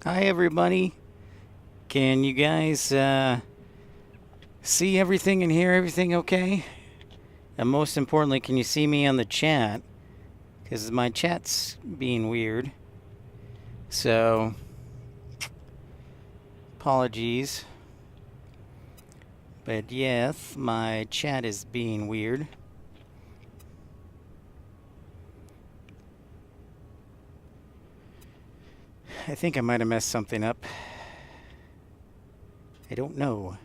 Hi everybody. Can you guys see everything and hear everything okay? And most importantly, can you see me on the chat? Because my chat's being weird. So, apologies. But yes, my chat is being weird. I think I might have messed something up. I don't know.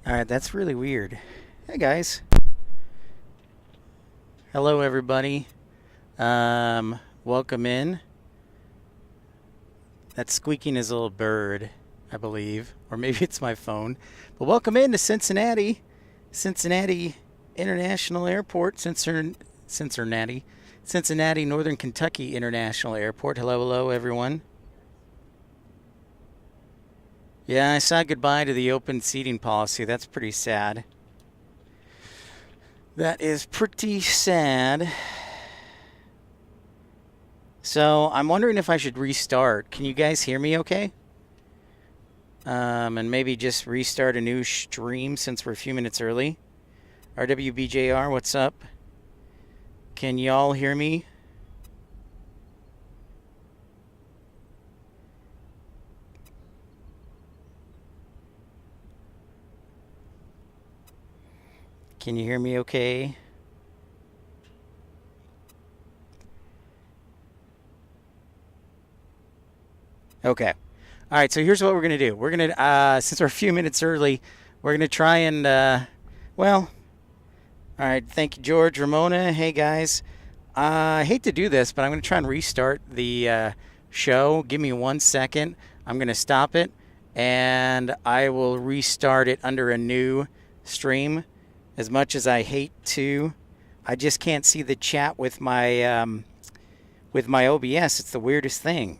Alright, that's really weird. Hey guys. Hello everybody. Welcome in. That squeaking is a little bird, I believe. Or maybe it's my phone. But welcome in to Cincinnati. Cincinnati International Airport. Cincinnati, Northern Kentucky International Airport. Hello everyone. Yeah, I said goodbye to the open seating policy. That's pretty sad. That is pretty sad. So, I'm wondering if I should restart. Can you guys hear me okay? And maybe just restart a new stream since we're a few minutes early. RWBJR, what's up? Can y'all hear me? Can you hear me okay? Okay. All right, so here's what we're going to do. We're going to, since we're a few minutes early, we're going to try and, well, all right, thank you, George, Ramona. Hey, guys. I hate to do this, but I'm going to try and restart the show. Give me 1 second. I'm going to stop it, and I will restart it under a new stream. As much as I hate to, I just can't see the chat with my OBS. It's the weirdest thing.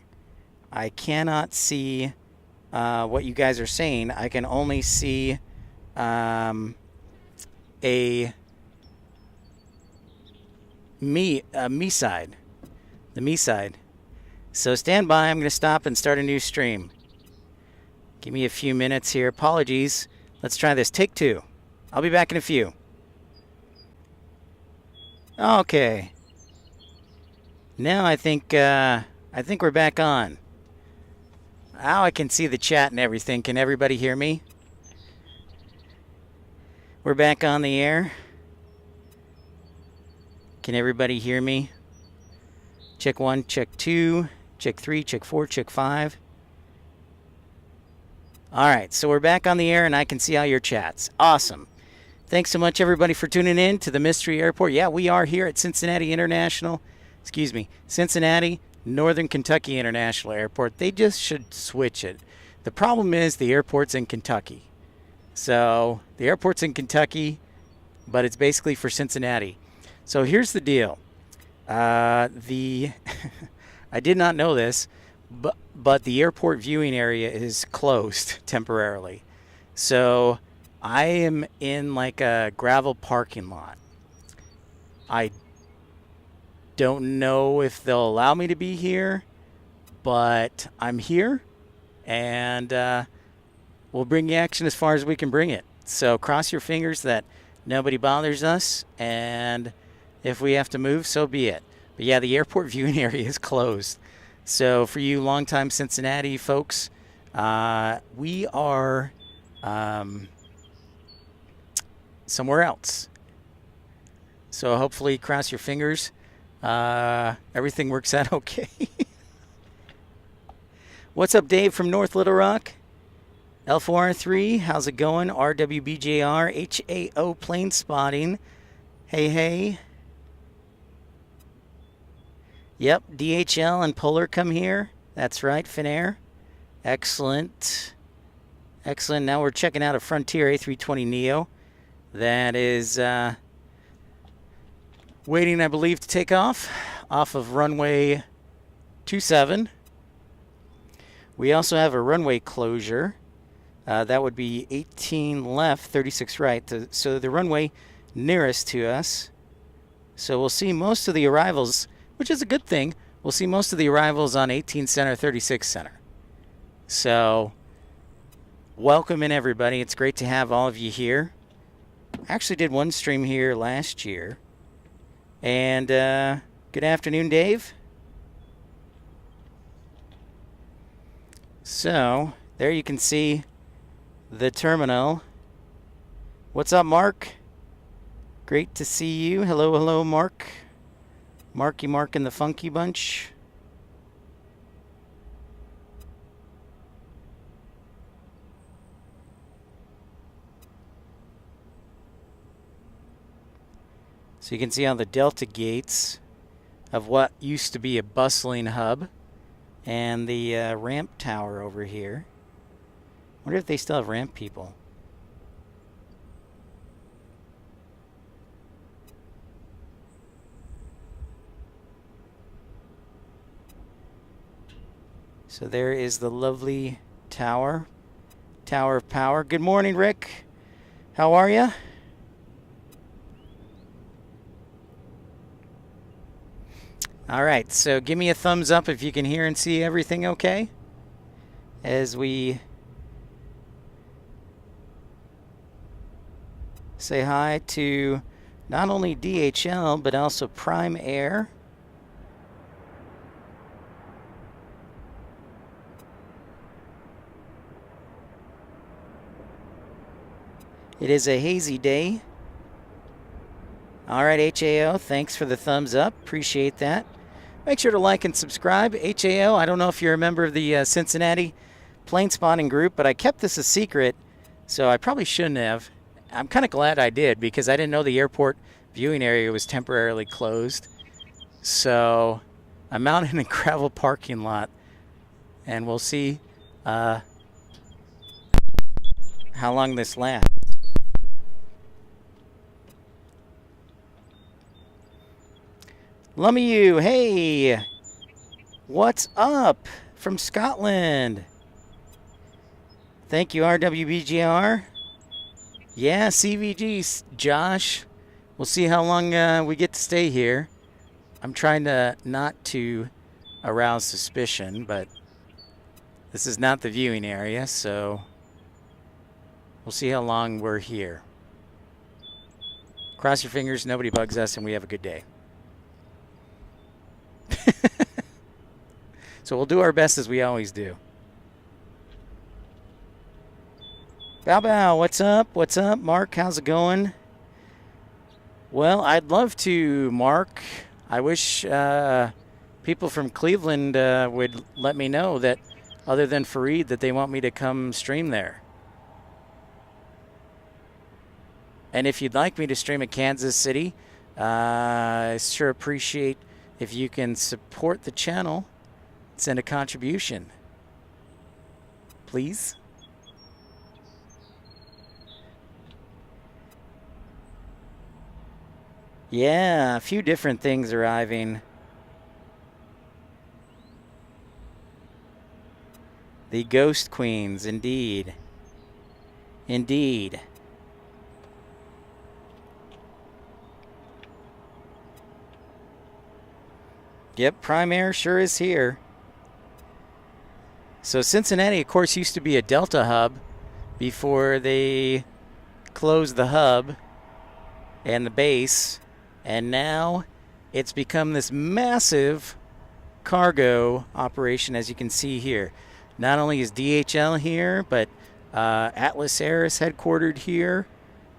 I cannot see what you guys are saying. I can only see me side, the me side. So stand by. I'm going to stop and start a new stream. Give me a few minutes here. Apologies. Let's try this. Take two. I'll be back in a few. Okay. Now I think we're back on. Now I can see the chat and everything. Can everybody hear me? We're back on the air. Can everybody hear me? Check 1, check 2, check 3, check 4, check 5. All right, so we're back on the air and I can see all your chats. Awesome. Thanks so much, everybody, for tuning in to the Mystery Airport. Yeah, we are here at Cincinnati Cincinnati, Northern Kentucky International Airport. They just should switch it. The problem is the airport's in Kentucky. So the airport's in Kentucky, but it's basically for Cincinnati. So here's the deal. I did not know this, but the airport viewing area is closed temporarily. So I am in like a gravel parking lot. I don't know if they'll allow me to be here, but I'm here, and we'll bring the action as far as we can bring it. So cross your fingers that nobody bothers us, and if we have to move, so be it. But yeah, the airport viewing area is closed. So for you longtime Cincinnati folks, we are somewhere else. So hopefully, cross your fingers, everything works out okay. What's up, Dave from North Little Rock? L4R3, how's it going? RWBJR, HAO Planespotting. Hey, hey. Yep, DHL and Polar come here. That's right, Finnair. Excellent. Excellent. Now we're checking out a Frontier A320neo. That is waiting, I believe, to take off of runway 27. We also have a runway closure. That would be 18 left, 36 right. So the runway nearest to us. So we'll see most of the arrivals, which is a good thing. We'll see most of the arrivals on 18 center, 36 center. So welcome in, everybody. It's great to have all of you here. I actually did one stream here last year. And good afternoon, Dave. So there you can see the terminal. What's up, Mark? Great to see you. Hello, hello, Mark. Marky Mark and the Funky Bunch. So you can see on the Delta gates of what used to be a bustling hub and the ramp tower over here. I wonder if they still have ramp people. So there is the lovely tower. Tower of Power. Good morning, Rick. How are you? All right, so give me a thumbs up if you can hear and see everything okay as we say hi to not only DHL but also Prime Air. It is a hazy day. All right, HAO, thanks for the thumbs up. Appreciate that. Make sure to like and subscribe. HAO, I don't know if you're a member of the Cincinnati Planespotting group, but I kept this a secret, so I probably shouldn't have. I'm kind of glad I did because I didn't know the airport viewing area was temporarily closed. So I'm out in a gravel parking lot, and we'll see how long this lasts. Lummy, hey, what's up from Scotland? Thank you, RWBGR. Yeah, CVG, Josh. We'll see how long we get to stay here. I'm trying to not to arouse suspicion, but this is not the viewing area, so we'll see how long we're here. Cross your fingers, nobody bugs us, and we have a good day. So we'll do our best as we always do. Bow Bow, what's up? What's up? Mark, how's it going? Well, I'd love to, Mark. I wish people from Cleveland would let me know that, other than Fareed, that they want me to come stream there. And if you'd like me to stream at Kansas City, I sure appreciate if you can support the channel. Send a contribution. please. Yeah, a few different things arriving. The Ghost Queens, indeed. Indeed. Yep, Prime Air sure is here. So Cincinnati, of course, used to be a Delta hub before they closed the hub and the base. And now it's become this massive cargo operation, as you can see here. Not only is DHL here, but Atlas Air is headquartered here.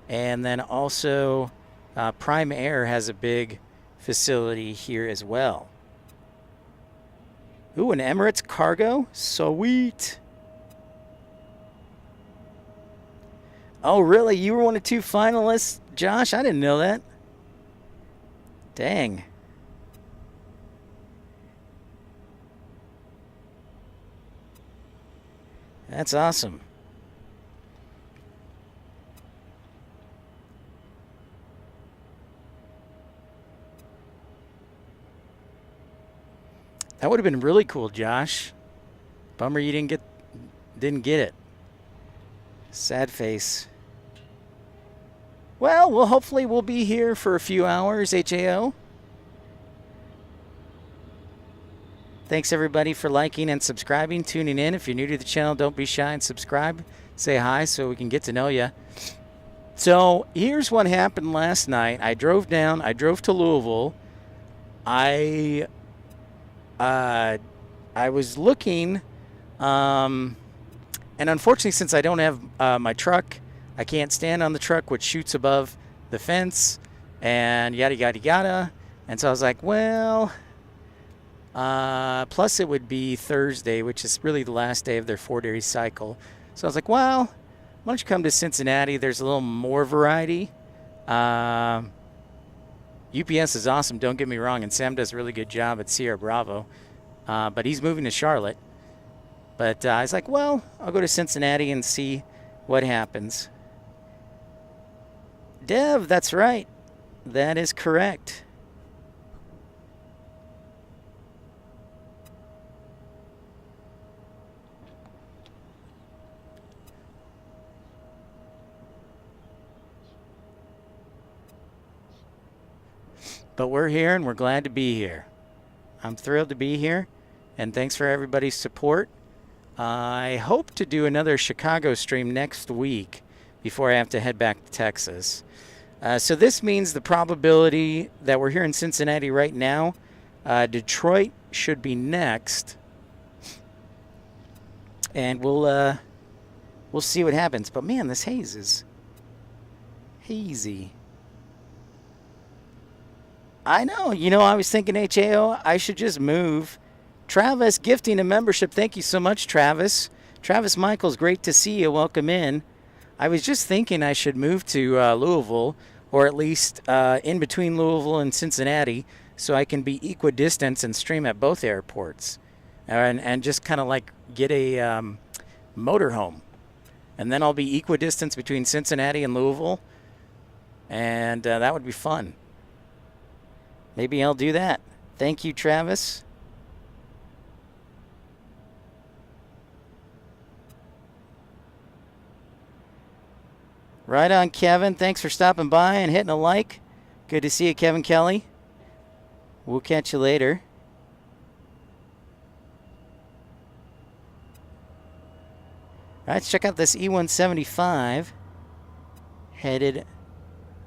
And then also Prime Air has a big facility here as well. Ooh, an Emirates cargo? Sweet. Oh, really? You were one of 2 finalists? Josh, I didn't know that. Dang. That's awesome. That would have been really cool, Josh. Bummer you didn't get it. Sad face. Well, hopefully we'll be here for a few hours, HAO. Thanks everybody for liking and subscribing, tuning in. If you're new to the channel, don't be shy and subscribe. Say hi so we can get to know you. So here's what happened last night. I drove to Louisville. I was looking, and unfortunately, since I don't have my truck, I can't stand on the truck, which shoots above the fence, and yada, yada, yada. And so I was like, well, plus it would be Thursday, which is really the last day of their 4-day cycle. So I was like, well, why don't you come to Cincinnati? There's a little more variety. UPS is awesome, don't get me wrong, and Sam does a really good job at Sierra Bravo. But he's moving to Charlotte. But I was like, well, I'll go to Cincinnati and see what happens. Dev, that's right. That is correct. But we're here and we're glad to be here. I'm thrilled to be here, and thanks for everybody's support. I hope to do another Chicago stream next week before I have to head back to Texas. So this means the probability that we're here in Cincinnati right now, Detroit should be next, and we'll see what happens. But man, this haze is hazy. I know. You know, I was thinking, HAO, I should just move. Travis gifting a membership. Thank you so much, Travis. Travis Michaels, great to see you. Welcome in. I was just thinking I should move to Louisville, or at least in between Louisville and Cincinnati, so I can be equidistant and stream at both airports. And just kind of like get a motorhome. And then I'll be equidistant between Cincinnati and Louisville. And that would be fun. Maybe I'll do that. Thank you, Travis. Right on, Kevin. Thanks for stopping by and hitting a like. Good to see you, Kevin Kelly. We'll catch you later. All right, let's check out this E175 headed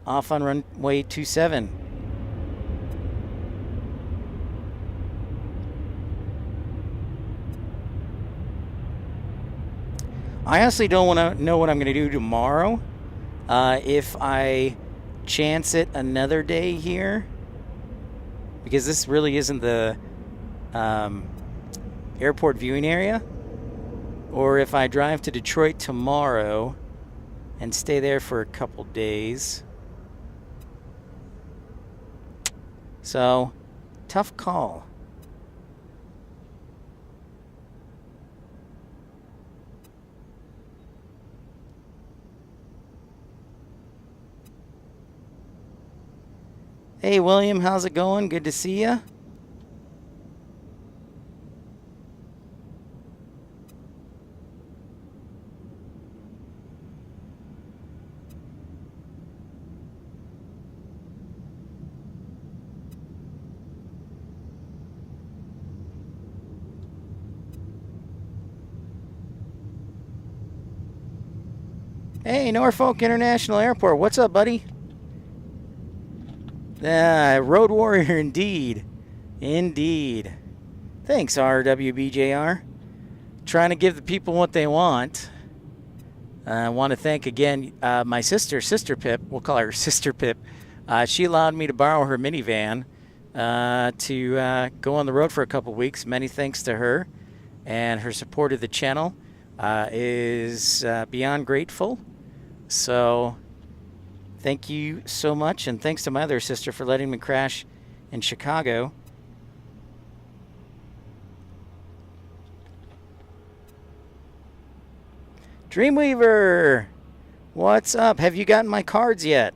off on runway 27. I honestly don't want to know what I'm going to do tomorrow. If I chance it another day here, because this really isn't the airport viewing area, or if I drive to Detroit tomorrow and stay there for a couple days. So, tough call. Hey, William, how's it going? Good to see you. Hey, Norfolk International Airport. What's up, buddy? Road warrior indeed. Indeed. Thanks, RWBJR. Trying to give the people what they want. I want to thank again my sister, Sister Pip. We'll call her Sister Pip. She allowed me to borrow her minivan to go on the road for a couple weeks. Many thanks to her, and her support of the channel is beyond grateful. So thank you so much, and thanks to my other sister for letting me crash in Chicago. Dreamweaver, what's up? Have you gotten my cards yet?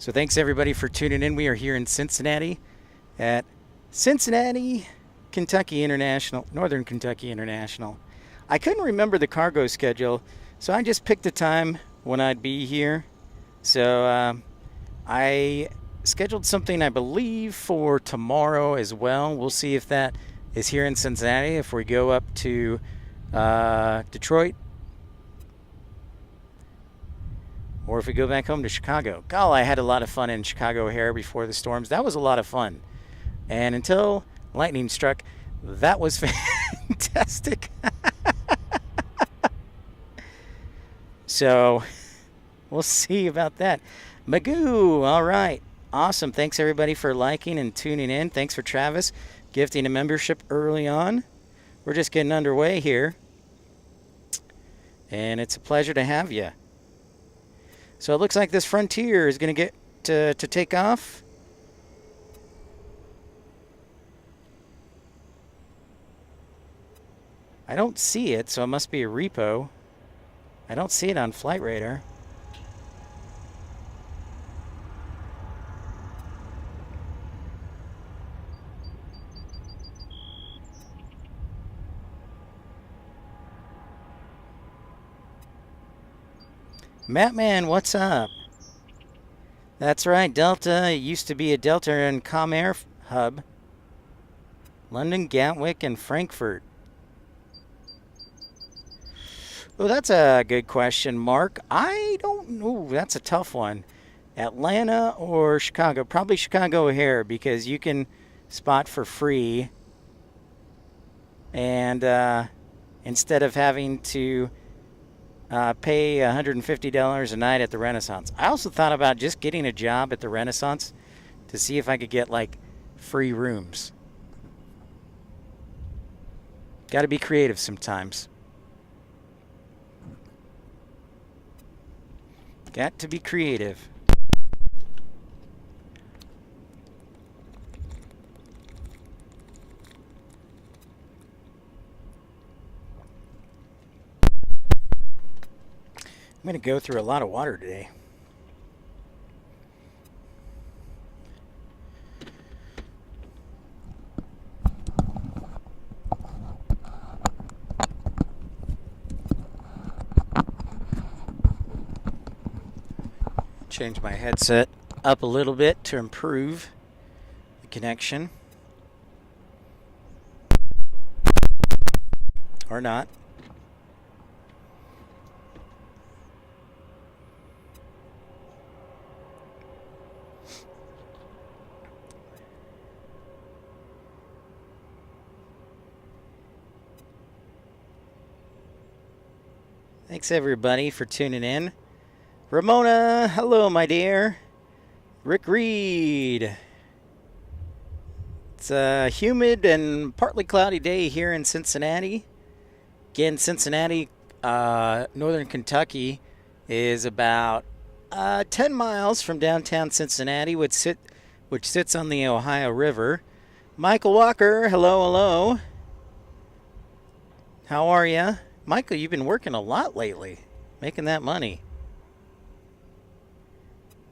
So thanks everybody for tuning in. We are here in Cincinnati at Cincinnati, Kentucky International, Northern Kentucky International. I couldn't remember the cargo schedule, so I just picked a time when I'd be here. So I scheduled something, I believe, for tomorrow as well. We'll see if that is here in Cincinnati. If we go up to Detroit, or if we go back home to Chicago. God, I had a lot of fun in Chicago O'Hare before the storms. That was a lot of fun. And until lightning struck, that was fantastic. So we'll see about that. Magoo, all right. Awesome. Thanks everybody for liking and tuning in. Thanks for Travis gifting a membership early on. We're just getting underway here. And it's a pleasure to have you. So it looks like this Frontier is going to get to take off. I don't see it, so it must be a repo. I don't see it on Flight Radar. Mattman, what's up? That's right, Delta. It used to be a Delta and Comair hub. London, Gatwick, and Frankfurt. Oh, that's a good question, Mark. I don't know. That's a tough one. Atlanta or Chicago? Probably Chicago O'Hare, because you can spot for free. And instead of having to pay $150 a night at the Renaissance. I also thought about just getting a job at the Renaissance to see if I could get like free rooms. Got to be creative sometimes. Got to be creative. going to go through a lot of water today. Change my headset up a little bit to improve the connection. Or not. Thanks everybody for tuning in. Ramona, hello my dear. Rick Reed. It's a humid and partly cloudy day here in Cincinnati. Again, Cincinnati, northern Kentucky, is about 10 miles from downtown Cincinnati, which sits on the Ohio River. Michael Walker, hello, hello. How are you? Michael, you've been working a lot lately, making that money.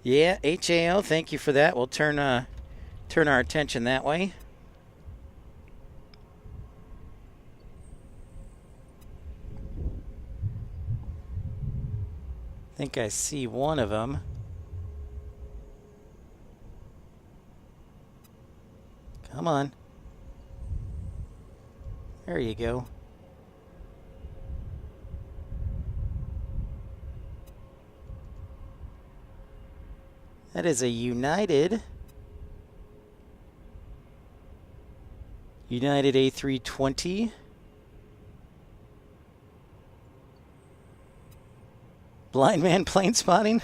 Yeah, HAO, thank you for that. We'll turn our attention that way. I think I see one of them. Come on. There you go. That is a United A320. Blind man plane spotting?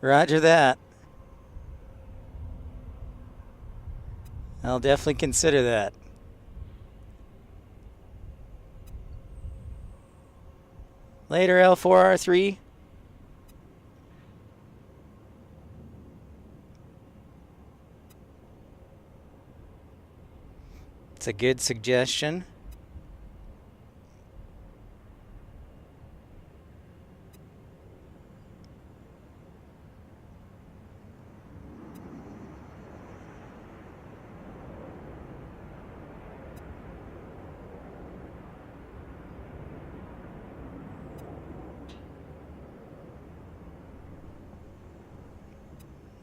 Roger that. I'll definitely consider that. Later, L4R3. It's a good suggestion.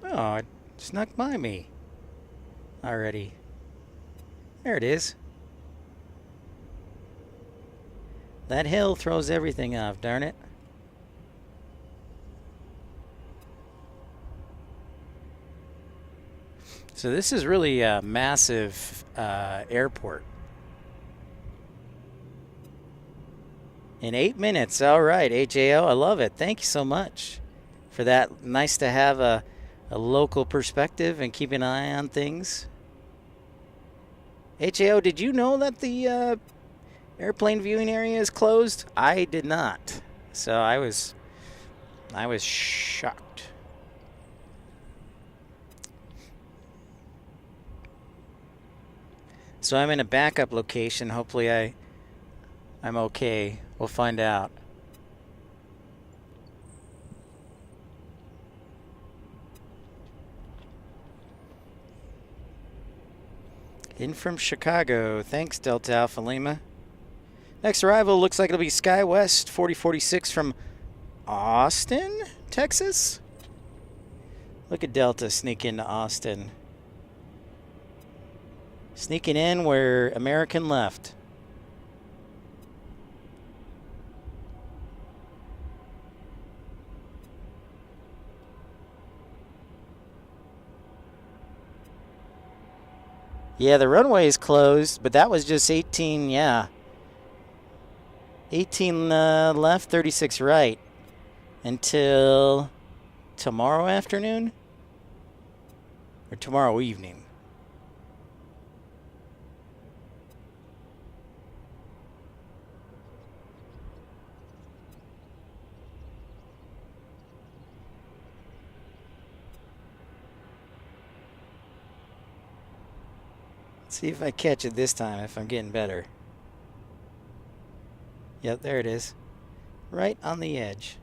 Oh, it snuck by me already. There it is. That hill throws everything off, darn it. So this is really a massive airport. In 8 minutes, all right, HAO, I love it. Thank you so much for that. Nice to have a local perspective and keep an eye on things. HAO, did you know that the airplane viewing area is closed? I did not. So I was shocked. So I'm in a backup location. Hopefully I'm okay. We'll find out. In from Chicago. Thanks, Delta Alpha Lima. Next arrival looks like it'll be SkyWest 4046 from Austin, Texas. Look at Delta sneak into Austin. Sneaking in where American left. Yeah, the runway is closed, but that was just 18, yeah. 18 left, 36 right. Until tomorrow afternoon? Or tomorrow evening? See if I catch it this time, if I'm getting better. Yep, there it is. Right on the edge.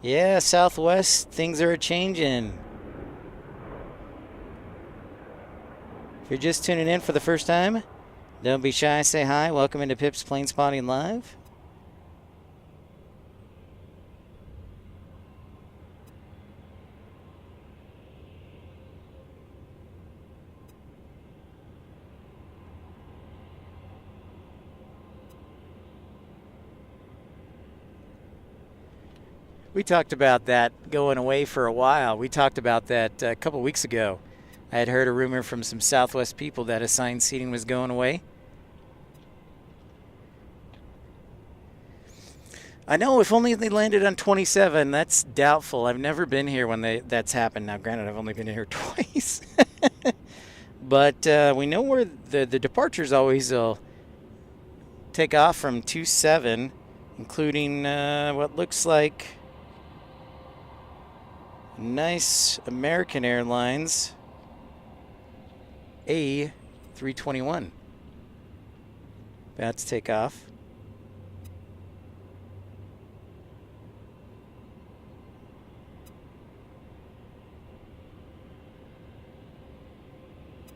Yeah, Southwest, things are changing. If you're just tuning in for the first time, don't be shy, say hi. Welcome into Pip's Planespotting Live. We talked about that going away for a while. We talked about that a couple weeks ago. I had heard a rumor from some Southwest people that assigned seating was going away. I know, if only they landed on 27. That's doubtful. I've never been here when that's happened. Now, granted, I've only been here twice. But we know where the departures always will take off from 27, including what looks like nice American Airlines A321. About to take off.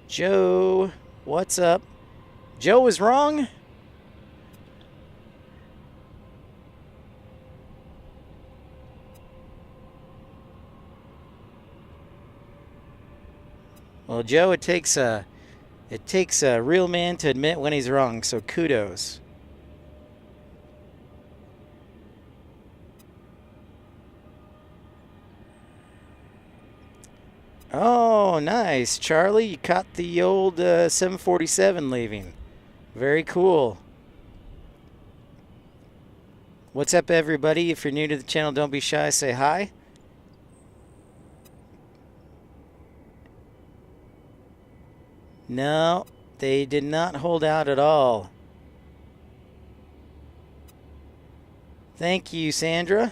Joe, what's up? Joe was wrong? Well, Joe, it takes a real man to admit when he's wrong, so kudos. Oh, nice. Charlie, you caught the old 747 leaving. Very cool. What's up, everybody? If you're new to the channel, don't be shy. Say hi. No, they did not hold out at all. Thank you, Sandra.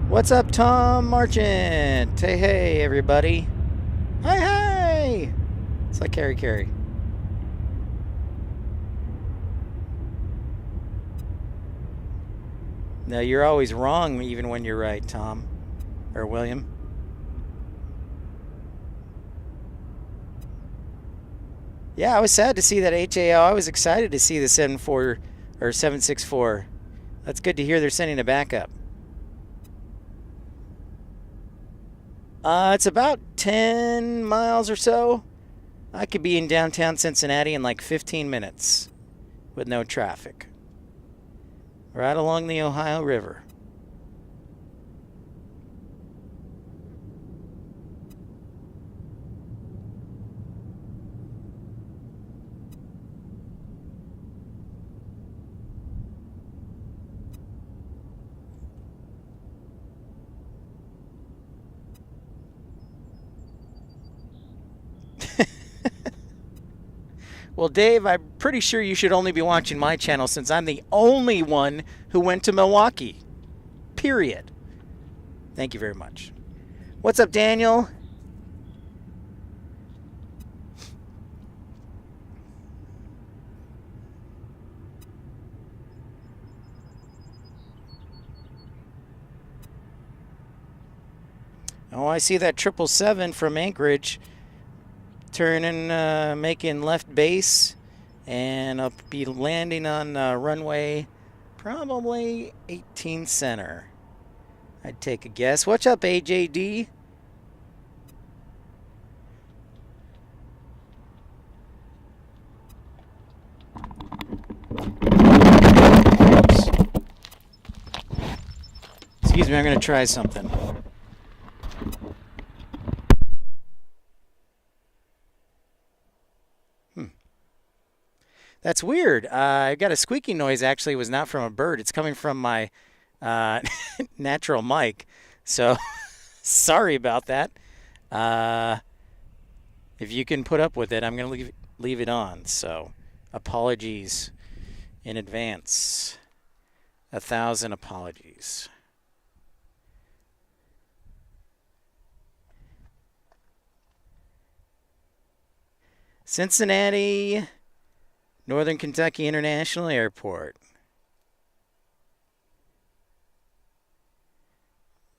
What's up, Tom Marchant? Hey, hey, everybody. Hi, hi. It's like Carrie. No, you're always wrong, even when you're right, Tom. Or William. Yeah, I was sad to see that HAL. I was excited to see the 74 or 764. That's good to hear they're sending a backup. It's about 10 miles or so. I could be in downtown Cincinnati in like 15 minutes with no traffic. Right along the Ohio River. Well, Dave, I'm pretty sure you should only be watching my channel since I'm the only one who went to Milwaukee. Period. Thank you very much. What's up, Daniel? Oh, I see that 777 from Anchorage turning, making left base, and I'll be landing on runway probably 18 center. I'd take a guess. What's up, AJD? Oops. Excuse me, I'm going to try something. That's weird. I got a squeaking noise. Actually, it was not from a bird. It's coming from my natural mic. So sorry about that. If you can put up with it, I'm going to leave it on. So apologies in advance. 1,000 apologies. Cincinnati, Northern Kentucky International Airport.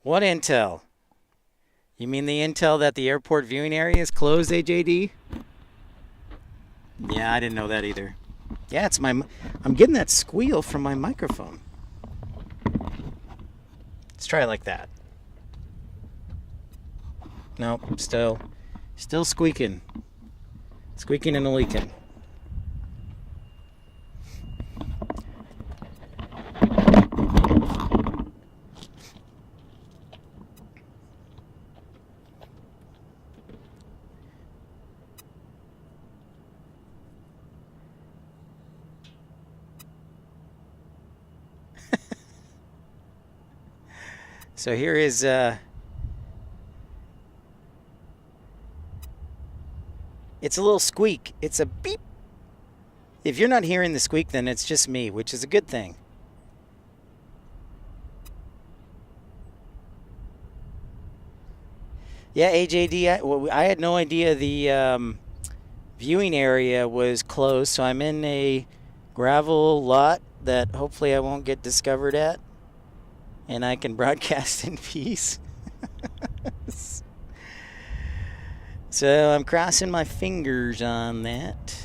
What intel? You mean the intel that the airport viewing area is closed, AJD? Yeah, I didn't know that either. Yeah, it's I'm getting that squeal from my microphone. Let's try it like that. Nope, still squeaking. Squeaking and a leaking. So here is it's a little squeak. It's a beep. If you're not hearing the squeak, then it's just me, which is a good thing. Yeah, AJD, I had no idea the viewing area was closed, so I'm in a gravel lot that hopefully I won't get discovered at, and I can broadcast in peace. So I'm crossing my fingers on that.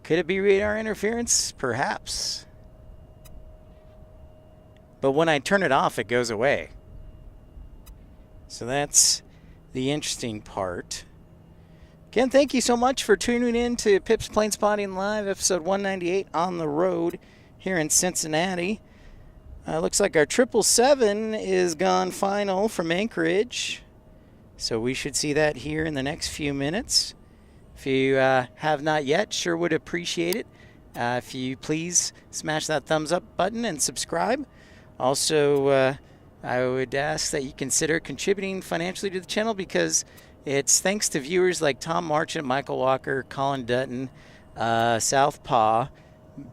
Could it be radar interference? Perhaps. But when I turn it off, it goes away. So that's the interesting part. Again, thank you so much for tuning in to Pip's Planespotting Live, episode 198 on the road here in Cincinnati. Looks like our 777 is gone final from Anchorage. So we should see that here in the next few minutes. If you have not yet, sure would appreciate it. If you please smash that thumbs up button and subscribe. Also, I would ask that you consider contributing financially to the channel because it's thanks to viewers like Tom Marchant, Michael Walker, Colin Dutton, Southpaw,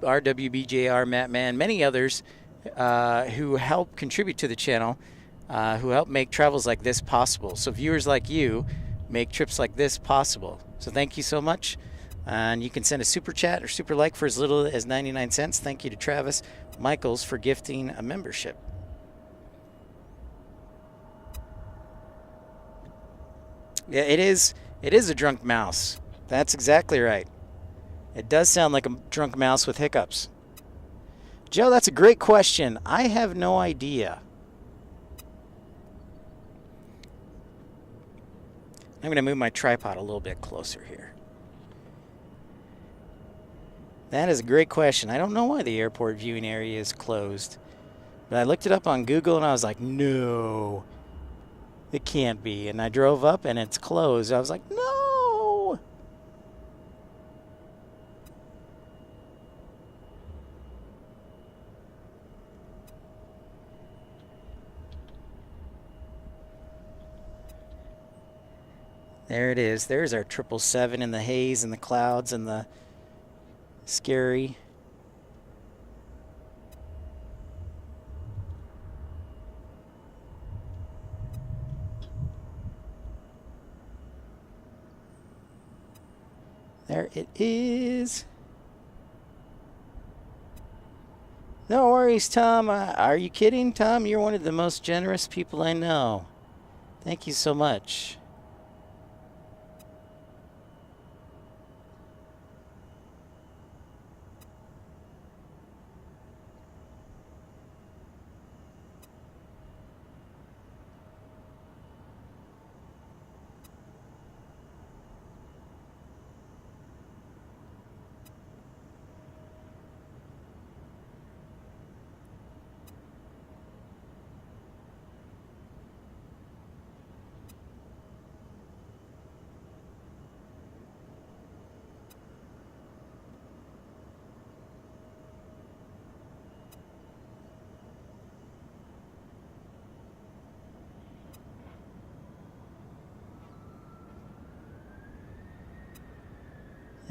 RWBJR, Matt Mann, many others who help contribute to the channel, who help make travels like this possible. So viewers like you make trips like this possible. So thank you so much. And you can send a super chat or super like for as little as 99 cents. Thank you to Travis Michaels for gifting a membership. Yeah, it is a drunk mouse. That's exactly right. It does sound like a drunk mouse with hiccups. Joe, that's a great question. I have no idea. I'm going to move my tripod a little bit closer here. That is a great question. I don't know why the airport viewing area is closed. But I looked it up on Google and I was like, no, it can't be. And I drove up and it's closed. I was like, no. There it is. There's our 777 in the haze and the clouds and the scary. There it is. No worries, Tom. Are you kidding, Tom? You're one of the most generous people I know. Thank you so much.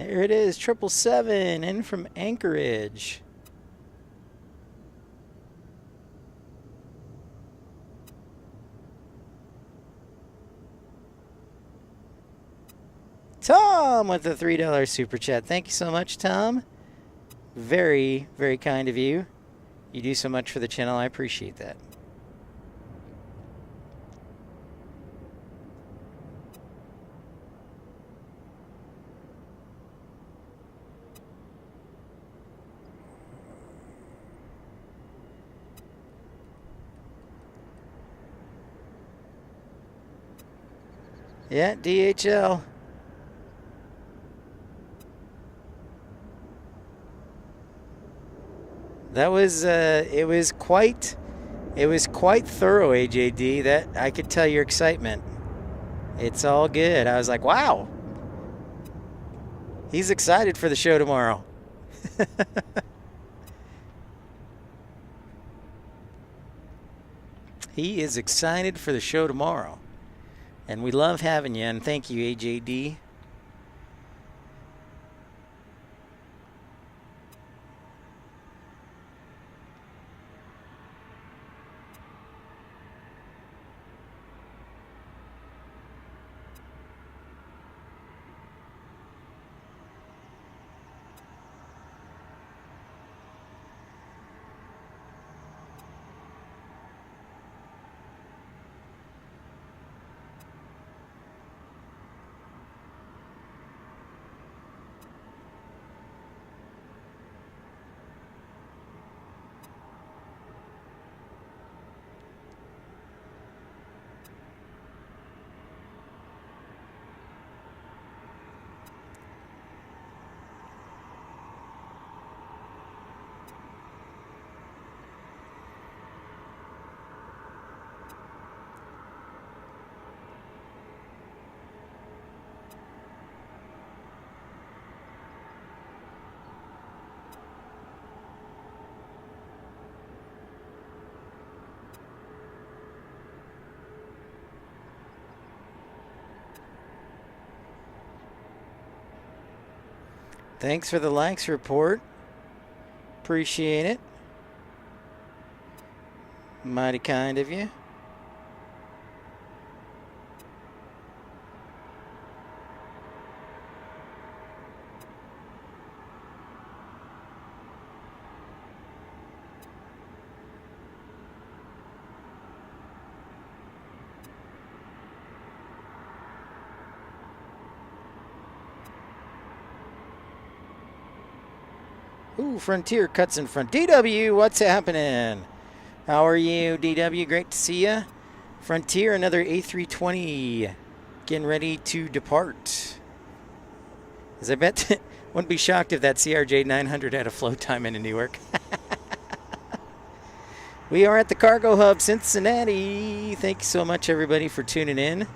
There it is, 777 in from Anchorage. Tom with the $3 super chat. Thank you so much, Tom. Very, very kind of you. You do so much for the channel. I appreciate that. Yeah, DHL. That was it was quite thorough, AJD. That I could tell your excitement. It's all good. I was like, wow. He's excited for the show tomorrow. He is excited for the show tomorrow. And we love having you, and thank you, AJD. Thanks for the likes report. Appreciate it. Mighty kind of you. Ooh, Frontier cuts in front. DW, what's happening? How are you, DW? Great to see you. Frontier, another A320 getting ready to depart. As I bet, wouldn't be shocked if that CRJ 900 had a flow time into Newark. We are at the Cargo Hub, Cincinnati. Thank you so much, everybody, for tuning in.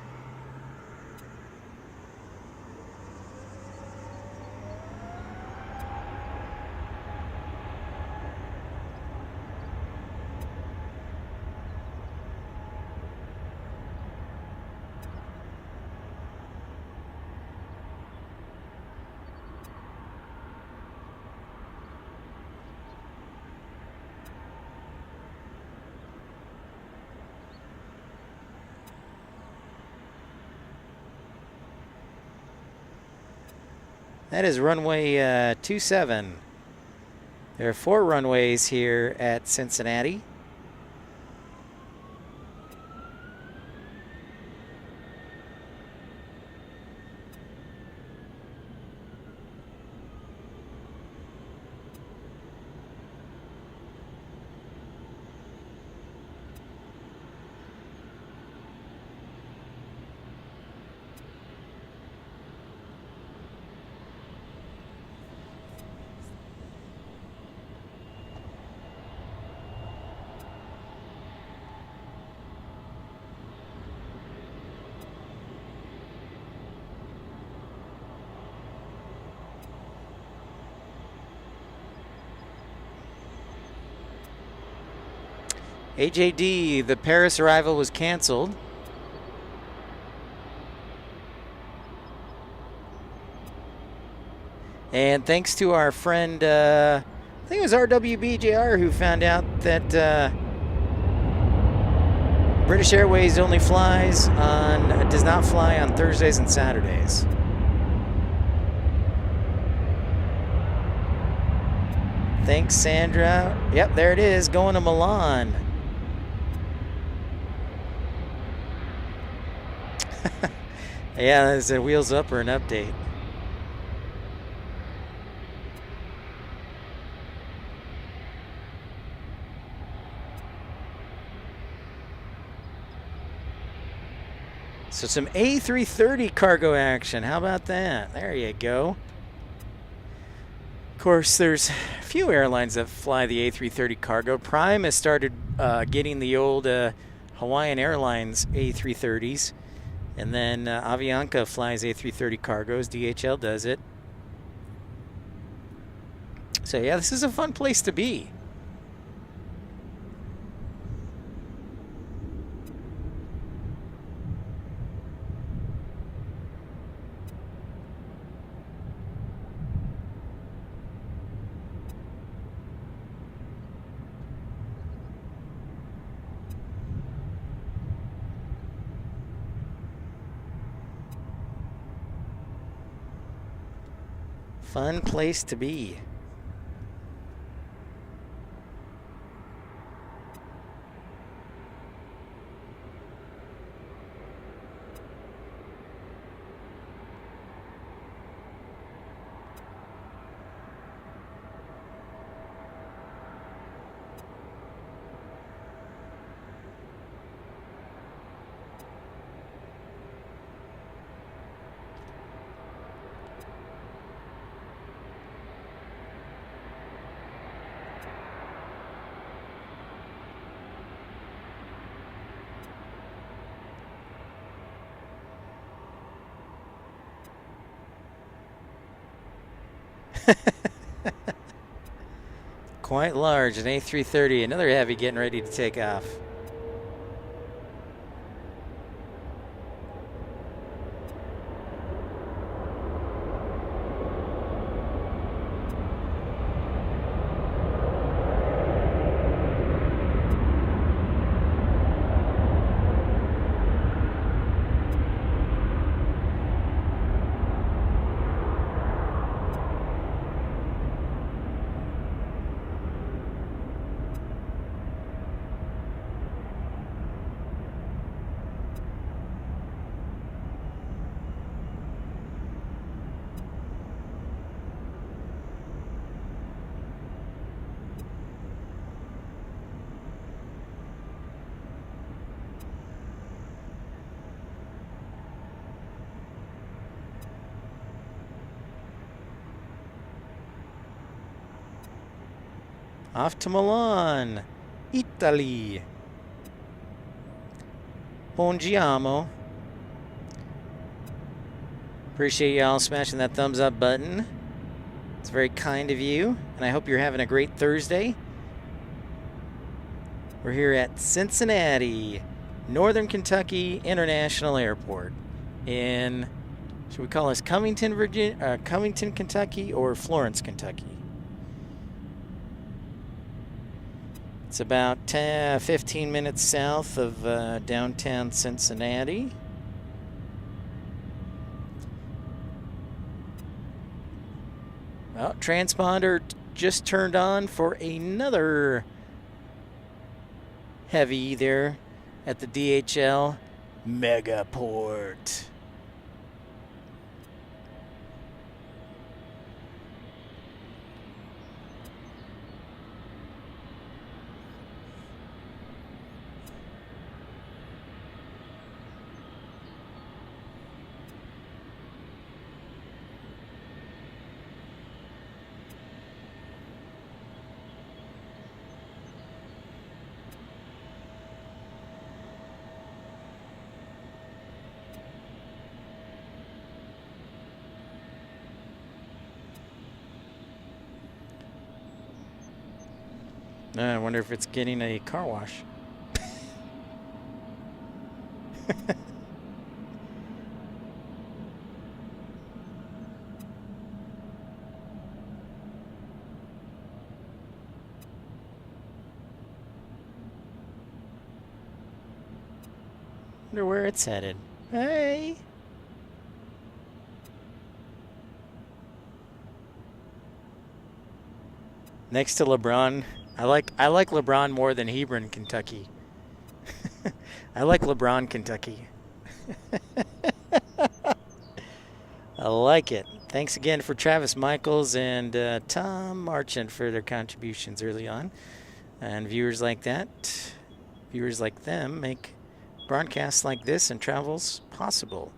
That is runway 27. There are 4 runways here at Cincinnati. AJD, the Paris arrival was canceled. And thanks to our friend, I think it was RWBJR who found out that British Airways only does not fly on Thursdays and Saturdays. Thanks, Sandra. Yep, there it is, going to Milan. Yeah, is it wheels up or an update? So some A330 cargo action. How about that? There you go. Of course, there's a few airlines that fly the A330 cargo. Prime has started getting the old Hawaiian Airlines A330s. And then Avianca flies A330 cargos. DHL does it. So yeah, this is a fun place to be. Fun place to be. Quite large, an A330, another heavy getting ready to take off. Off to Milan, Italy. Buongiorno. Appreciate y'all smashing that thumbs up button. It's very kind of you, and I hope you're having a great Thursday. We're here at Cincinnati, Northern Kentucky International Airport in, should we call this Covington, Kentucky, or Florence, Kentucky? It's about 15 minutes south of downtown Cincinnati. Well, transponder just turned on for another heavy there at the DHL Megaport. I wonder if it's getting a car wash. Wonder where it's headed. Hey. Next to LeBron. I like LeBron more than Hebron, Kentucky. I like LeBron, Kentucky. I like it. Thanks again for Travis Michaels and Tom Marchant for their contributions early on. And viewers like that, viewers like them, make broadcasts like this and travels possible.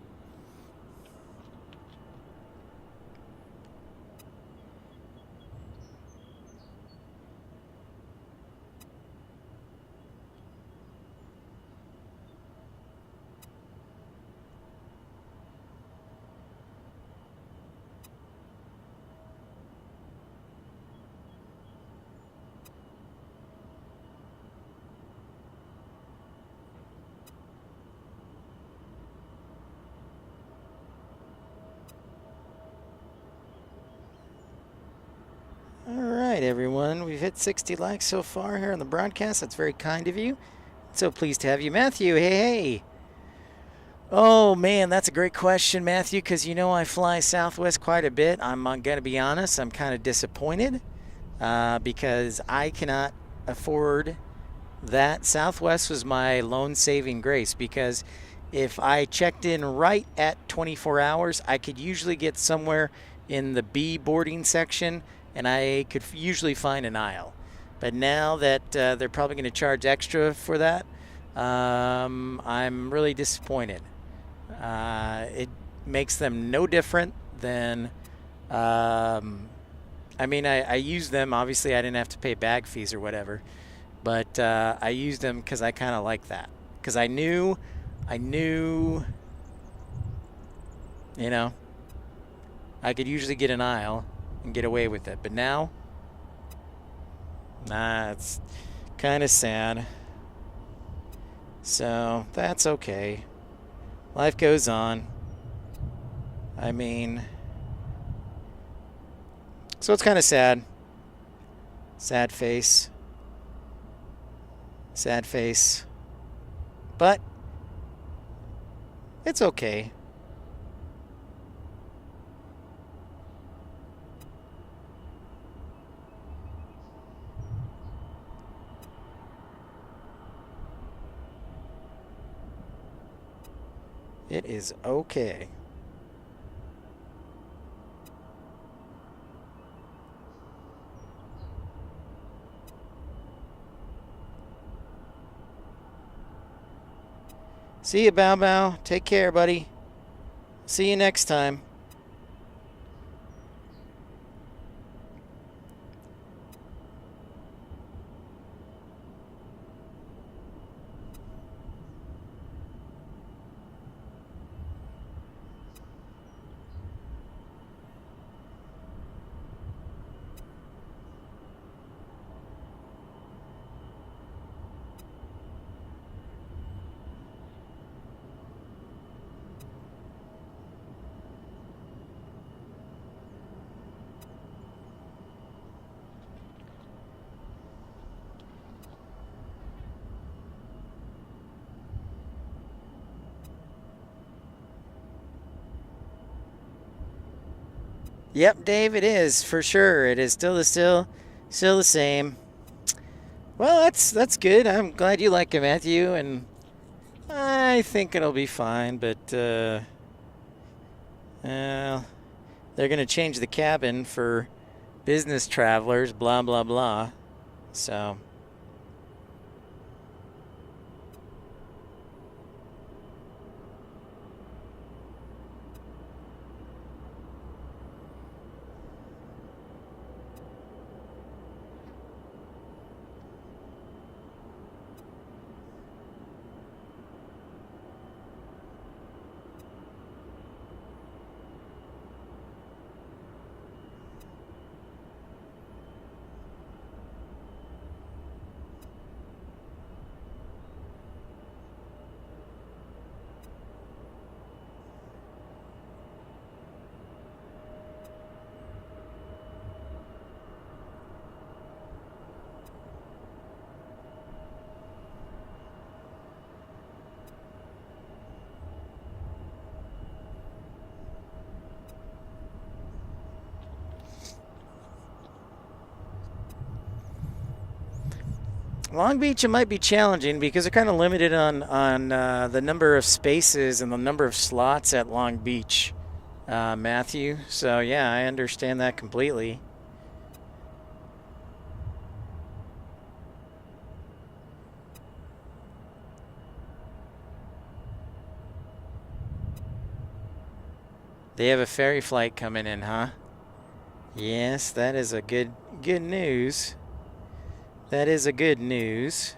All right, everyone. We've hit 60 likes so far here on the broadcast. That's very kind of you. So pleased to have you. Matthew, hey. Oh, man, that's a great question, Matthew, because you know I fly Southwest quite a bit. I'm going to be honest, I'm kind of disappointed because I cannot afford that. Southwest was my lone saving grace because if I checked in right at 24 hours, I could usually get somewhere in the B boarding section and I could usually find an aisle. But now that they're probably going to charge extra for that, I'm really disappointed. It makes them no different than, I mean, I use them. Obviously, I didn't have to pay bag fees or whatever, but I used them because I kind of like that. Because I knew, you know, I could usually get an aisle and get away with it. But now, nah, it's kind of sad. So that's okay. Life goes on. I mean, so it's kind of sad. Sad face. Sad face. But it's okay. It is okay. See you, Bow Bow. Take care, buddy. See you next time. Yep, Dave, it is for sure. It is still the same. Well, that's good. I'm glad you like it, Matthew, and I think it'll be fine. But well, they're gonna change the cabin for business travelers. Blah blah blah. So. Long Beach, it might be challenging because they're kind of limited on the number of spaces and the number of slots at Long Beach, Matthew. So yeah, I understand that completely. They have a ferry flight coming in, huh? Yes, that is a good news. That is a good news.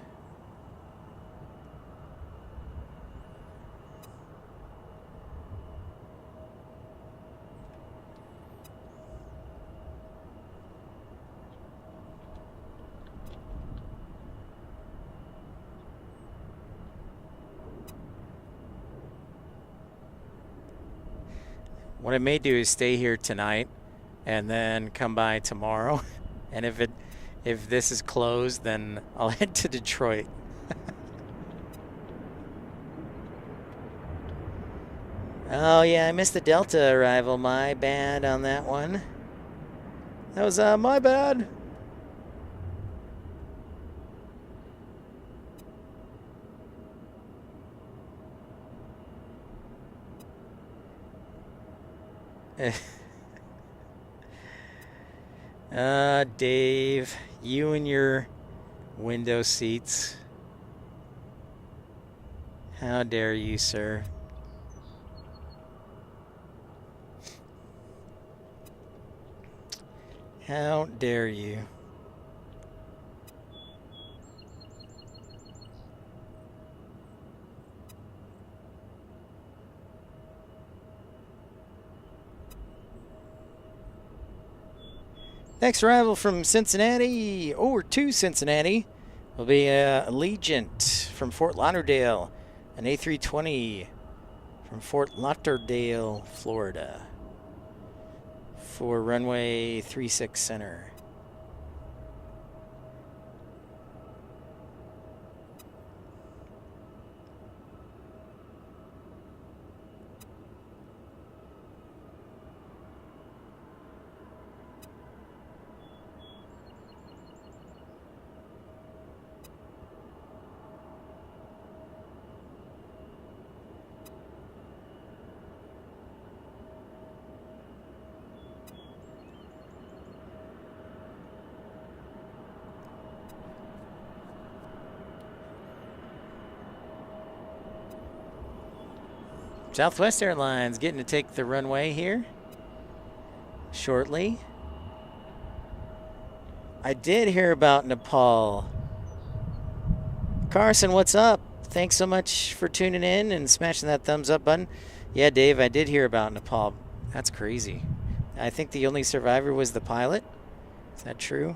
What I may do is stay here tonight and then come by tomorrow. And if this is closed, then I'll head to Detroit. Oh yeah, I missed the Delta arrival. My bad on that one. That was my bad. Dave, you and your window seats. How dare you, sir? How dare you? Next arrival from Cincinnati, over to Cincinnati, will be Allegiant from Fort Lauderdale, an A320 from Fort Lauderdale, Florida, for runway 36 center. Southwest Airlines getting to take the runway here shortly. I did hear about Nepal. Carson, what's up? Thanks so much for tuning in and smashing that thumbs up button. Yeah, Dave, I did hear about Nepal. That's crazy. I think the only survivor was the pilot. Is that true?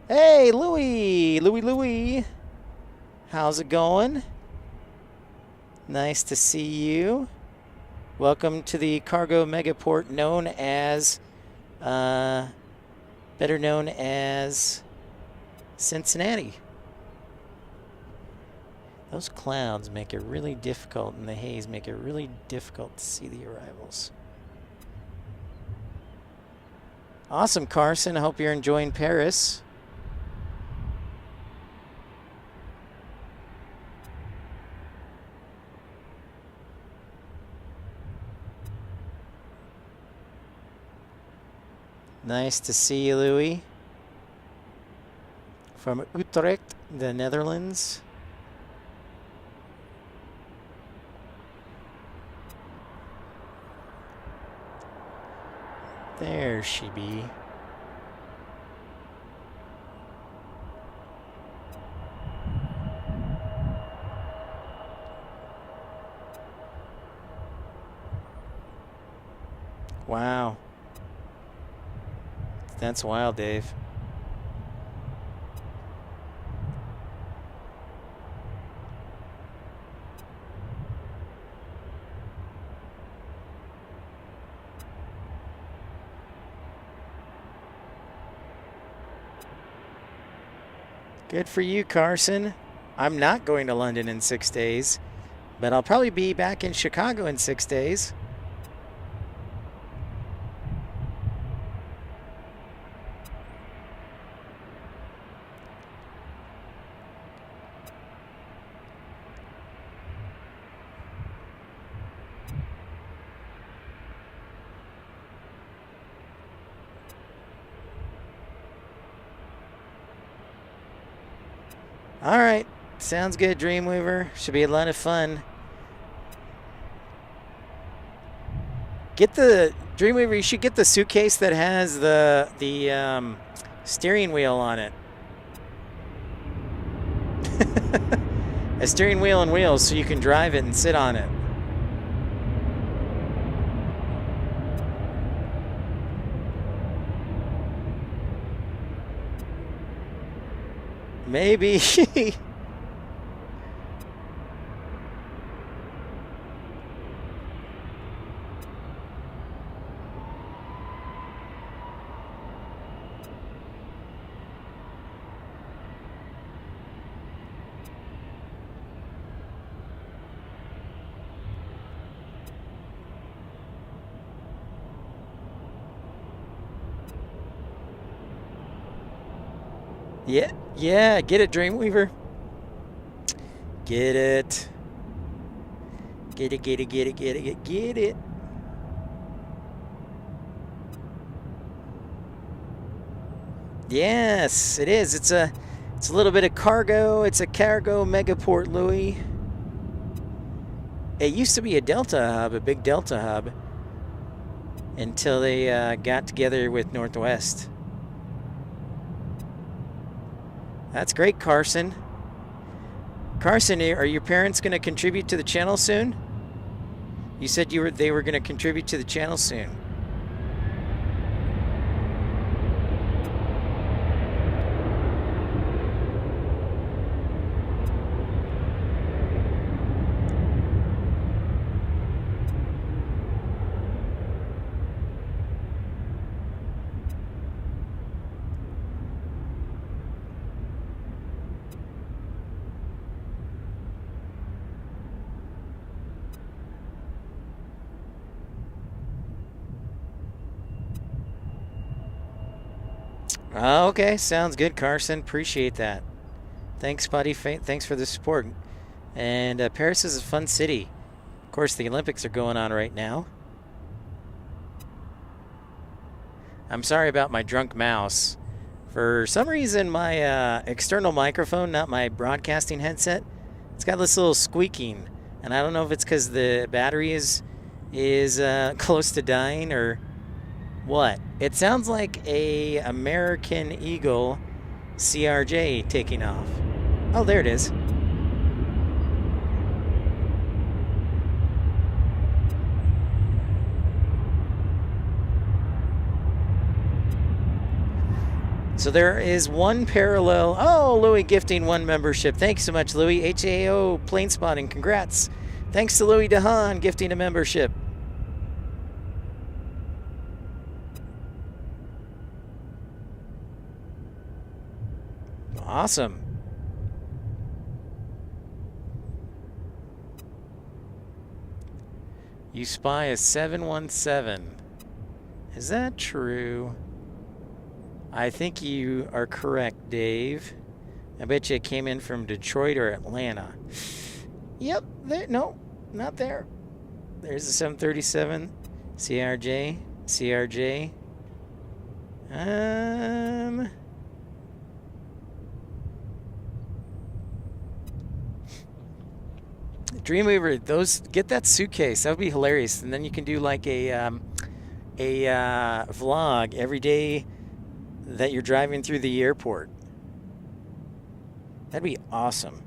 Hey, Louie! Louie! How's it going? Nice to see you. Welcome to the cargo megaport known as, better known as Cincinnati. Those clouds make it really difficult, and the haze make it really difficult to see the arrivals. Awesome, Carson. I hope you're enjoying Paris. Nice to see you, Louis. From Utrecht, the Netherlands. There she be. Wow. That's wild, Dave. Good for you, Carson. I'm not going to London in 6 days, but I'll probably be back in Chicago in 6 days. All right. Sounds good, Dreamweaver. Should be a lot of fun. Get the Dreamweaver. You should get the suitcase that has the steering wheel on it. A steering wheel and wheels, so you can drive it and sit on it. Maybe. Yeah, get it, Dreamweaver. Get it. Get it. Yes, it is. It's a little bit of cargo. It's a cargo megaport, Louis. It used to be a Delta hub, a big Delta hub, until they got together with Northwest. That's great, Carson. Carson, are your parents going to contribute to the channel soon? You said they were going to contribute to the channel soon. Okay, sounds good, Carson. Appreciate that. Thanks, buddy. Thanks for the support. And Paris is a fun city. Of course, the Olympics are going on right now. I'm sorry about my drunk mouse. For some reason, my external microphone, not my broadcasting headset, it's got this little squeaking. And I don't know if it's because the battery is close to dying or what. It sounds like a American Eagle CRJ taking off. Oh, there it is. So there is one parallel. Oh, Louis gifting one membership. Thanks so much, Louis. HAO Planespotting. Congrats. Thanks to Louis DeHaan gifting a membership. Awesome. You spy a 717. Is that true? I think you are correct, Dave. I bet you it came in from Detroit or Atlanta. Yep. No, not there. There's the 737. CRJ. Dreamweaver, get that suitcase. That would be hilarious. And then you can do like a vlog every day that you're driving through the airport. That'd be awesome.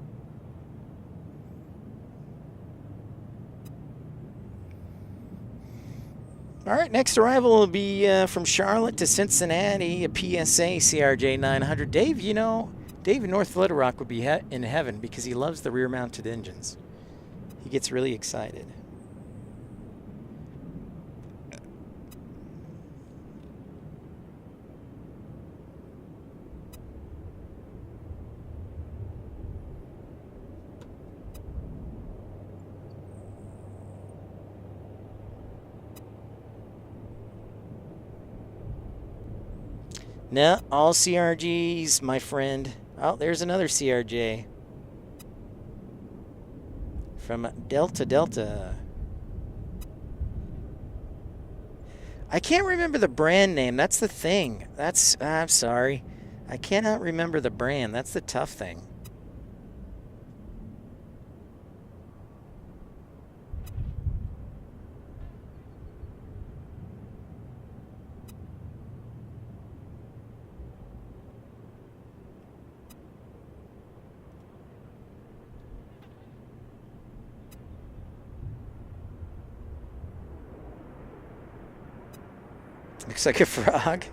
All right, next arrival will be from Charlotte to Cincinnati, a PSA CRJ 900. Dave, Dave in North Little Rock would be in heaven because he loves the rear-mounted engines. He gets really excited. No, all CRGs, my friend. Oh, there's another CRJ. From Delta. I can't remember the brand name. That's the thing. I'm sorry. I cannot remember the brand. That's the tough thing. Looks like a frog.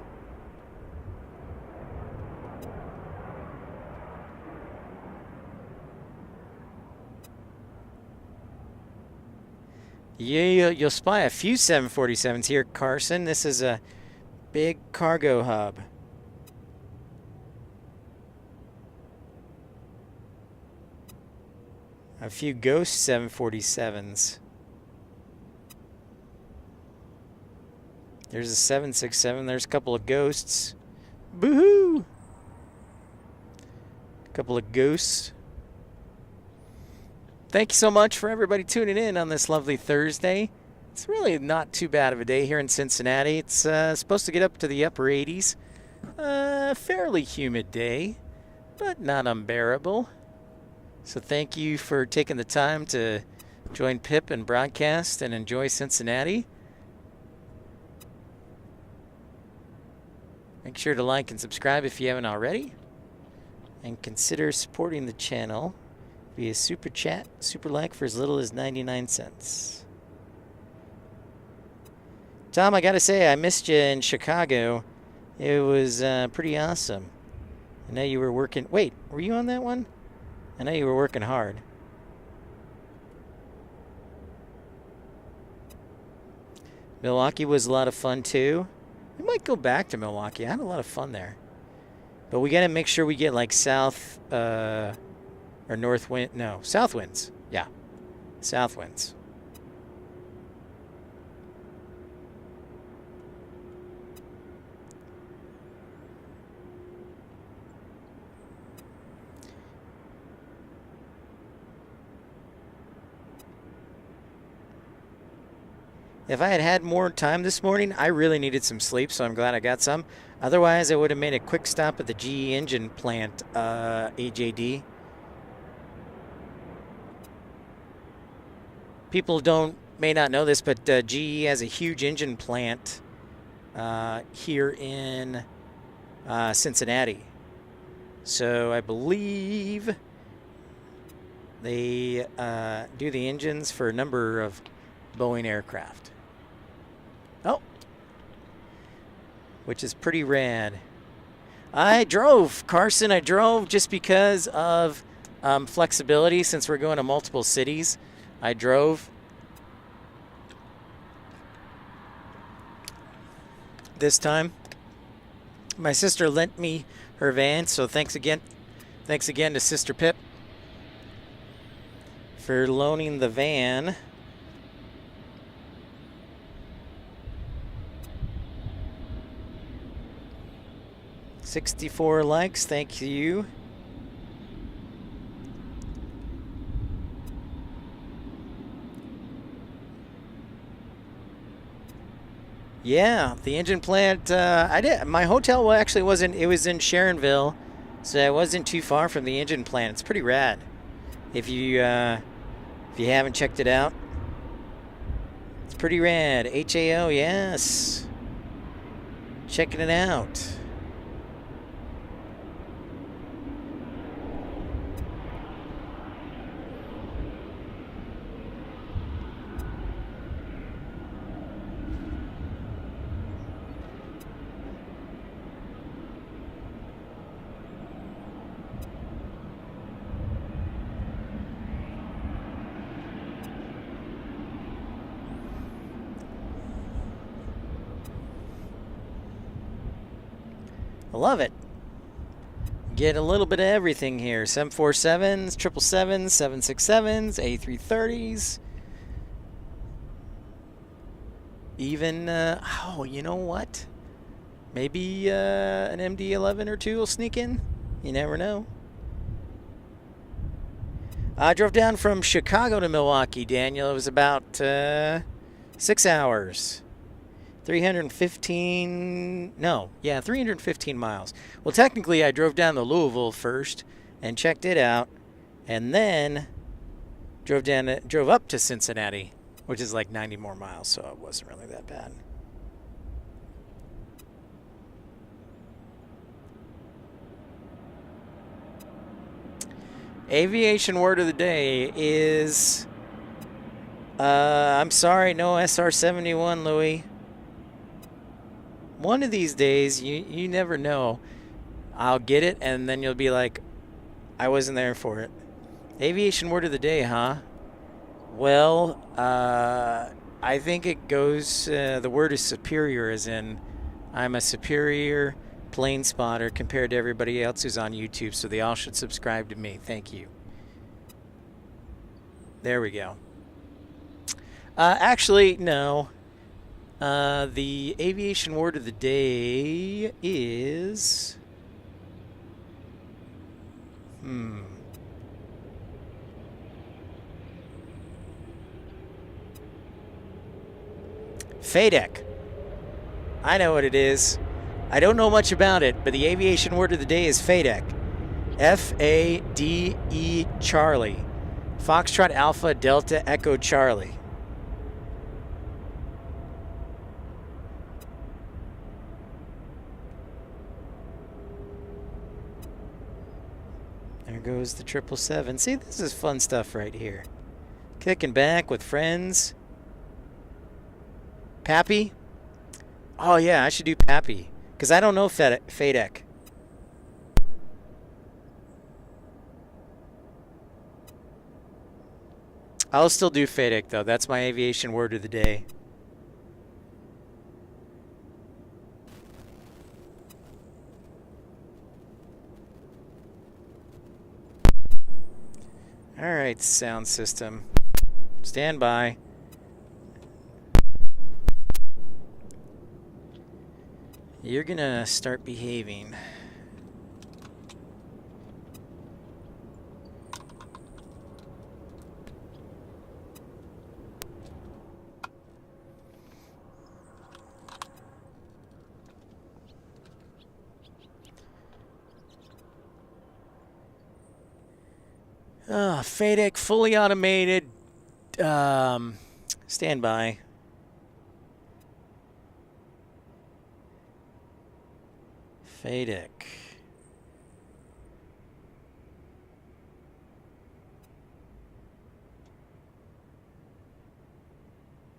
Yeah, you'll spy a few 747s here, Carson. This is a big cargo hub. A few ghost 747s. There's a 767. There's a couple of ghosts. Boo-hoo! A couple of ghosts. Thank you so much for everybody tuning in on this lovely Thursday. It's really not too bad of a day here in Cincinnati. It's supposed to get up to the upper 80s. Fairly humid day, but not unbearable. So thank you for taking the time to join Pip and broadcast and enjoy Cincinnati. Make sure to like and subscribe if you haven't already. And consider supporting the channel via Super Chat, Super Like for as little as 99 cents. Tom, I gotta say, I missed you in Chicago. It was pretty awesome. I know you were working... Wait, were you on that one? I know you were working hard. Milwaukee was a lot of fun, too. We might go back to Milwaukee. I had a lot of fun there. But we got to make sure we get, like, south... or north wind... No, south winds. Yeah. South winds. If I had had more time this morning, I really needed some sleep, so I'm glad I got some. Otherwise, I would have made a quick stop at the GE engine plant, AJD. People may not know this, but GE has a huge engine plant here in Cincinnati. So I believe they do the engines for a number of Boeing aircraft. Oh, which is pretty rad. I drove, Carson. I drove just because of flexibility. Since we're going to multiple cities, I drove. This time, my sister lent me her van, so thanks again. Thanks again to Sister Pip for loaning the van. $64 likes, thank you. Yeah, the engine plant. I did. My hotel actually wasn't. It was in Sharonville, so I wasn't too far from the engine plant. It's pretty rad. If you haven't checked it out, it's pretty rad. HAO, yes. Checking it out. I love it. Get a little bit of everything here. 747s, 777s, 767s, A330s. Even, oh, you know what? Maybe an MD-11 or two will sneak in. You never know. I drove down from Chicago to Milwaukee, Daniel. It was about 6 hours. 315 miles. Well, technically, I drove down to Louisville first and checked it out, and then drove up to Cincinnati, which is like 90 more miles, so it wasn't really that bad. Aviation word of the day is, I'm sorry, no SR-71, Louis. One of these days, you never know. I'll get it, and then you'll be like, I wasn't there for it. Aviation word of the day, huh? Well, I think it goes, the word is superior, as in I'm a superior plane spotter compared to everybody else who's on YouTube, so they all should subscribe to me. Thank you. There we go. Actually, no. The aviation word of the day is... FADEC. I know what it is. I don't know much about it, but the aviation word of the day is FADEC. F-A-D-E Charlie. Foxtrot Alpha Delta Echo Charlie. There goes the 777. See, this is fun stuff right here. Kicking back with friends. Pappy? Oh, yeah, I should do Pappy. Because I don't know FADEC. I'll still do FADEC, though. That's my aviation word of the day. All right, sound system. Stand by. You're gonna start behaving. FADEC fully automated. Stand by. FADEC.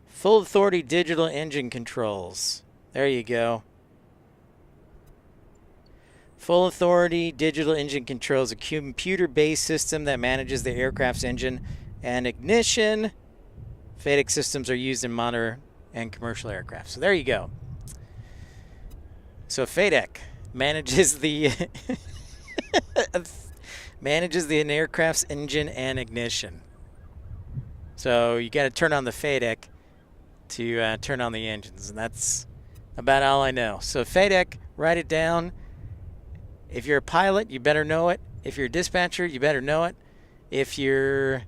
Full authority digital engine controls. There you go. Full authority digital engine controls, a computer-based system that manages the aircraft's engine and ignition. FADEC systems are used in modern and commercial aircraft. So there you go. So FADEC manages the manages the aircraft's engine and ignition. So you got to turn on the FADEC to turn on the engines, and that's about all I know. So FADEC, write it down. If you're a pilot, you better know it. If you're a dispatcher, you better know it. If you're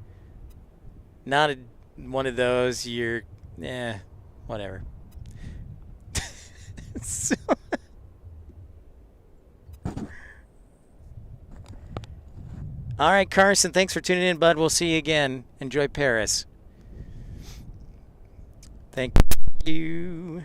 not one of those, you're, whatever. So all right, Carson, thanks for tuning in, bud. We'll see you again. Enjoy Paris. Thank you.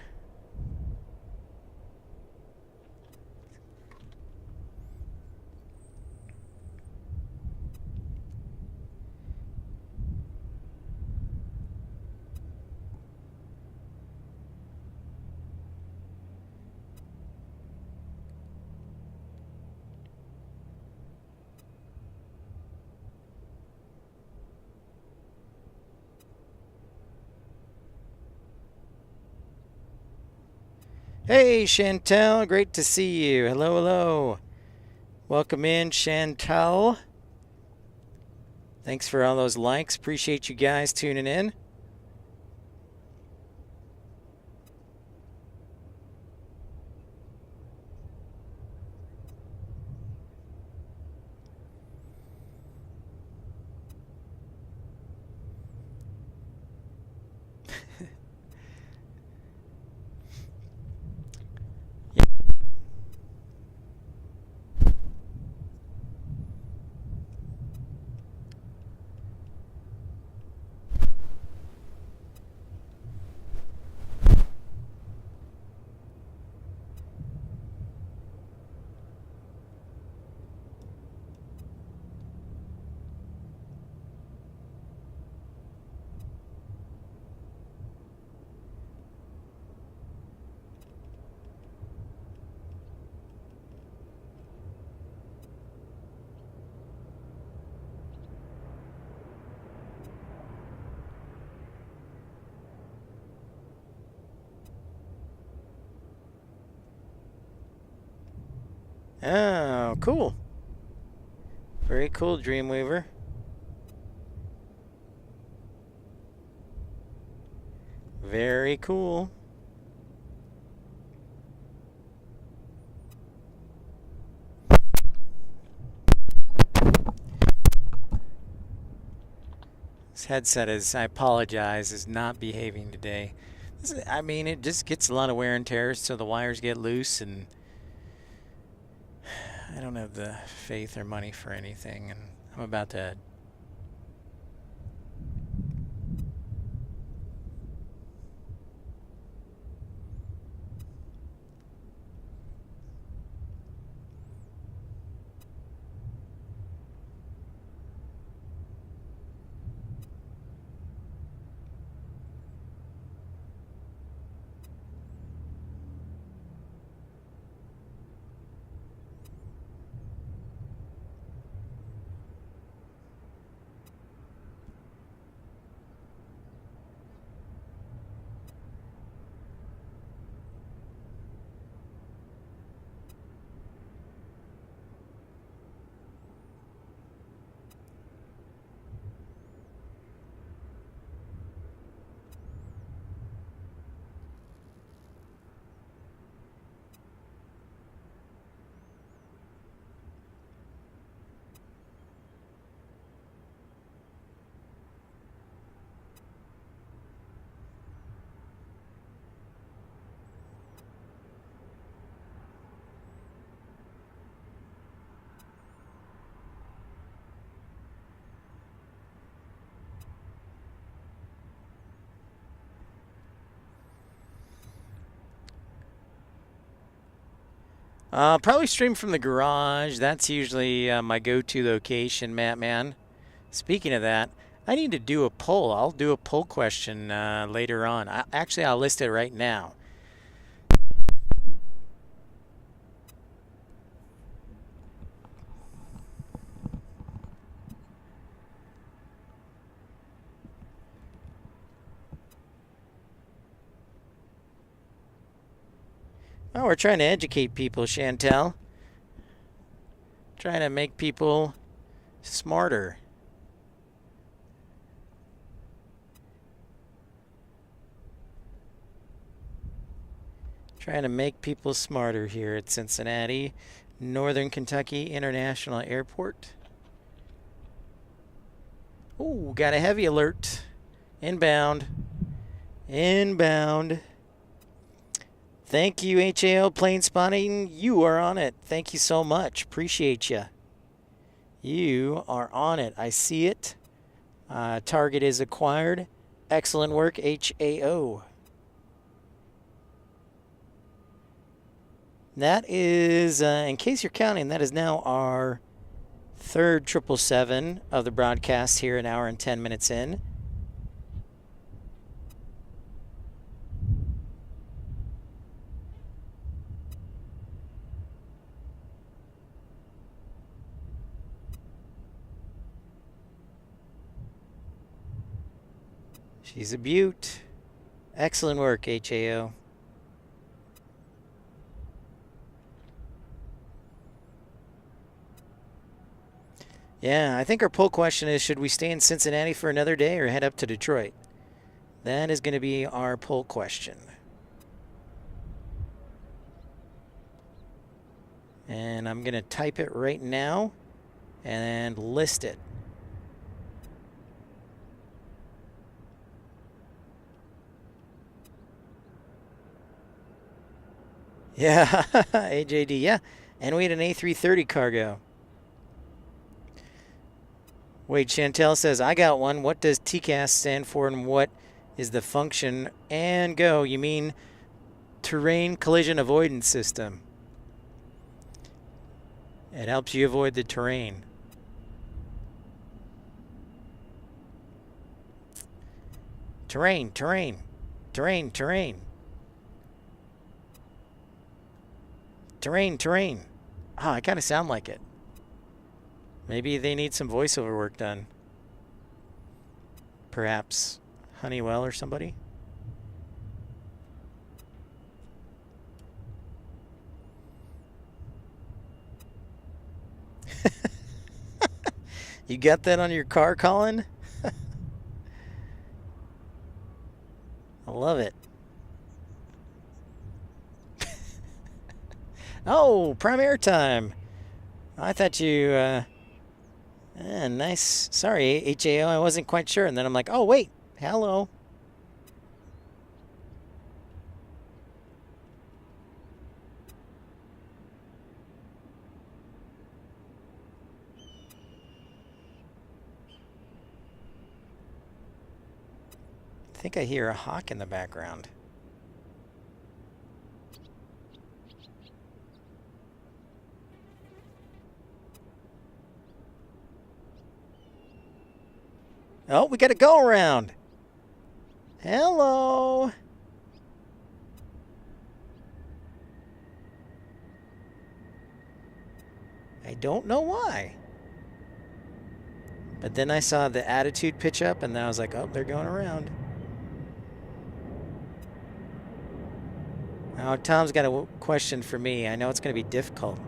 Hey, Chantel, great to see you. Hello, hello. Welcome in, Chantel. Thanks for all those likes. Appreciate you guys tuning in. Oh, cool. Very cool, Dreamweaver. Very cool. This headset is, I apologize, is not behaving today. I mean, it just gets a lot of wear and tear, so the wires get loose, and I don't have the faith or money for anything, and I'm about to. Probably stream from the garage. That's usually my go-to location, Matt Man. Speaking of that, I need to do a poll. I'll do a poll question later on. Actually, I'll list it right now. Oh, we're trying to educate people, Chantel. Trying to make people smarter. Trying to make people smarter here at Cincinnati, Northern Kentucky International Airport. Ooh, got a heavy alert. Inbound. Inbound. Thank you, HAO Planespotting. You are on it. Thank you so much. Appreciate you. You are on it. I see it. Target is acquired. Excellent work, HAO. That is, in case you're counting, that is now our third 777 of the broadcast here, an hour and 10 minutes in. She's a beaut. Excellent work, HAO. Yeah, I think our poll question is, should we stay in Cincinnati for another day or head up to Detroit? That is going to be our poll question. And I'm going to type it right now and list it. Yeah, AJD, yeah. And we had an A330 cargo. Wait, Chantel says, I got one. What does TCAS stand for and what is the function? And go. You mean Terrain Collision Avoidance System. It helps you avoid the terrain. Terrain, terrain, terrain, terrain. Terrain, terrain. Ah, I kind of sound like it. Maybe they need some voiceover work done. Perhaps Honeywell or somebody. You got that on your car, Colin? I love it. Oh, prime air time. I thought you, nice. Sorry, HAO, I wasn't quite sure. And then I'm like, oh, wait, hello. I think I hear a hawk in the background. Oh, we got to go around. Hello. I don't know why. But then I saw the attitude pitch up, and then I was like, oh, they're going around. Oh, Tom's got a question for me. I know it's going to be difficult.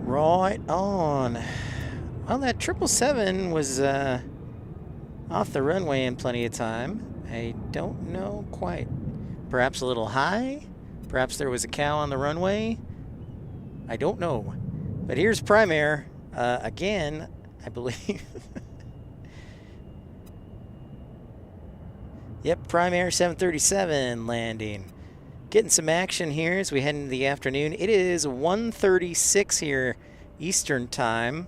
Right on. Well, that 777 was off the runway in plenty of time. I don't know quite. Perhaps a little high? Perhaps there was a cow on the runway? I don't know. But here's prime air. Again, I believe. Yep, prime air 737 landing. Getting some action here as we head into the afternoon. It is 1:36 here Eastern Time.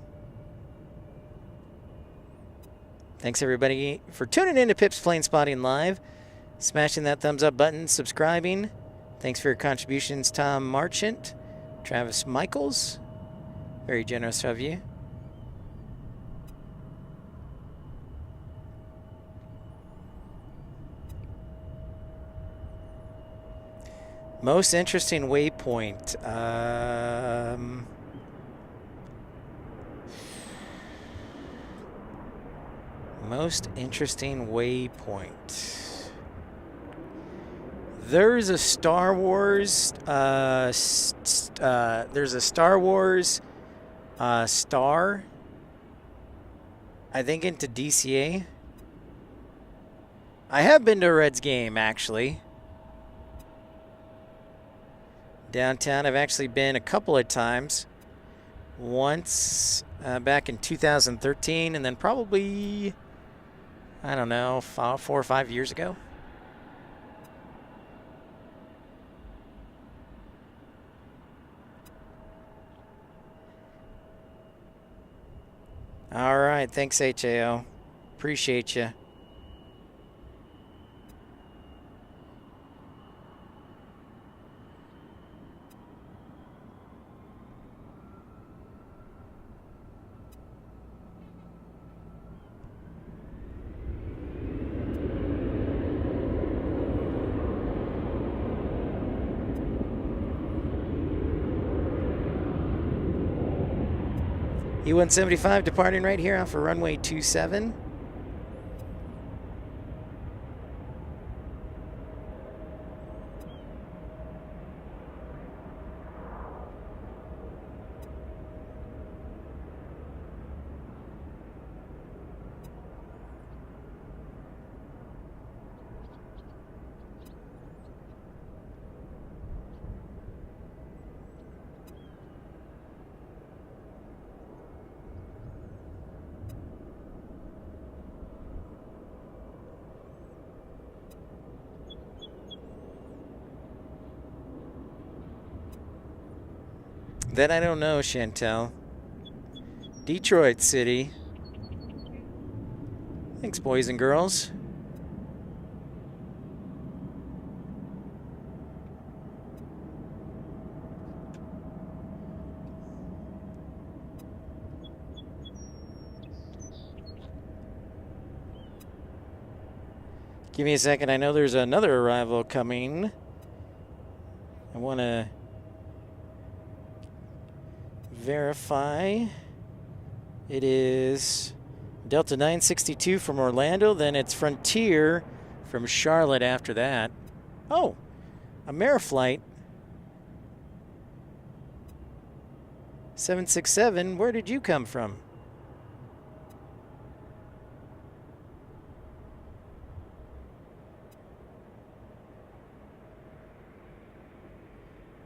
Thanks everybody for tuning in to Pip's Planespotting Live, smashing that thumbs up button, subscribing. Thanks for your contributions, Tom Marchant, Travis Michaels. Very generous of you. Most interesting waypoint. Most interesting waypoint. There's a Star Wars. There's a Star Wars star. I think into DCA. I have been to a Reds game actually. Downtown, I've actually been a couple of times. Once back in 2013, and then probably, I don't know, 4 or 5 years ago. All right, thanks, HAO. Appreciate you. E175 departing right here off of runway 27. That I don't know, Chantel. Detroit City. Thanks, boys and girls. Give me a second. I know there's another arrival coming. I want to verify. It is Delta 962 from Orlando. Then it's Frontier from Charlotte after that. Oh, Ameriflight 767. Where did you come from?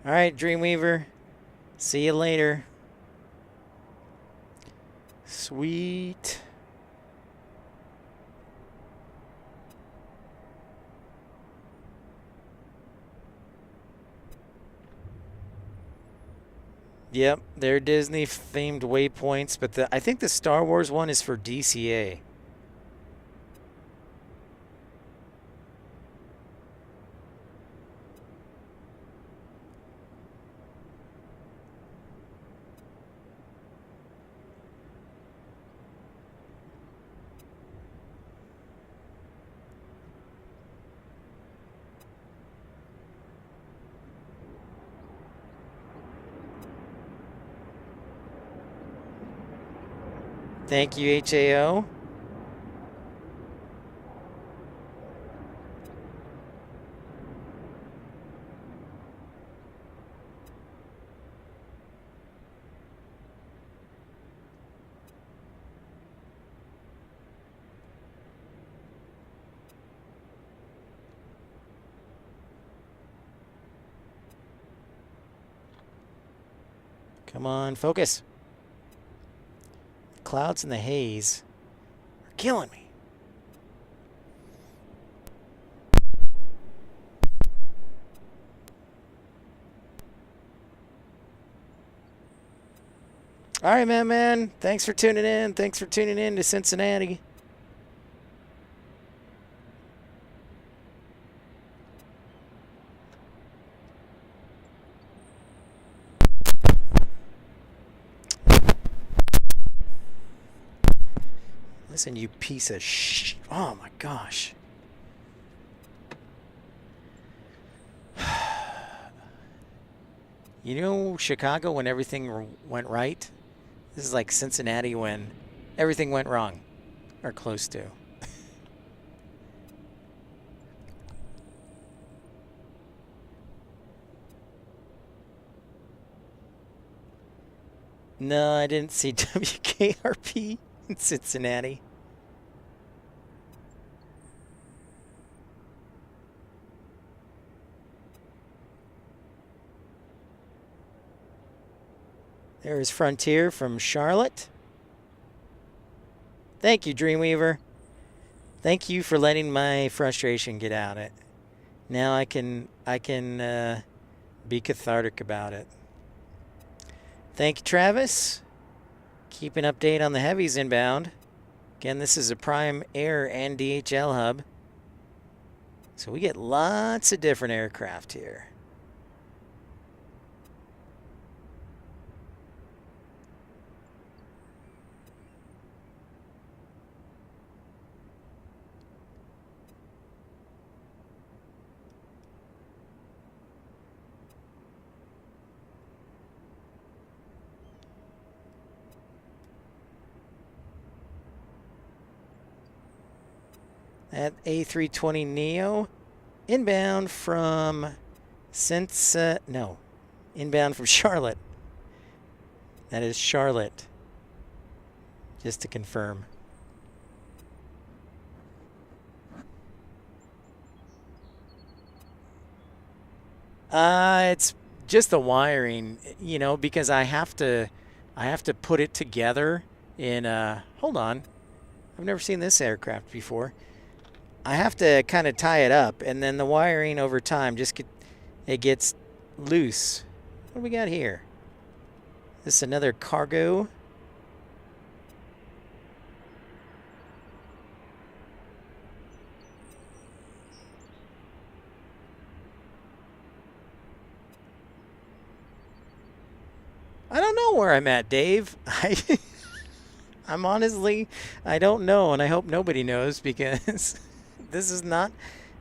All right, Dreamweaver. See you later. Sweet. Yep, they're Disney-themed waypoints, but I think the Star Wars one is for DCA. Thank you, HAO. Come on, focus. Clouds and the haze are killing me. All right, man. Thanks for tuning in. Thanks for tuning in to Cincinnati. Listen, you piece of shh. Oh, my gosh. You know Chicago when everything went right? This is like Cincinnati when everything went wrong. Or close to. No, I didn't see WKRP in Cincinnati. There's Frontier from Charlotte. Thank you, Dreamweaver. Thank you for letting my frustration get out. Now I can be cathartic about it. Thank you, Travis. Keep an update on the heavies inbound. Again, this is a Prime Air and DHL hub. So we get lots of different aircraft here. At A320neo, inbound from inbound from Charlotte. That is Charlotte, just to confirm. It's just the wiring, because I have to put it together in hold on. I've never seen this aircraft before. I have to kind of tie it up, and then the wiring over time it gets loose. What do we got here? This is another cargo. I don't know where I'm at, Dave. I'm honestly, I don't know, and I hope nobody knows because This is not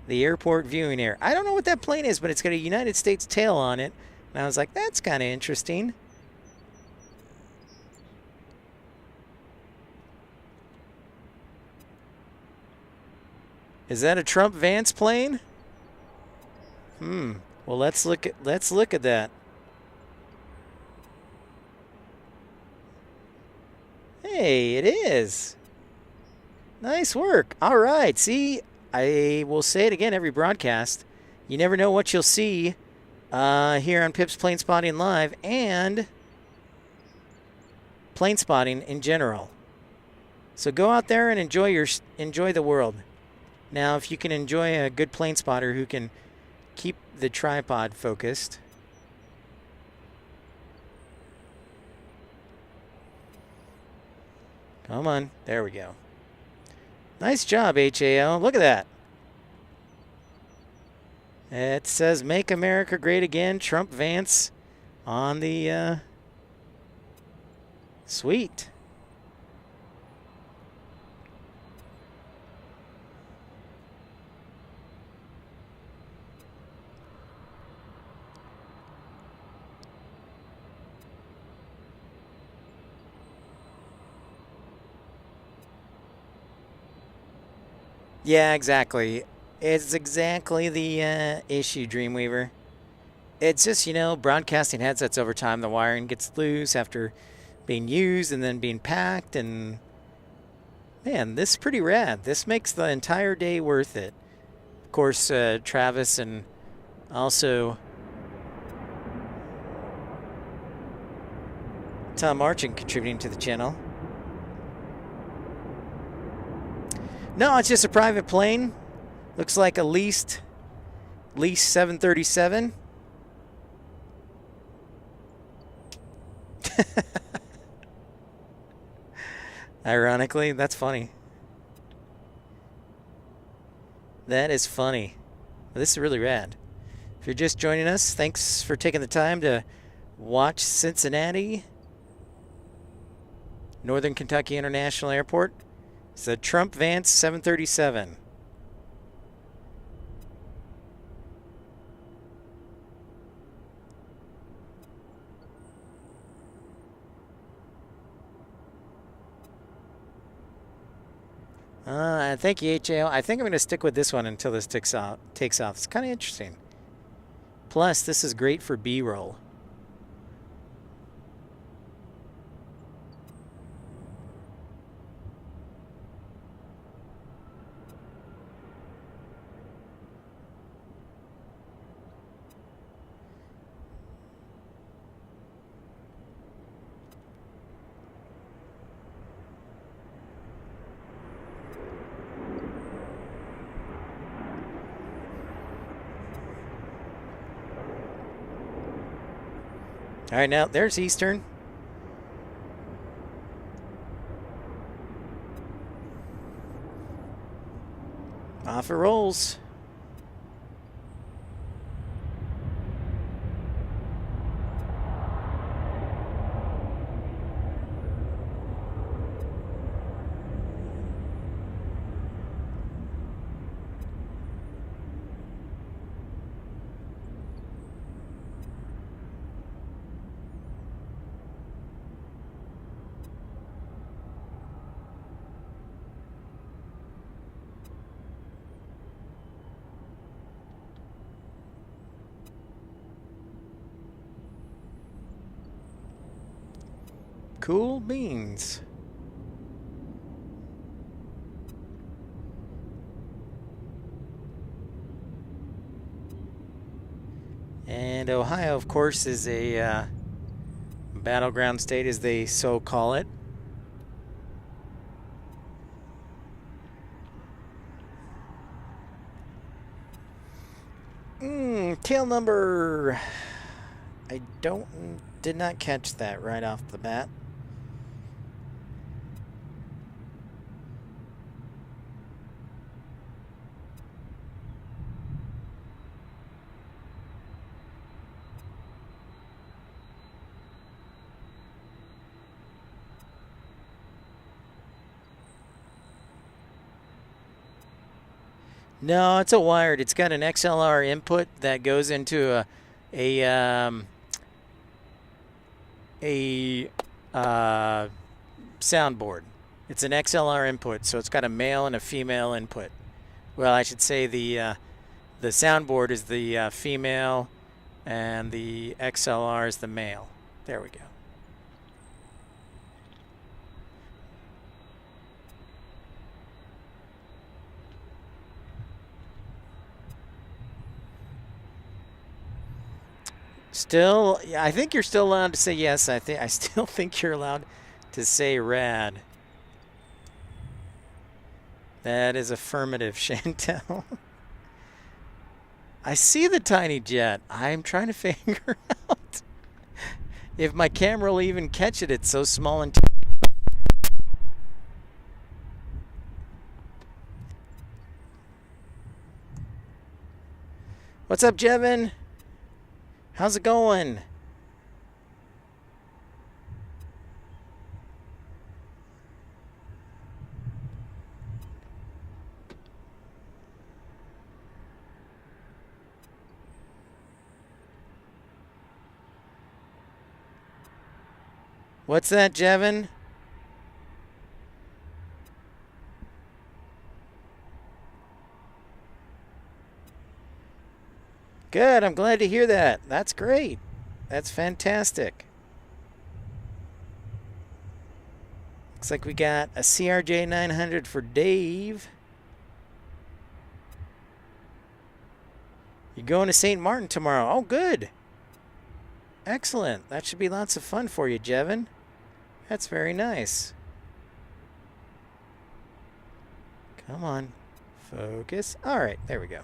the airport viewing area. I don't know what that plane is, but it's got a United States tail on it. And I was like, that's kind of interesting. Is that a Trump Vance plane? Well, let's look at that. Hey, it is. Nice work. All right. See, I will say it again every broadcast. You never know what you'll see here on Pip's Planespotting Live and Planespotting in general. So go out there and enjoy the world. Now, if you can enjoy a good plane spotter who can keep the tripod focused. Come on. There we go. Nice job, HAO. Look at that. It says, Make America Great Again, Trump Vance on the sweet. Yeah, exactly. It's exactly the issue, Dreamweaver. It's just, broadcasting headsets over time, the wiring gets loose after being used and then being packed. And, man, this is pretty rad. This makes the entire day worth it. Of course, Travis and also Tom Marching contributing to the channel. No, it's just a private plane. Looks like a leased 737. Ironically, that's funny. That is funny. This is really rad. If you're just joining us, thanks for taking the time to watch Cincinnati, Northern Kentucky International Airport. It's a Trump Vance 737. Thank you, HAO. I think I'm going to stick with this one until this takes off. It's kind of interesting. Plus, this is great for B-roll. All right, now there's Eastern. Off it rolls. Cool beans. And Ohio, of course, is a battleground state, as they so call it. Tail number. I did not catch that right off the bat. No, it's a wired. It's got an XLR input that goes into a a uh, soundboard. It's an XLR input, so it's got a male and a female input. Well, I should say the soundboard is the female, and the XLR is the male. There we go. Still, yeah, I think you're still allowed to say yes. I still think you're allowed to say rad. That is affirmative, Chantel. I see the tiny jet. I'm trying to figure out if my camera will even catch it. It's so small and What's up, Jevin? How's it going? What's that, Jevin? Good, I'm glad to hear that. That's great. That's fantastic. Looks like we got a CRJ 900 for Dave. You're going to St. Martin tomorrow. Oh, good. Excellent. That should be lots of fun for you, Jevin. That's very nice. Come on. Focus. All right, there we go.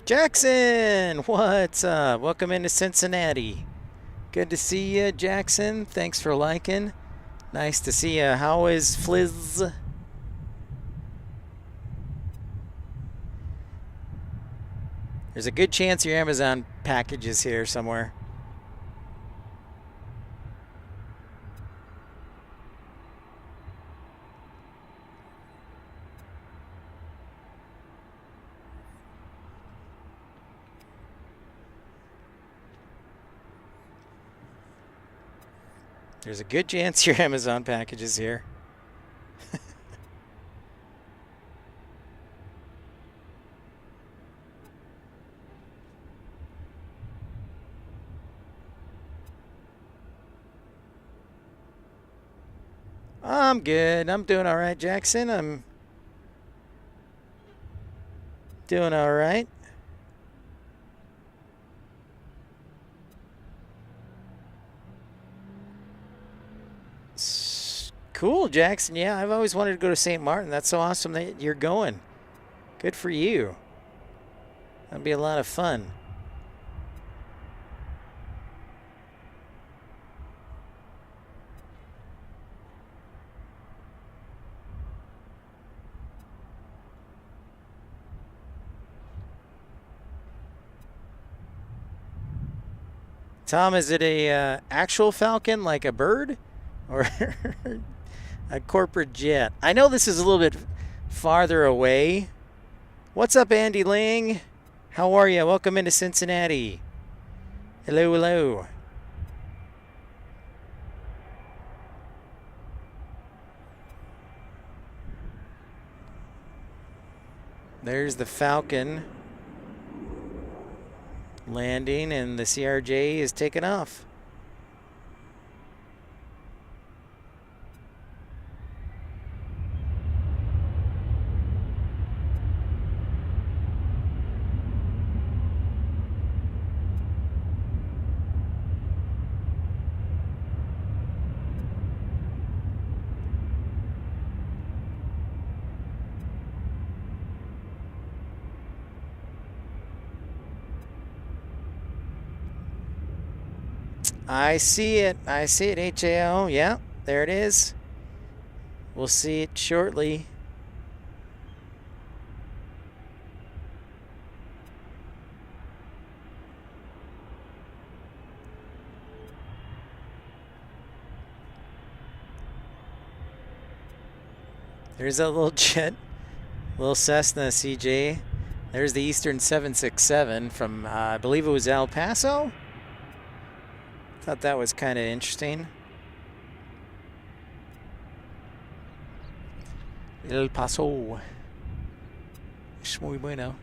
Jackson, what's up? Welcome into Cincinnati. Good to see you, Jackson. Thanks for liking. Nice to see you. How is Fliz? There's a good chance your Amazon package is here somewhere. There's a good chance your Amazon package is here. I'm good. I'm doing all right, Jackson. I'm doing all right. Cool, Jackson. Yeah, I've always wanted to go to St. Martin. That's so awesome that you're going. Good for you. That'd be a lot of fun. Tom, is it a actual falcon, like a bird, or a corporate jet? I know this is a little bit farther away. What's up, Andy Ling? How are you? Welcome into Cincinnati. Hello, hello. There's the Falcon landing, and the CRJ is taking off. I see it. I see it, HAO. Yeah, there it is. We'll see it shortly. There's a little jet, little Cessna CJ. There's the Eastern 767 from, I believe it was El Paso. Thought that was kind of interesting. El Paso. Es muy bueno.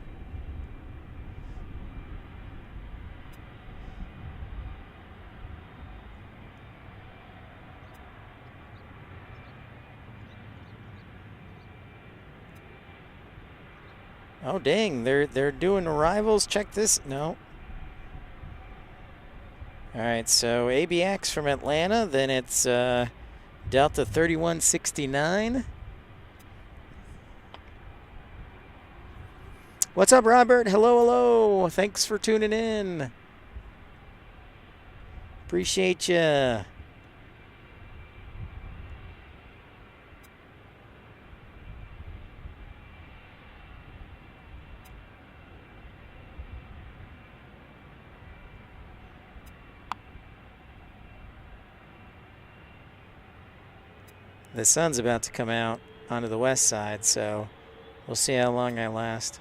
Oh dang, they're doing arrivals. Check this. No. All right, so ABX from Atlanta, then it's Delta 3169. What's up, Robert? Hello, hello. Thanks for tuning in. Appreciate ya. The sun's about to come out onto the west side, so we'll see how long I last.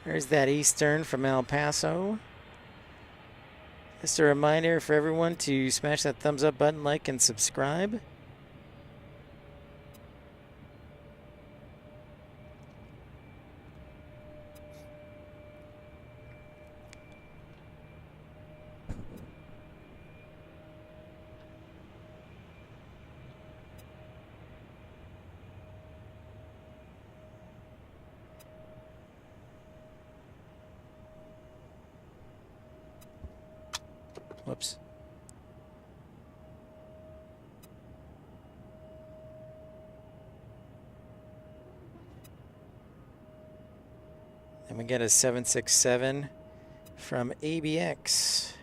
There's that Eastern from El Paso. Just a reminder for everyone to smash that thumbs up button, like, and subscribe. Whoops. Then we get a 767 from ABX.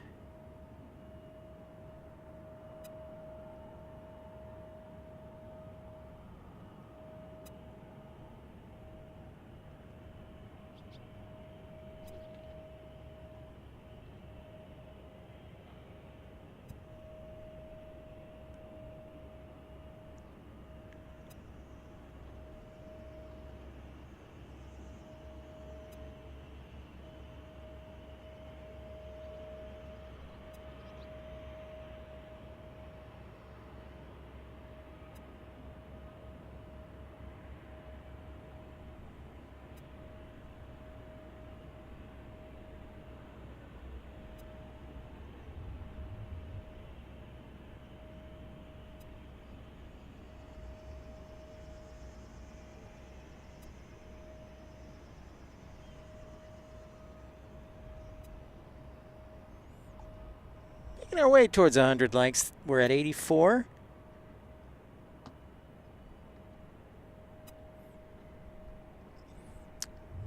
Making our way towards 100 likes. We're at 84.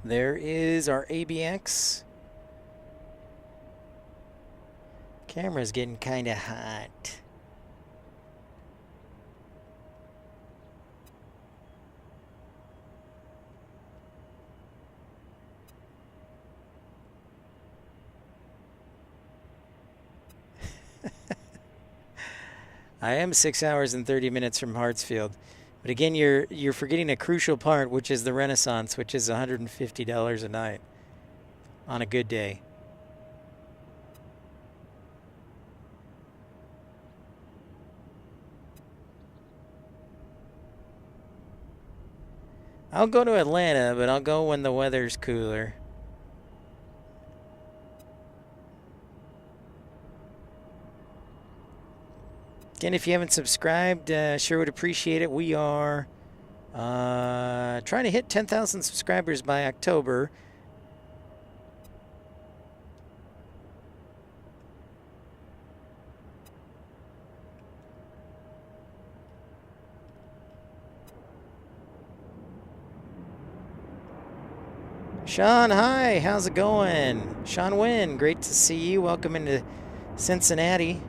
There is our ABX. Camera's getting kind of hot. I am 6 hours and 30 minutes from Hartsfield. But again, you're forgetting a crucial part, which is the Renaissance, which is $150 a night on a good day. I'll go to Atlanta, but I'll go when the weather's cooler. Again, if you haven't subscribed, sure would appreciate it. We are trying to hit 10,000 subscribers by October. Sean, hi. How's it going? Sean Wynn, great to see you. Welcome into Cincinnati.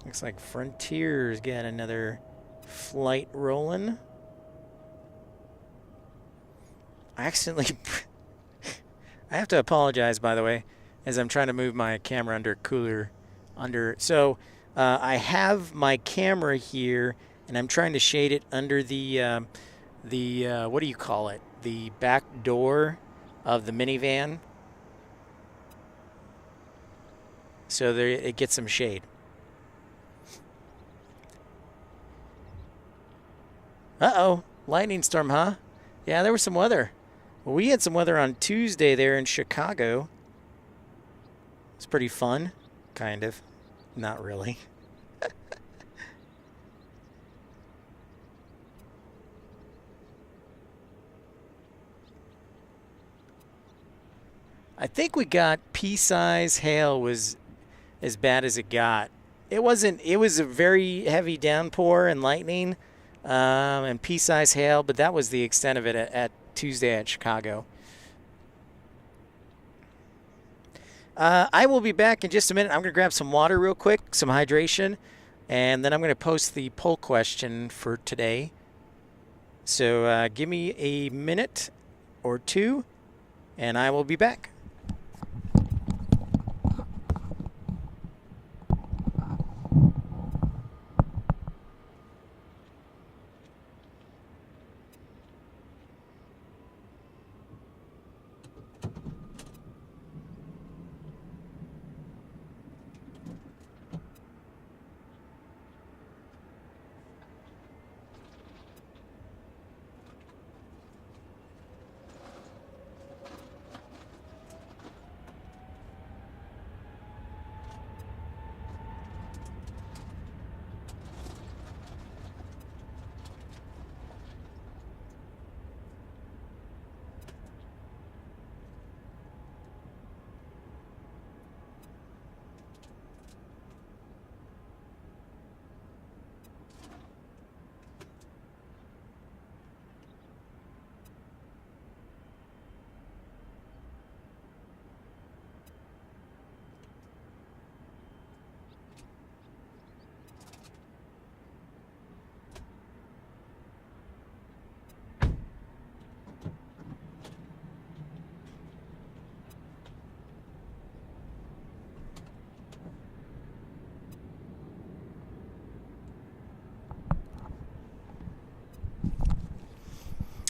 Looks like Frontier's got another flight rolling. I accidentally... I have to apologize, by the way, as I'm trying to move my camera under cooler. So I have my camera here, and I'm trying to shade it under the what do you call it? The back door of the minivan. So there, it gets some shade. Uh-oh, lightning storm, huh? Yeah, there was some weather. Well, we had some weather on Tuesday there in Chicago. It's pretty fun, kind of. Not really. I think we got pea-size hail was as bad as it got. It wasn't. It was a very heavy downpour and lightning, and pea-size hail, but that was the extent of it at Tuesday at Chicago. I will be back in just a minute. I'm going to grab some water real quick, some hydration, and then I'm going to post the poll question for today. So give me a minute or two, and I will be back.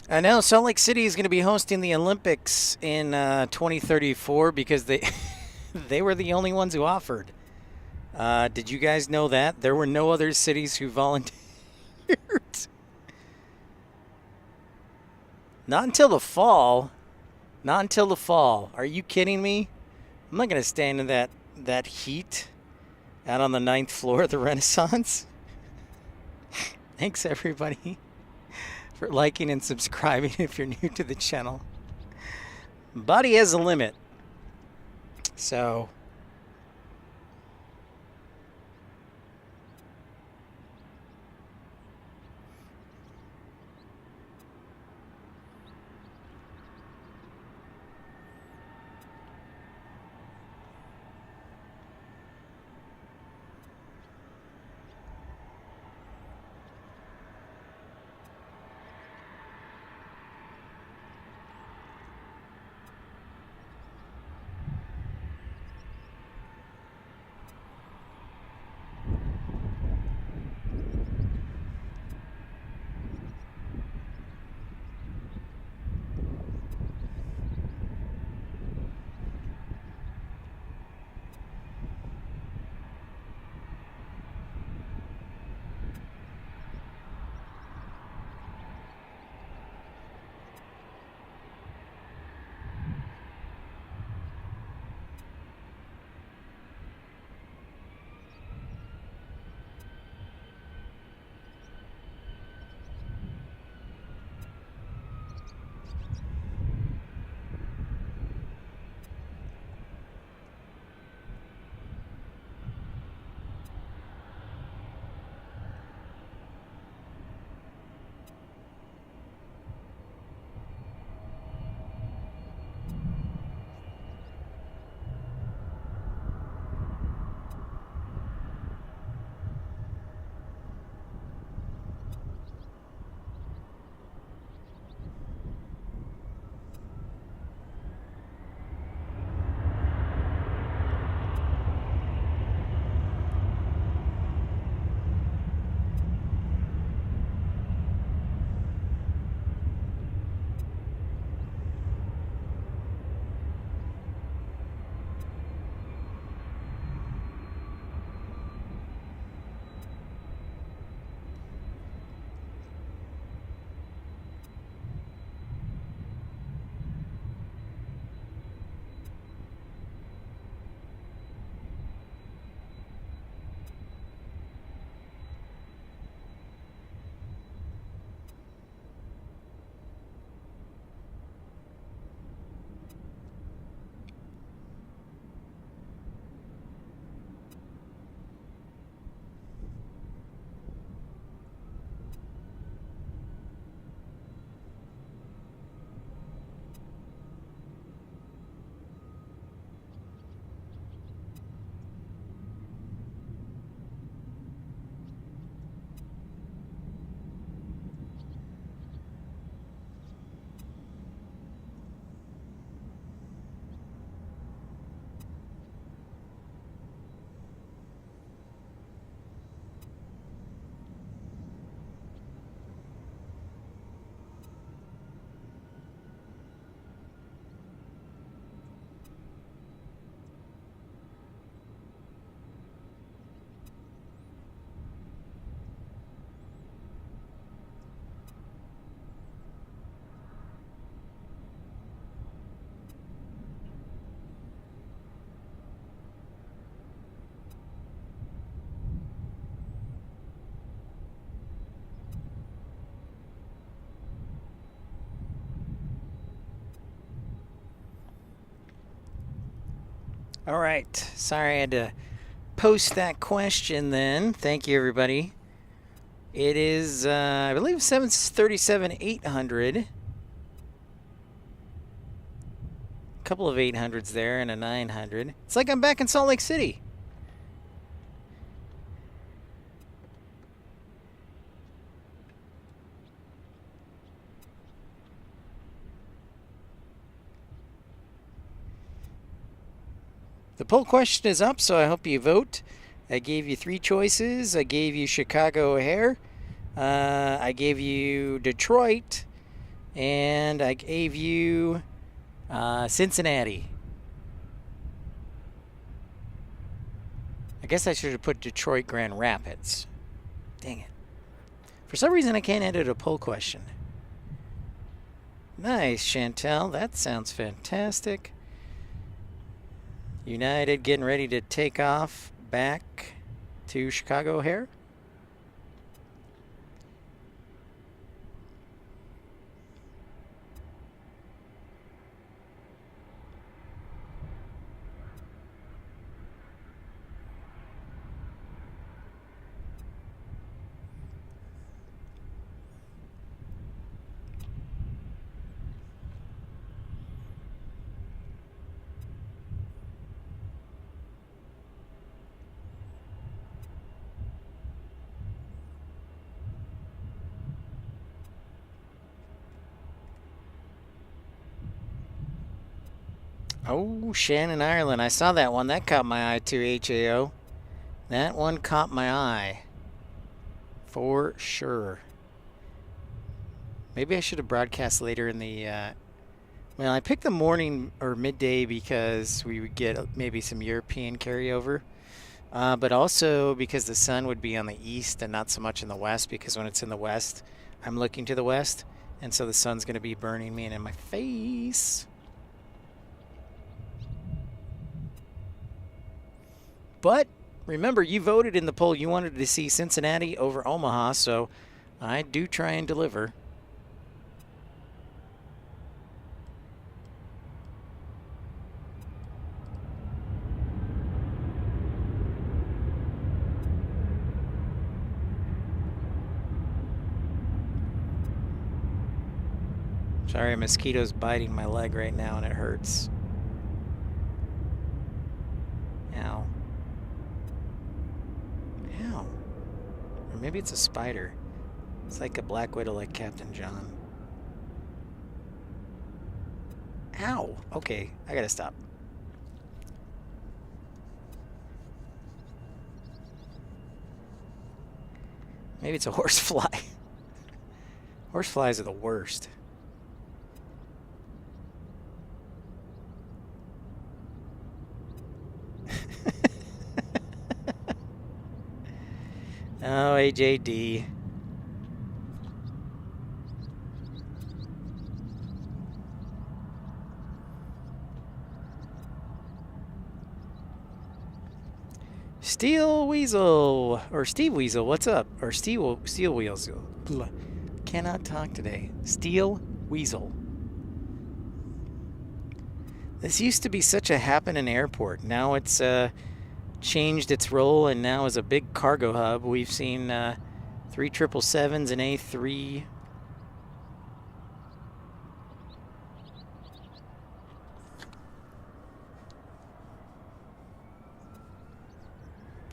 I know Salt Lake City is going to be hosting the Olympics in 2034 because they they were the only ones who offered. Did you guys know that? There were no other cities who volunteered. Not until the fall. Not until the fall. Are you kidding me? I'm not going to stand in that heat out on the 9th floor of the Renaissance. Thanks, everybody, for liking and subscribing if you're new to the channel. Body has a limit. So... All right. Sorry I had to post that question then. Thank you, everybody. It is, I believe, 737-800. A couple of 800s there and a 900. It's like I'm back in Salt Lake City. The poll question is up, so I hope you vote. I gave you 3 choices. I gave you Chicago O'Hare. I gave you Detroit. And I gave you Cincinnati. I guess I should have put Detroit Grand Rapids. Dang it. For some reason, I can't edit a poll question. Nice, Chantel. That sounds fantastic. United getting ready to take off back to Chicago O'Hare. Oh, Shannon, Ireland. I saw that one. That caught my eye too, HAO. That one caught my eye. For sure. Maybe I should have broadcast later in the... well, I picked the morning or midday because we would get maybe some European carryover. But also because the sun would be on the east and not so much in the west, because when it's in the west, I'm looking to the west. And so the sun's going to be burning me and in my face. But remember, you voted in the poll. You wanted to see Cincinnati over Omaha, so I do try and deliver. Sorry, a mosquito's biting my leg right now and it hurts. Ow. Ow. Or maybe it's a spider. It's like a black widow like Captain John. Ow. Okay, I gotta stop. Maybe it's a horsefly. Horseflies are the worst. Oh, AJD. Steel Weasel, or Steve Weasel, what's up? Or Steel Weasel. Cannot talk today. Steel Weasel. This used to be such a happening airport. Now it's changed its role and now is a big cargo hub. We've seen 3 777s and A3.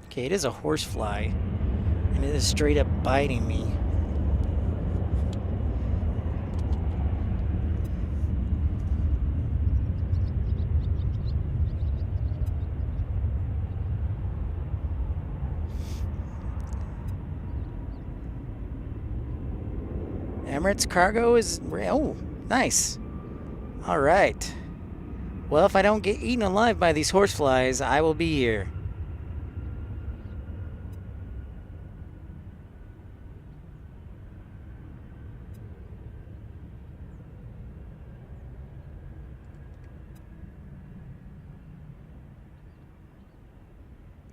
Okay, it is a horsefly, and it is straight up biting me. Emirates cargo is... Oh, nice. All right. Well, if I don't get eaten alive by these horseflies, I will be here.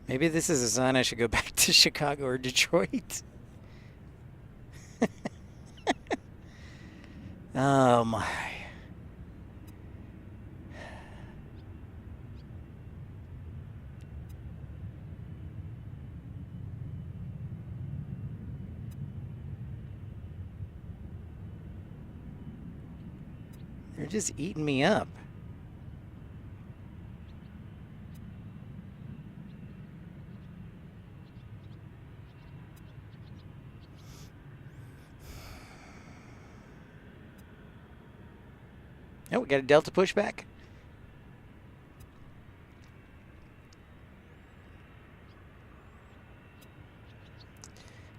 Maybe this is a sign I should go back to Chicago or Detroit. Oh my. just eating me up. Oh, we got a Delta pushback.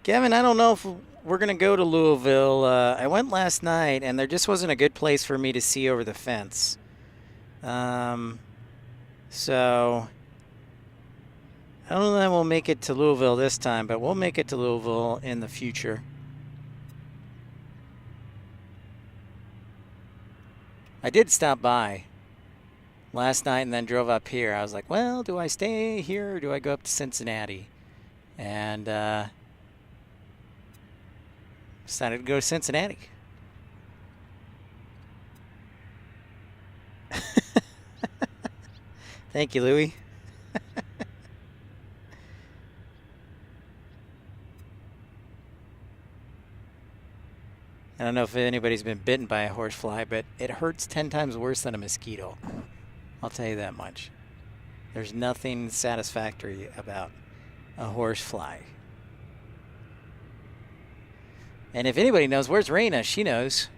Kevin, I don't know if we're going to go to Louisville. I went last night, and there just wasn't a good place for me to see over the fence. So I don't know that we'll make it to Louisville this time, but we'll make it to Louisville in the future. I did stop by last night and then drove up here. I was like, well, do I stay here or do I go up to Cincinnati? And decided to go to Cincinnati. Thank you, Louie. I don't know if anybody's been bitten by a horsefly, but it hurts 10 times worse than a mosquito. I'll tell you that much. There's nothing satisfactory about a horsefly. And if anybody knows, where's Raina? She knows.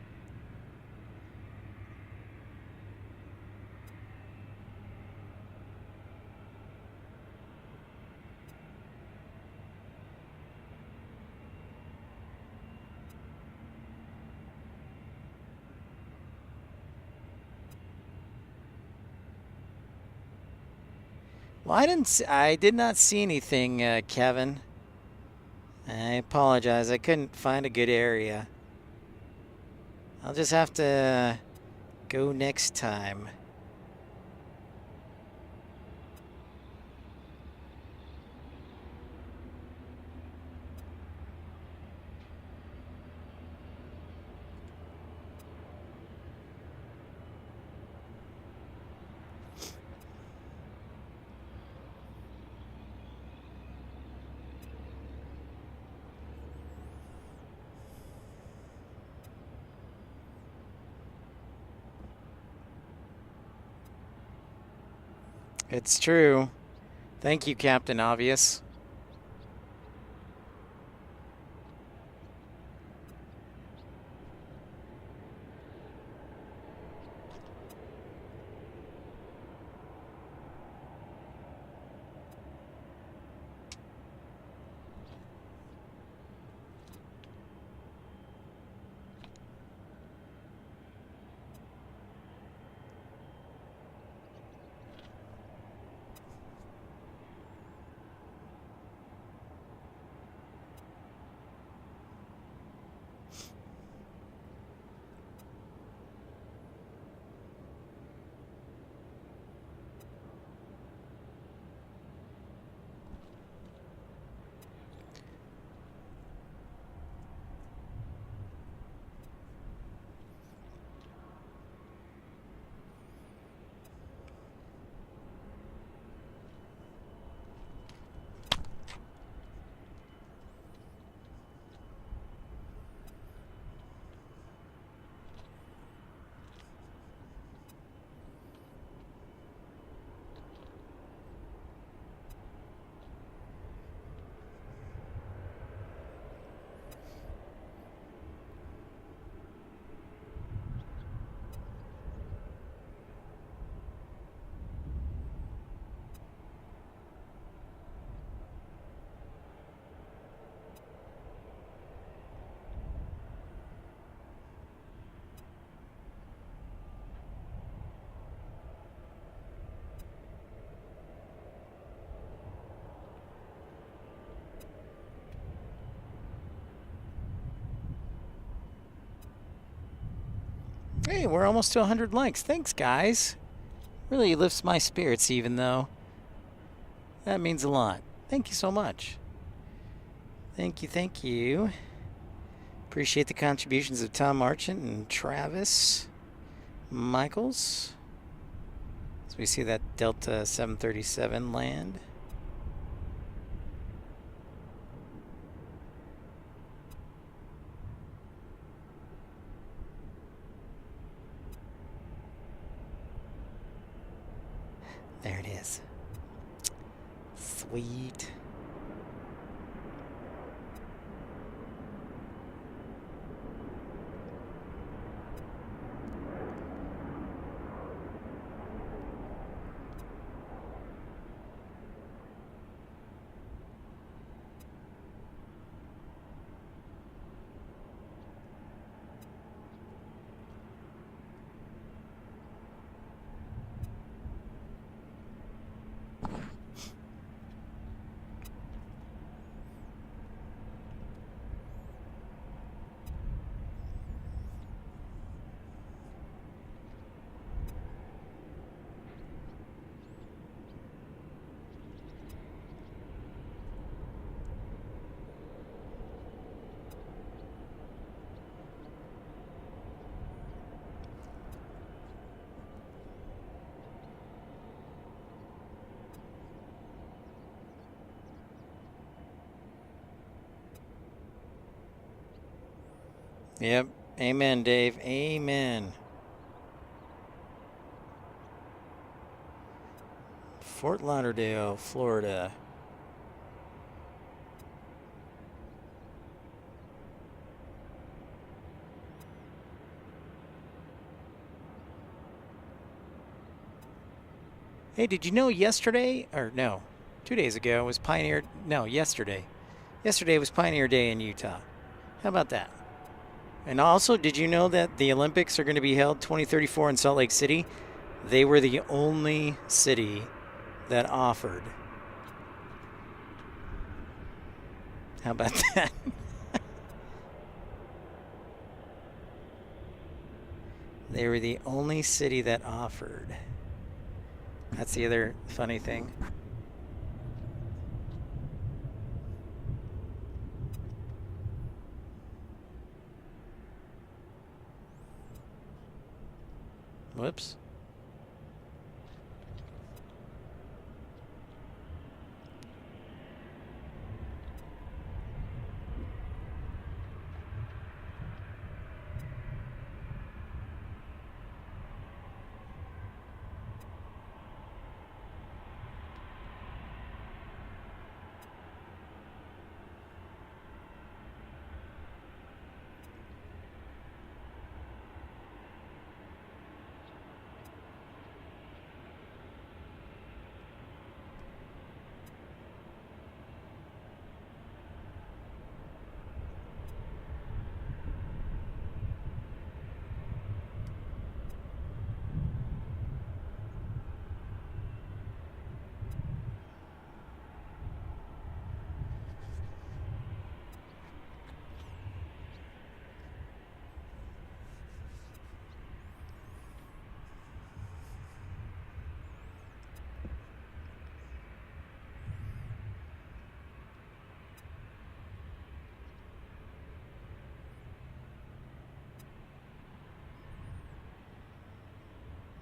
Well, I did not see anything, Kevin. I apologize. I couldn't find a good area. I'll just have to go next time. It's true. Thank you, Captain Obvious. Hey, we're almost to 100 likes. Thanks, guys. Really lifts my spirits, even though that means a lot. Thank you so much. Thank you, thank you. Appreciate the contributions of Tom Marchant and Travis Michaels. So we see that Delta 737 land. There it is. Sweet. Yep. Amen, Dave. Amen. Fort Lauderdale, Florida. Hey, did you know yesterday, or no, 2 days ago was Pioneer, no, yesterday. Yesterday was Pioneer Day in Utah. How about that? And also, did you know that the Olympics are going to be held 2034 in Salt Lake City? They were the only city that offered. How about that? They were the only city that offered. That's the other funny thing. Whoops.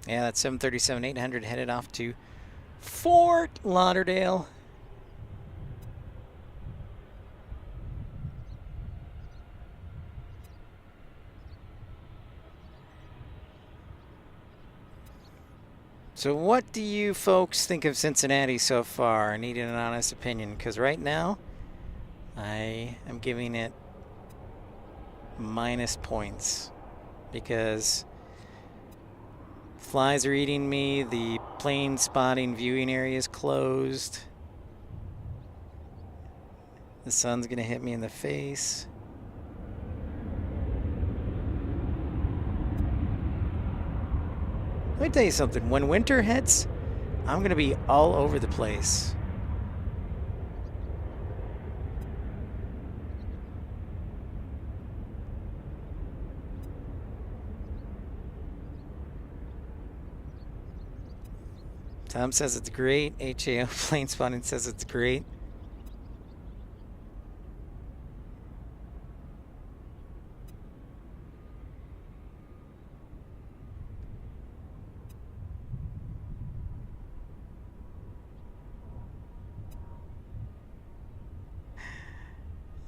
Yeah, that's 737-800 headed off to Fort Lauderdale. So what do you folks think of Cincinnati so far? I need an honest opinion, because right now I am giving it minus points because flies are eating me, the plane spotting viewing area is closed, the sun's gonna hit me in the face. Let me tell you something, when winter hits, I'm gonna be all over the place. Tom says it's great. HAO Plane Spotting says it's great.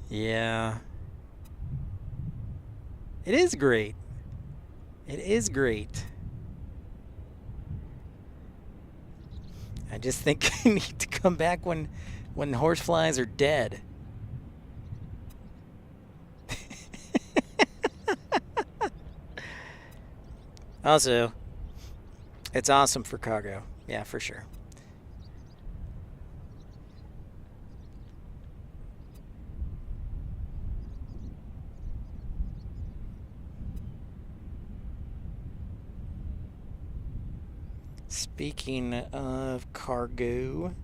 Yeah. It is great. It is great. I just think I need to come back when horseflies are dead. Also, it's awesome for cargo. Yeah, for sure. Speaking of cargo,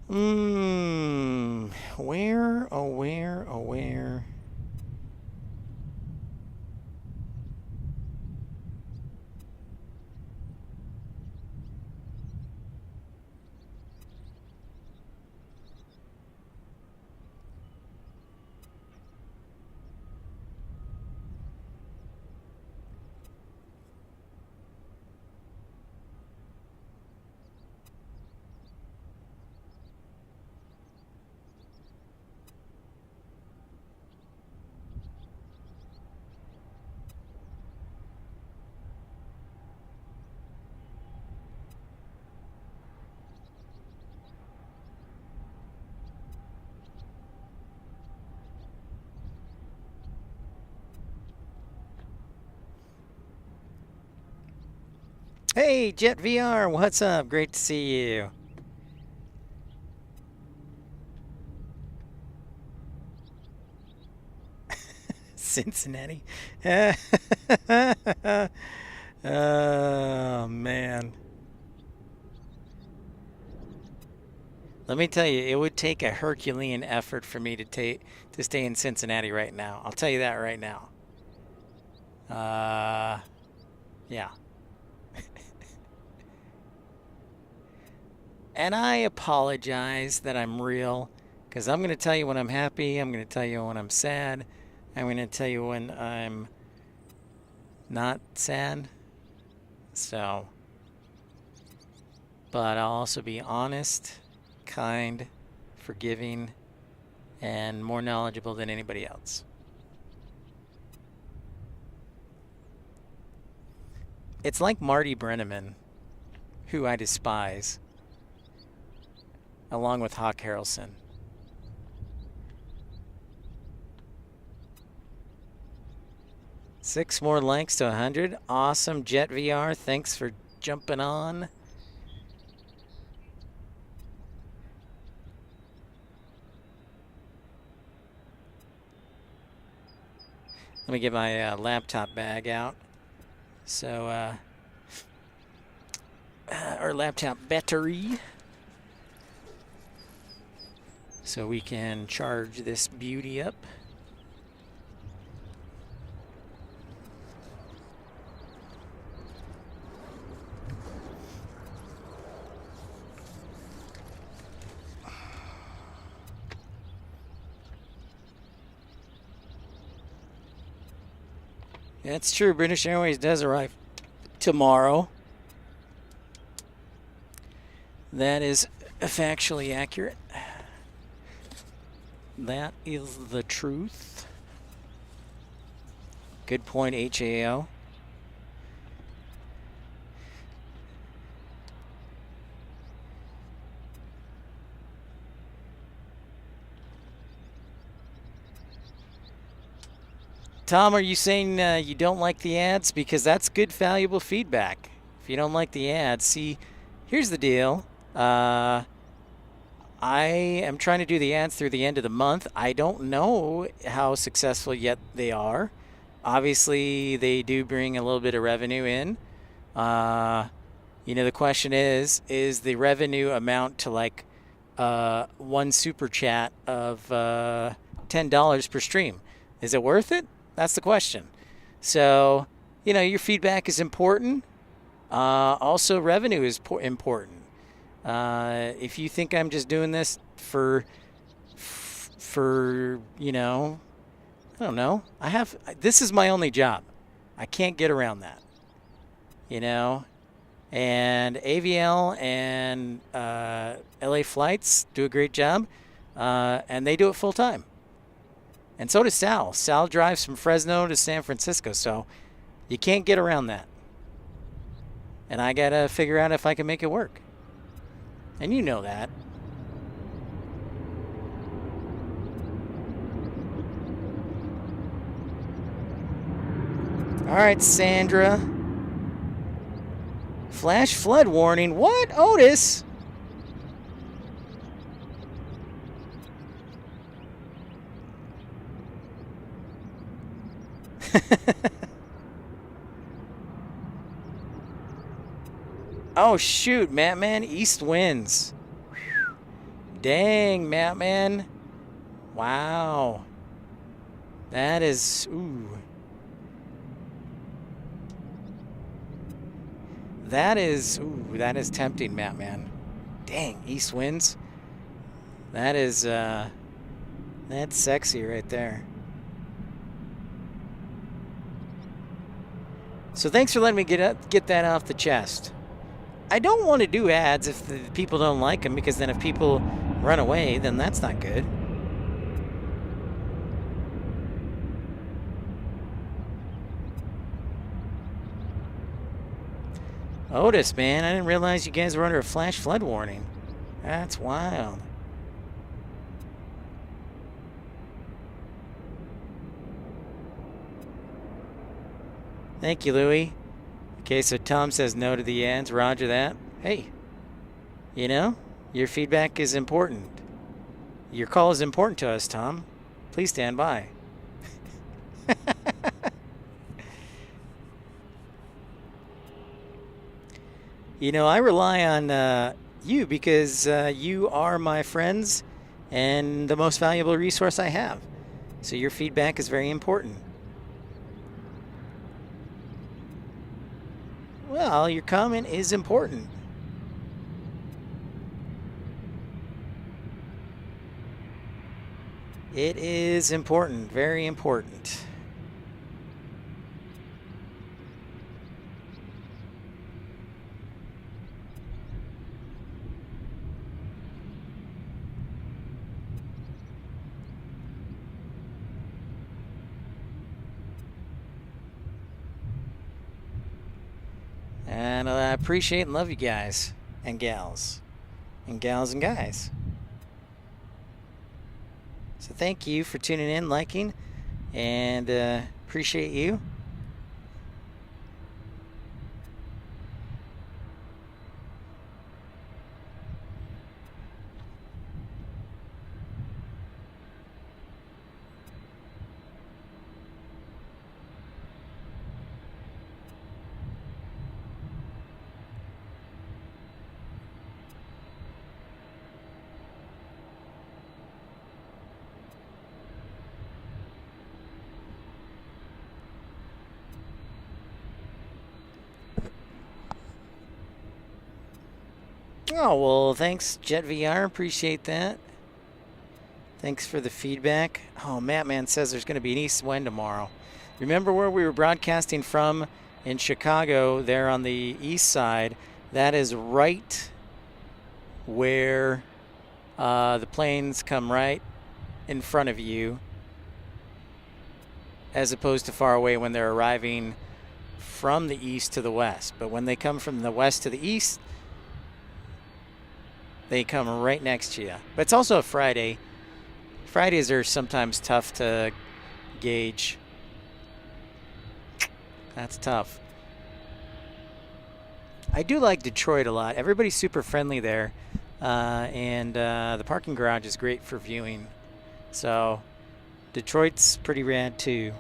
where, oh where, oh where? Hey, Jet VR, what's up? Great to see you. Cincinnati. Oh, man. Let me tell you, it would take a Herculean effort for me to stay in Cincinnati right now. I'll tell you that right now. Yeah. And I apologize that I'm real, because I'm going to tell you when I'm happy, I'm going to tell you when I'm sad, I'm going to tell you when I'm not sad. So, but I'll also be honest, kind, forgiving, and more knowledgeable than anybody else. It's like Marty Brenneman, who I despise, along with Hawk Harrelson. Six more likes to 100. Awesome, Jet VR. Thanks for jumping on. Let me get my laptop bag out. So, our laptop battery. So we can charge this beauty up. That's true. British Airways does arrive tomorrow. That is factually accurate. That is the truth. Good point, HAO. Tom, are you saying you don't like the ads? Because that's good, valuable feedback. If you don't like the ads, see, here's the deal. I am trying to do the ads through the end of the month. I don't know how successful yet they are. Obviously, they do bring a little bit of revenue in. The question is the revenue amount to like one super chat of $10 per stream? Is it worth it? That's the question. So, your feedback is important. Also, revenue is important. If you think I'm just doing this for I don't know. This is my only job. I can't get around that. And AVL and LA Flights do a great job, and they do it full time. And so does Sal. Sal drives from Fresno to San Francisco, so you can't get around that. and I gotta figure out if I can make it work. And you know that. All right, Sandra. Flash flood warning. What, Otis? Oh, shoot, Mattman. East winds. Dang, Mattman. Wow. That is... Ooh. That is tempting, Mattman. Dang, east winds. That is, that's sexy right there. So thanks for letting me get that off the chest. I don't want to do ads if the people don't like them, because then if people run away, then that's not good. Otis, man, I didn't realize you guys were under a flash flood warning. That's wild. Thank you, Louie. Okay, so Tom says no to the ads. Roger that. Hey, you know, your feedback is important. Your call is important to us, Tom. Please stand by. You know, I rely on you because you are my friends and the most valuable resource I have. So your feedback is very important. Well, your comment is important. It is important, very important. And I appreciate and love you guys and gals and guys. So thank you for tuning in, liking, and appreciate you. Oh, well, thanks, JetVR. Appreciate that. Thanks for the feedback. Oh, Mattman says there's going to be an east wind tomorrow. Remember where we were broadcasting from in Chicago, there on the east side? That is right where the planes come right in front of you, as opposed to far away when they're arriving from the east to the west. But when they come from the west to the east, they come right next to you. But it's also a Friday. Fridays are sometimes tough to gauge. That's tough. I do like Detroit a lot. Everybody's super friendly there. And the parking garage is great for viewing. So Detroit's pretty rad too.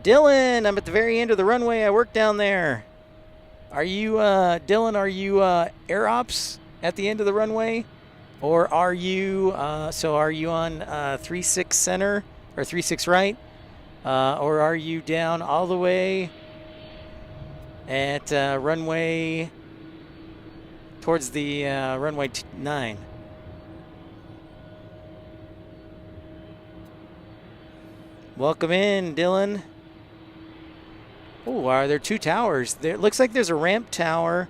Dylan, I'm at the very end of the runway. I work down there. Are you, Dylan, are you air ops at the end of the runway? Or are you, are you on 3-6 center or 3-6 right? Or are you down all the way at runway towards the runway 9? Welcome in, Dylan. Oh, are there two towers? There looks like there's a ramp tower,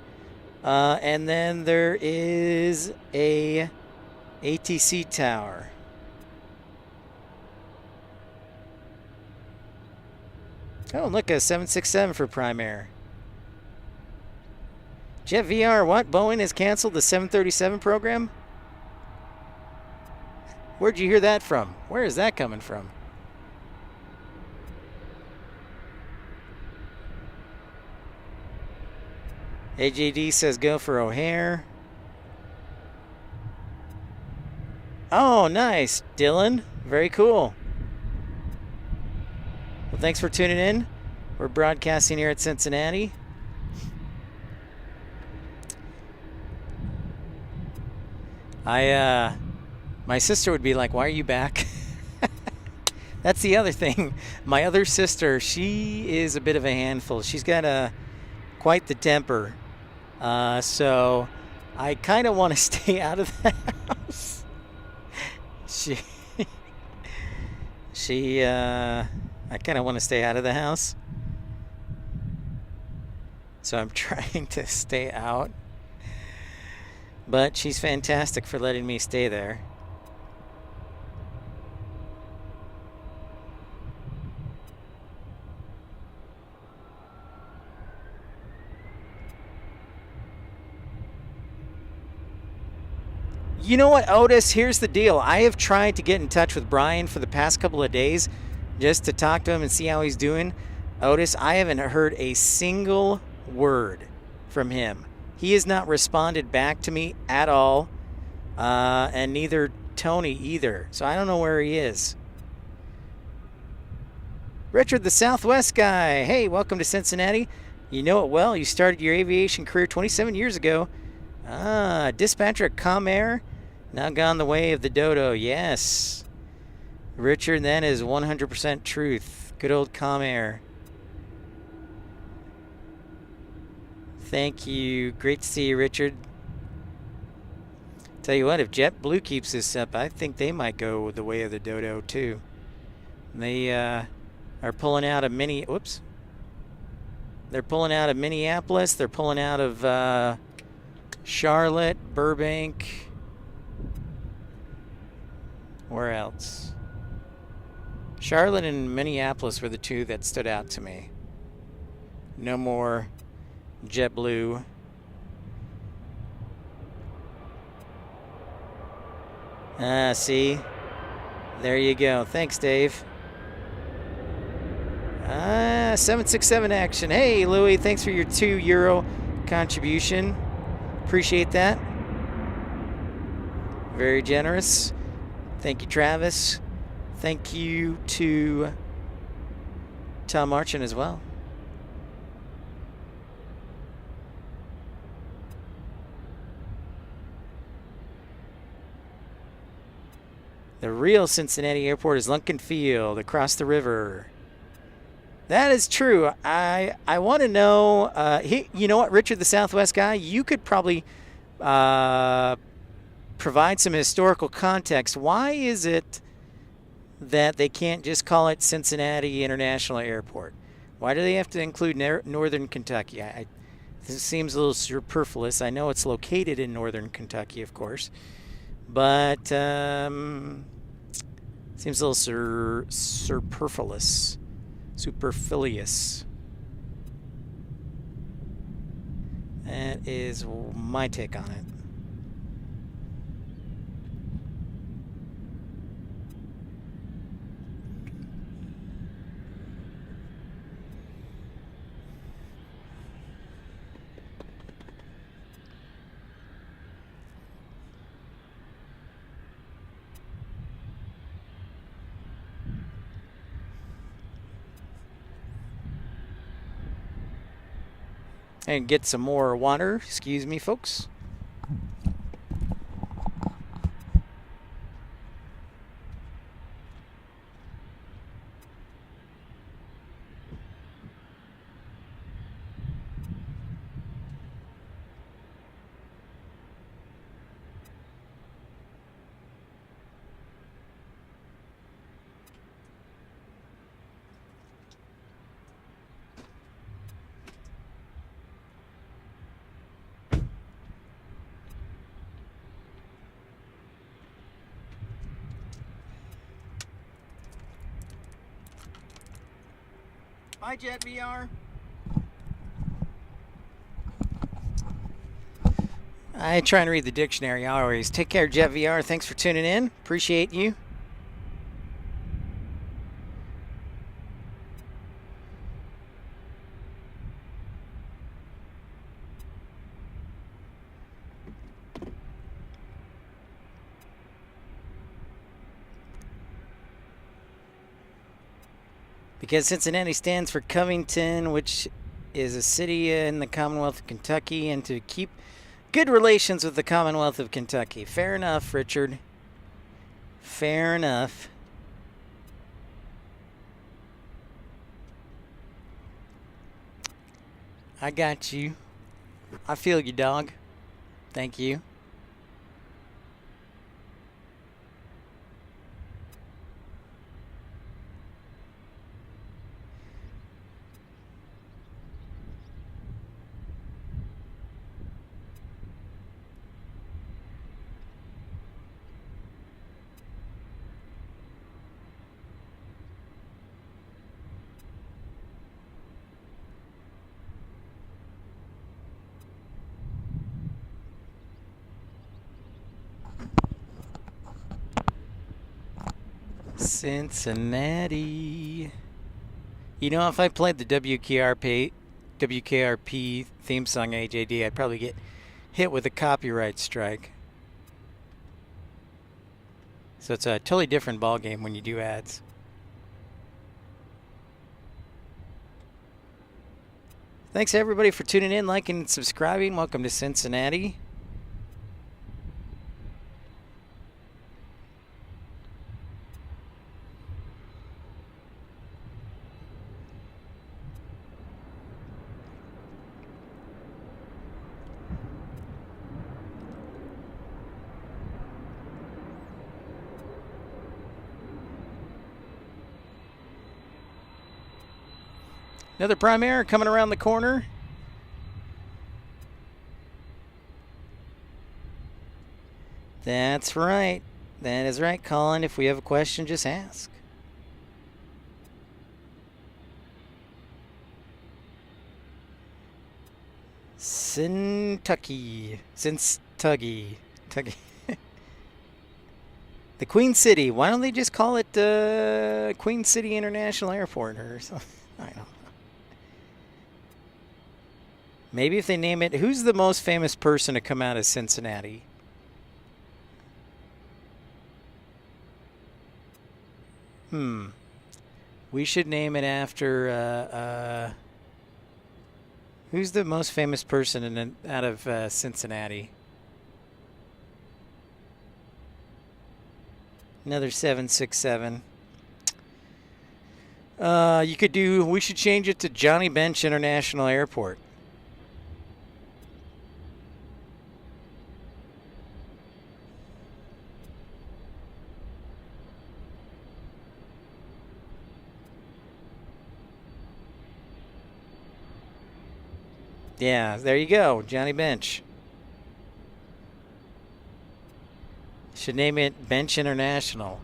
and then there is a ATC tower. Oh, look, a 767 for Prime Air. Jet VR, what? Boeing has canceled the 737 program? Where'd you hear that from? Where is that coming from? AJD says go for O'Hare. Oh, nice, Dylan. Very cool. Well, thanks for tuning in. We're broadcasting here at Cincinnati. My sister would be like, why are you back? That's the other thing. My other sister, she is a bit of a handful. She's got quite the temper. So I kind of want to stay out of the house. I kind of want to stay out of the house. So I'm trying to stay out. But she's fantastic for letting me stay there. You know what, Otis? Here's the deal. I have tried to get in touch with Brian for the past couple of days just to talk to him and see how he's doing. Otis, I haven't heard a single word from him. He has not responded back to me at all, and neither Tony either. So I don't know where he is. Richard, the Southwest guy. Hey, welcome to Cincinnati. You know it well. You started your aviation career 27 years ago. Dispatcher at Comair. Now gone the way of the dodo. Yes. Richard, that is 100% truth. Good old Comair. Thank you. Great to see you, Richard. Tell you what, if JetBlue keeps this up, I think they might go the way of the dodo, too. They are pulling out of Whoops. They're pulling out of Minneapolis. They're pulling out of Charlotte, Burbank. Where else? Charlotte and Minneapolis were the two that stood out to me. No more JetBlue. See? There you go. Thanks, Dave. 767 action. Hey, Louie, thanks for your €2 contribution. Appreciate that. Very generous. Thank you, Travis. Thank you to Tom Marchand as well. The real Cincinnati airport is Lunken Field across the river. That is true. I want to know, you know what, Richard, the Southwest guy, you could probably provide some historical context. Why is it that they can't just call it Cincinnati International Airport? Why do they have to include Northern Kentucky? This seems a little superfluous. I know it's located in Northern Kentucky, of course, but seems a little superfluous. That is my take on it. And get some more water. Excuse me, folks. Bye, Jet VR. I try and read the dictionary always. Take care, Jet VR. Thanks for tuning in. Appreciate you. Because Cincinnati stands for Covington, which is a city in the Commonwealth of Kentucky, and to keep good relations with the Commonwealth of Kentucky. Fair enough, Richard. Fair enough. I got you. I feel you, dog. Thank you. Cincinnati. You know, if I played the WKRP theme song AJD, I'd probably get hit with a copyright strike. So it's a totally different ballgame when you do ads. Thanks everybody for tuning in, liking, and subscribing. Welcome to Cincinnati. Another prime air coming around the corner. That's right. That is right, Colin. If we have a question, just ask. Kentucky. Tuggy. The Queen City. Why don't they just call it Queen City International Airport or something? I don't know. Maybe if they name it, who's the most famous person to come out of Cincinnati? We should name it after, who's the most famous person out of Cincinnati? Another 767. We should change it to Johnny Bench International Airport. Yeah, there you go, Johnny Bench. Should name it Bench International.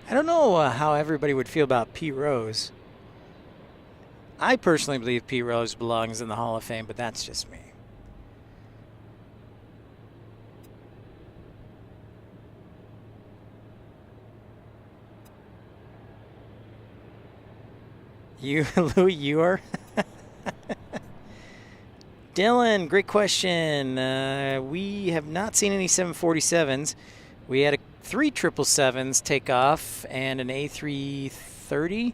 I don't know how everybody would feel about Pete Rose. I personally believe Pete Rose belongs in the Hall of Fame, but that's just me. Louis, you are? Dylan, great question. We have not seen any 747s. We had 3 777s take off and an A330.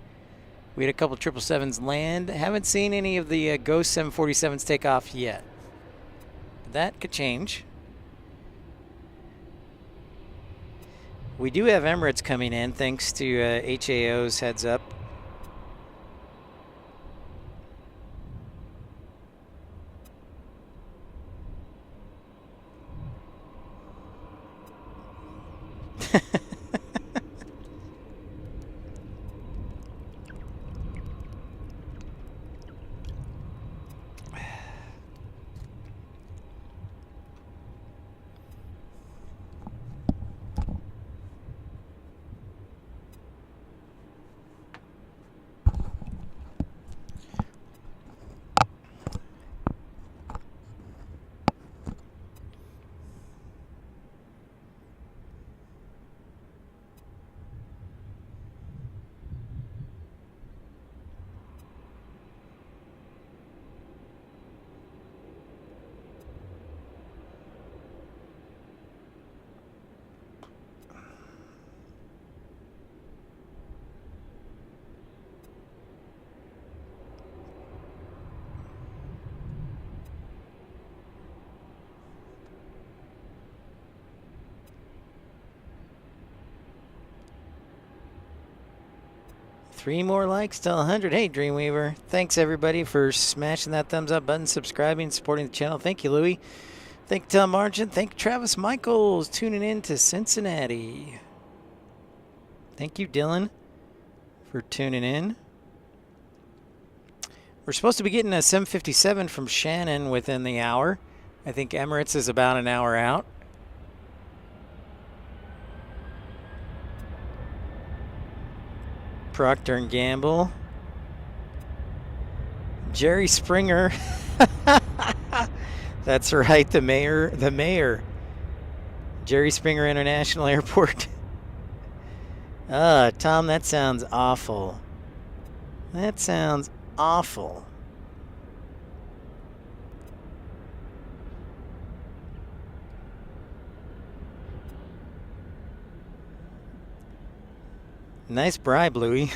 We had a couple 777s land. Haven't seen any of the Ghost 747s take off yet. That could change. We do have Emirates coming in thanks to HAO's heads up. 3 more likes till 100. Hey, Dreamweaver. Thanks, everybody, for smashing that thumbs up button, subscribing, supporting the channel. Thank you, Louie. Thank you, Tom Margin. Thank you, Travis Michaels, tuning in to Cincinnati. Thank you, Dylan, for tuning in. We're supposed to be getting a 757 from Shannon within the hour. I think Emirates is about an hour out. Procter & Gamble. Jerry Springer. That's right, the mayor. Jerry Springer International Airport. Tom, that sounds awful. That sounds awful. Nice bribe, Louie.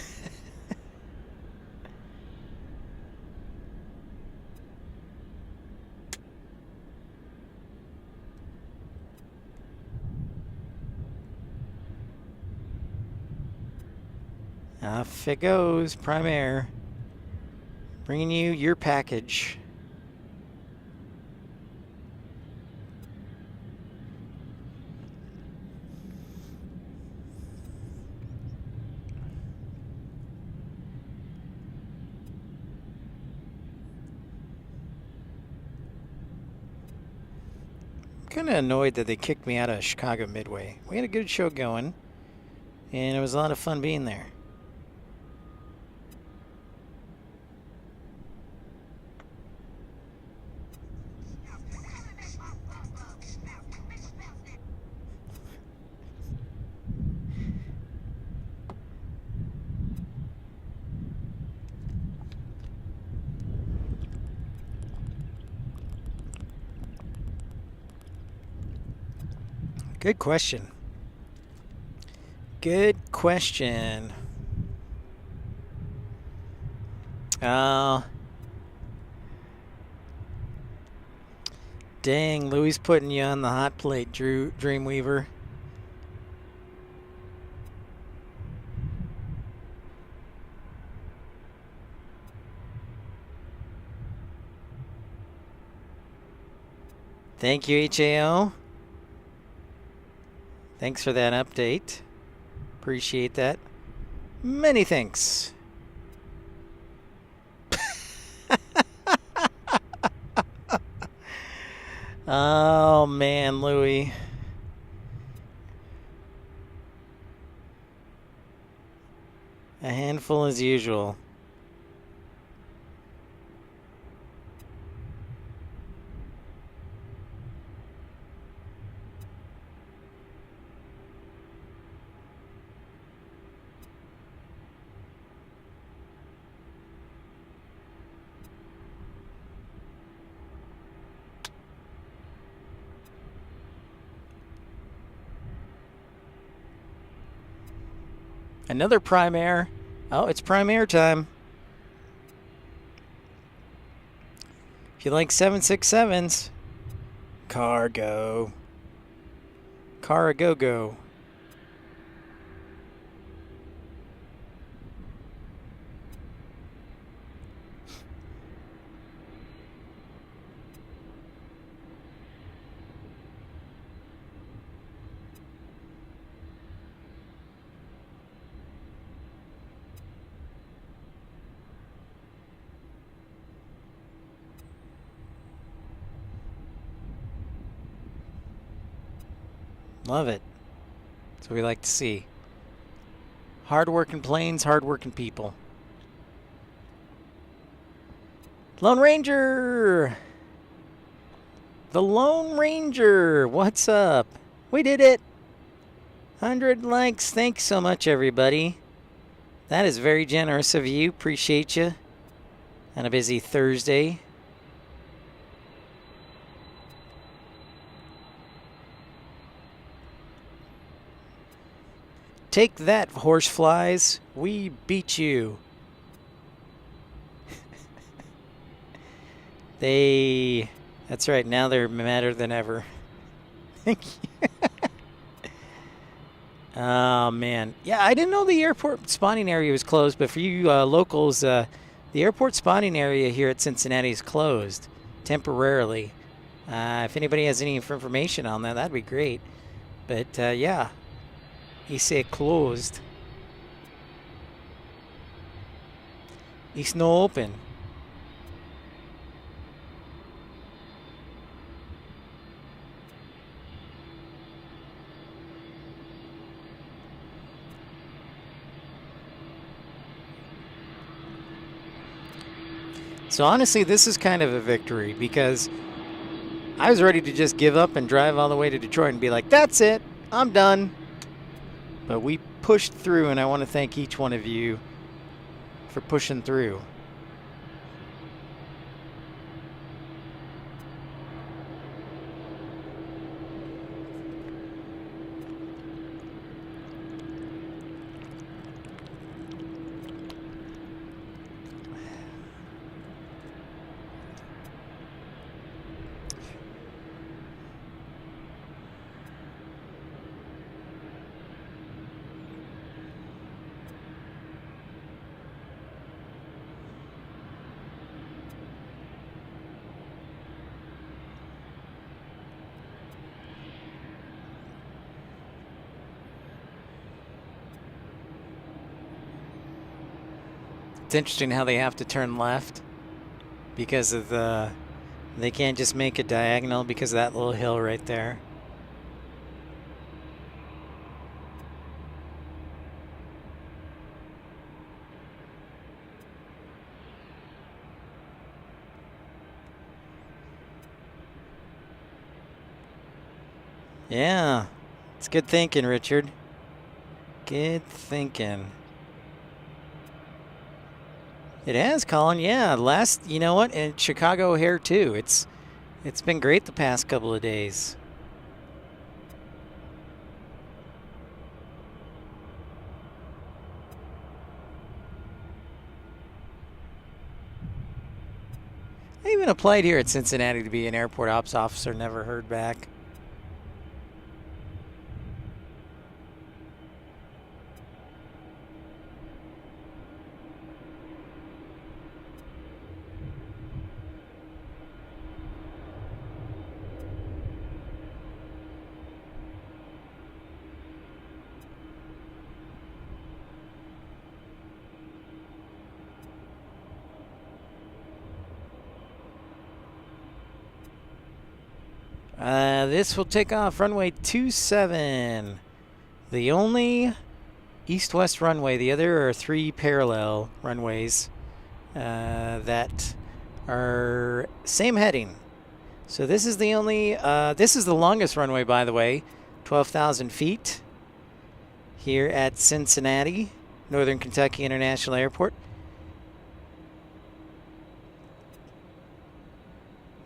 Off it goes, Prime Air. Bringing you your package. Kind of annoyed that they kicked me out of Chicago Midway. We had a good show going, and it was a lot of fun being there. Good question. Good question. Oh. Dang, Louie's putting you on the hot plate, Dreamweaver. Thank you, HAO. Thanks for that update. Appreciate that. Many thanks. Oh, man, Louie. A handful as usual. Another Prime Air. Oh, it's Prime Air time. If you like 767s, cargo. Car-a-go-go. Love it. That's what we like to see. Hard-working planes, hard-working people. Lone Ranger! The Lone Ranger! What's up? We did it! 100 likes. Thanks so much, everybody. That is very generous of you. Appreciate you. On a busy Thursday. Take that, horseflies. We beat you. That's right, now they're madder than ever. Thank you. Oh, man. Yeah, I didn't know the airport spawning area was closed, but for you locals, the airport spawning area here at Cincinnati is closed temporarily. If anybody has any information on that, that'd be great. But yeah, he said closed. It's no open. So honestly, this is kind of a victory because I was ready to just give up and drive all the way to Detroit and be like, that's it, I'm done. But we pushed through, and I want to thank each one of you for pushing through. It's interesting how they have to turn left because of the, they can't just make a diagonal because of that little hill right there. Yeah, it's good thinking, Richard. Good thinking. It has, Colin. Yeah, you know what? And Chicago O'Hare too. It's been great the past couple of days. I even applied here at Cincinnati to be an airport ops officer. Never heard back. This will take off runway 27. The only east-west runway. The other are 3 parallel runways that are same heading. So this is the only, this is the longest runway, by the way, 12,000 feet here at Cincinnati, Northern Kentucky International Airport.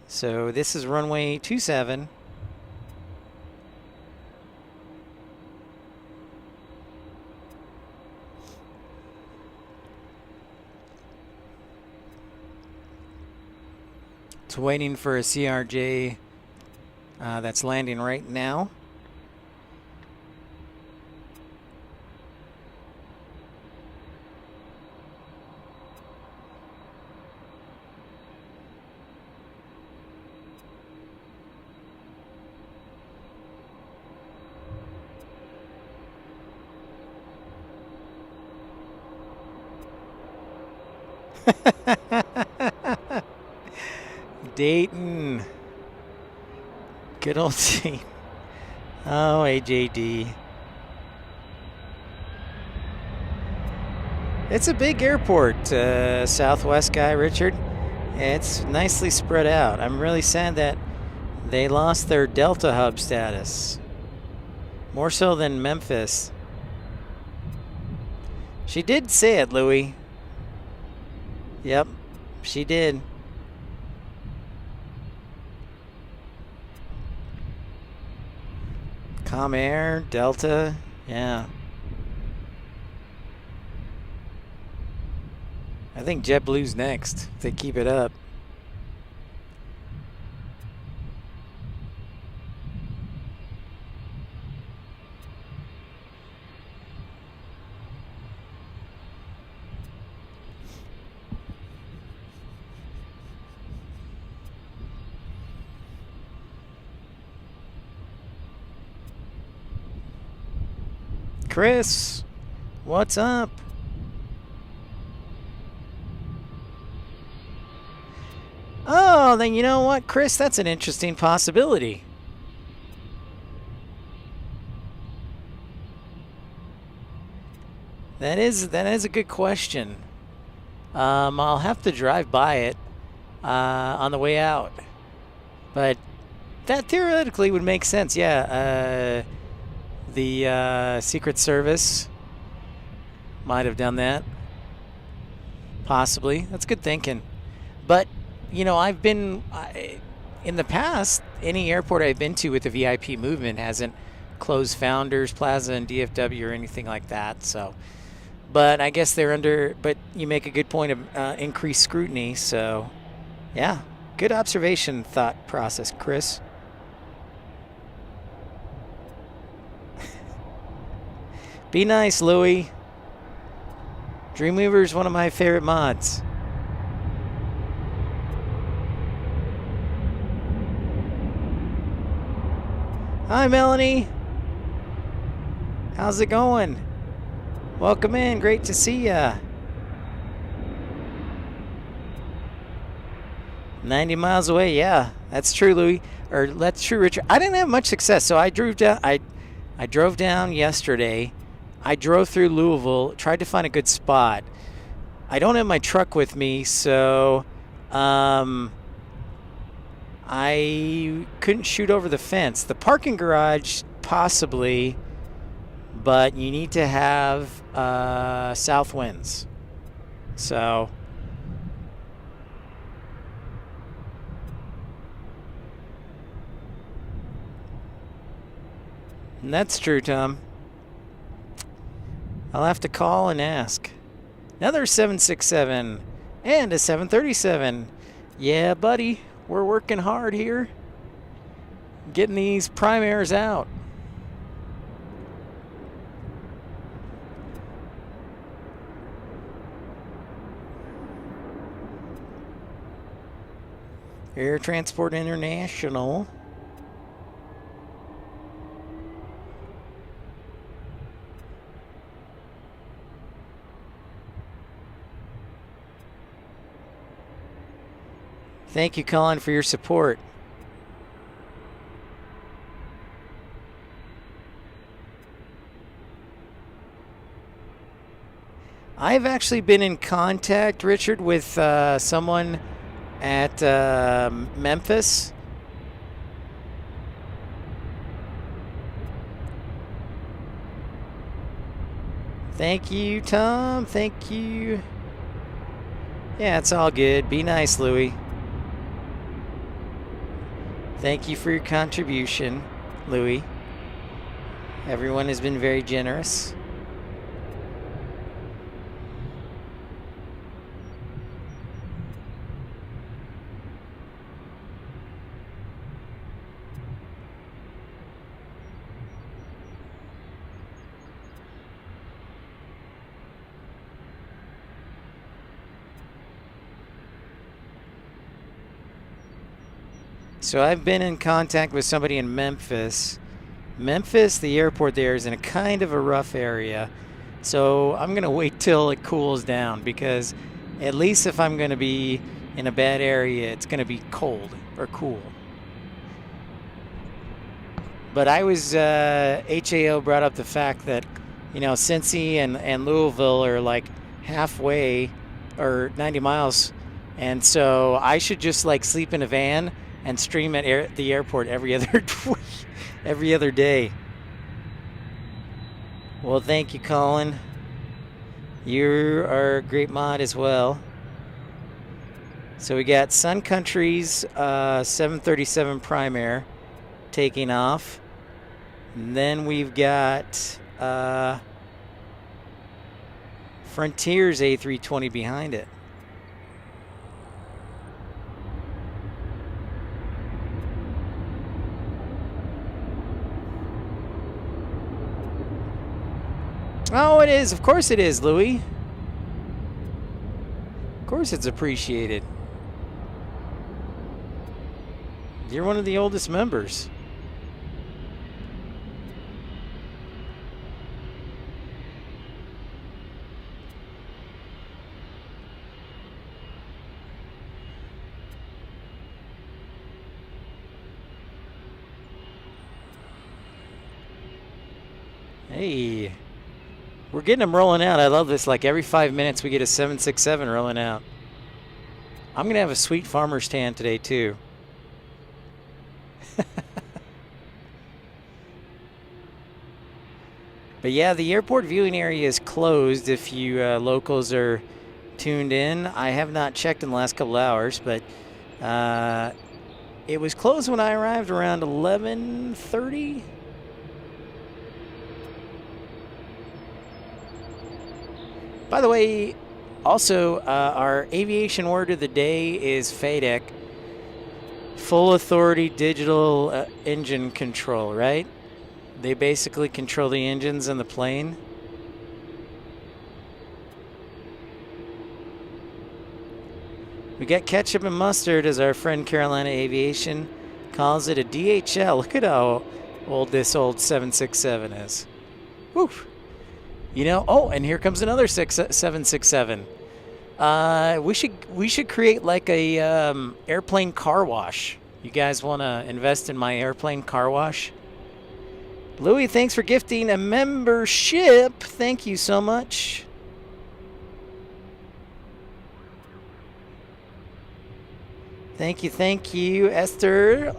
So this is runway 27. It's waiting for a CRJ that's landing right now. Dayton. Good old team. Oh, AJD. It's a big airport, Southwest guy, Richard. It's nicely spread out. I'm really sad that they lost their Delta hub status. More so than Memphis. She did say it, Louie. Yep, she did. Comair, Delta, yeah. I think JetBlue's next if they keep it up. Chris, what's up? Oh, then you know what, Chris? That's an interesting possibility. That is a good question. I'll have to drive by it on the way out, but that theoretically would make sense. Yeah, the Secret Service might have done that, possibly. That's good thinking. But you know, I've been in the past. Any airport I've been to with the VIP movement hasn't closed Founders Plaza and DFW or anything like that. So. But I guess they're under, but you make a good point of increased scrutiny. So, yeah, good observation, thought process, Chris. Be nice, Louie. Dreamweaver's one of my favorite mods. Hi, Melanie. How's it going? Welcome in. Great to see ya. 90 miles away. Yeah, that's true, Louis. Or that's true, Richard. I didn't have much success, so I drove down. I drove down yesterday. I drove through Louisville. Tried to find a good spot. I don't have my truck with me, so I couldn't shoot over the fence. The parking garage, possibly. But you need to have south winds. So and that's true, Tom. I'll have to call and ask. Another 767 and a 737. Yeah, buddy, we're working hard here. Getting these prime airs out. Air Transport International. Thank you, Colin, for your support. I've actually been in contact, Richard, with someone at Memphis. Thank you, Tom. Thank you. Yeah, it's all good. Be nice, Louie. Thank you for your contribution, Louie. Everyone has been very generous. So I've been in contact with somebody in Memphis. Memphis, the airport there is in a kind of a rough area. So I'm going to wait till it cools down, because at least if I'm going to be in a bad area, it's going to be cold or cool. But I was, HAO brought up the fact that, you know, Cincy and Louisville are like halfway or 90 miles. And so I should just like sleep in a van and stream at the airport every other day. Well, thank you, Colin. You are a great mod as well. So we got Sun Country's 737 Prime Air taking off. And then we've got Frontier's A320 behind it. Oh, it is. Of course it is, Louie. Of course it's appreciated. You're one of the oldest members. Hey, we're getting them rolling out. I love this. Like every 5 minutes we get a 767 rolling out. I'm going to have a sweet farmer's tan today too. But yeah, the airport viewing area is closed if you locals are tuned in. I have not checked in the last couple hours, but it was closed when I arrived around 11:30. By the way, also our aviation word of the day is FADEC, full authority digital engine control, right? They basically control the engines in the plane. We got ketchup and mustard, as our friend Carolina Aviation calls it, a DHL. Look at how old this old 767 is. Woo! You know, oh, and here comes another 767. We should create like a airplane car wash. You guys want to invest in my airplane car wash? Louis, thanks for gifting a membership. Thank you so much. Thank you, Esther.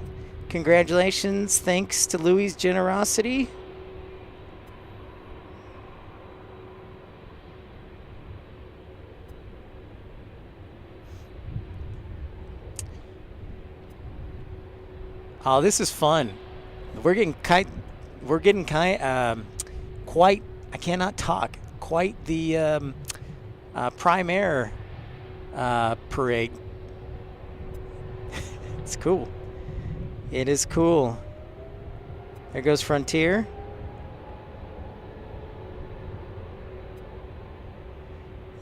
Congratulations. Thanks to Louis' generosity. Oh, this is fun. We're getting quite, I cannot talk, quite the Prime Air parade. It's cool. It is cool. There goes Frontier.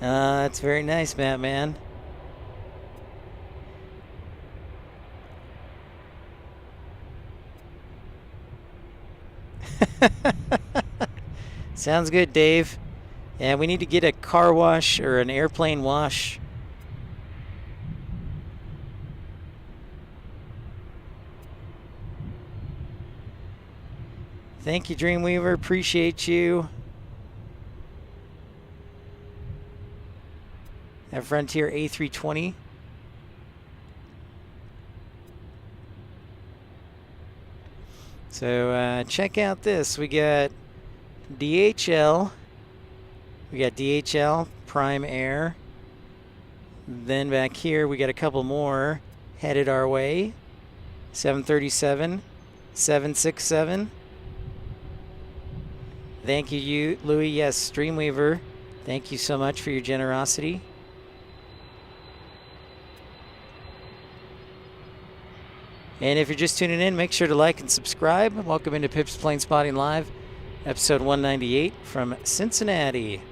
That's very nice, Batman. Sounds good, Dave. Yeah, we need to get a car wash or an airplane wash. Thank you, Dreamweaver. Appreciate you. That Frontier A320. So check out this. We got DHL. We got DHL, Prime Air. Then back here we got a couple more headed our way. 737, 767. Thank you, Louis. Yes, Dreamweaver. Thank you so much for your generosity. And if you're just tuning in, make sure to like and subscribe. Welcome into Pip's Planespotting Live, episode 198 from Cincinnati.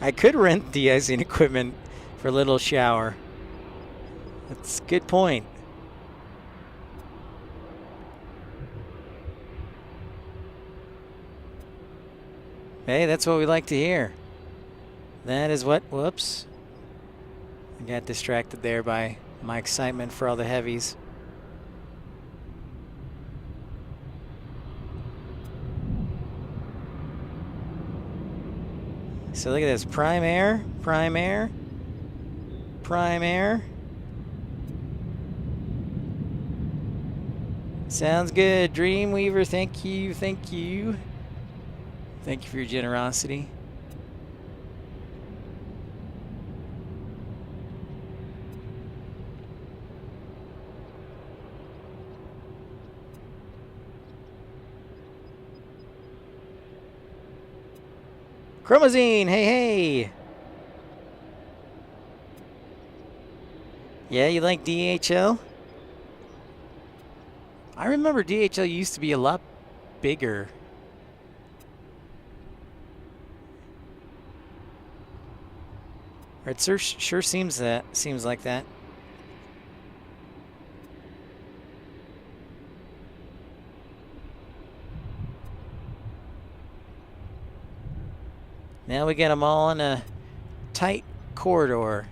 I could rent de-icing equipment for a little shower. That's a good point. Hey, that's what we like to hear. That is what, whoops. I got distracted there by my excitement for all the heavies. So look at this, Prime Air, Prime Air, Prime Air. Sounds good, Dreamweaver, thank you, thank you. Thank you for your generosity. Chromazine, hey, hey. Yeah, you like DHL? I remember DHL used to be a lot bigger. It sure seems like that. Now we get them all in a tight corridor.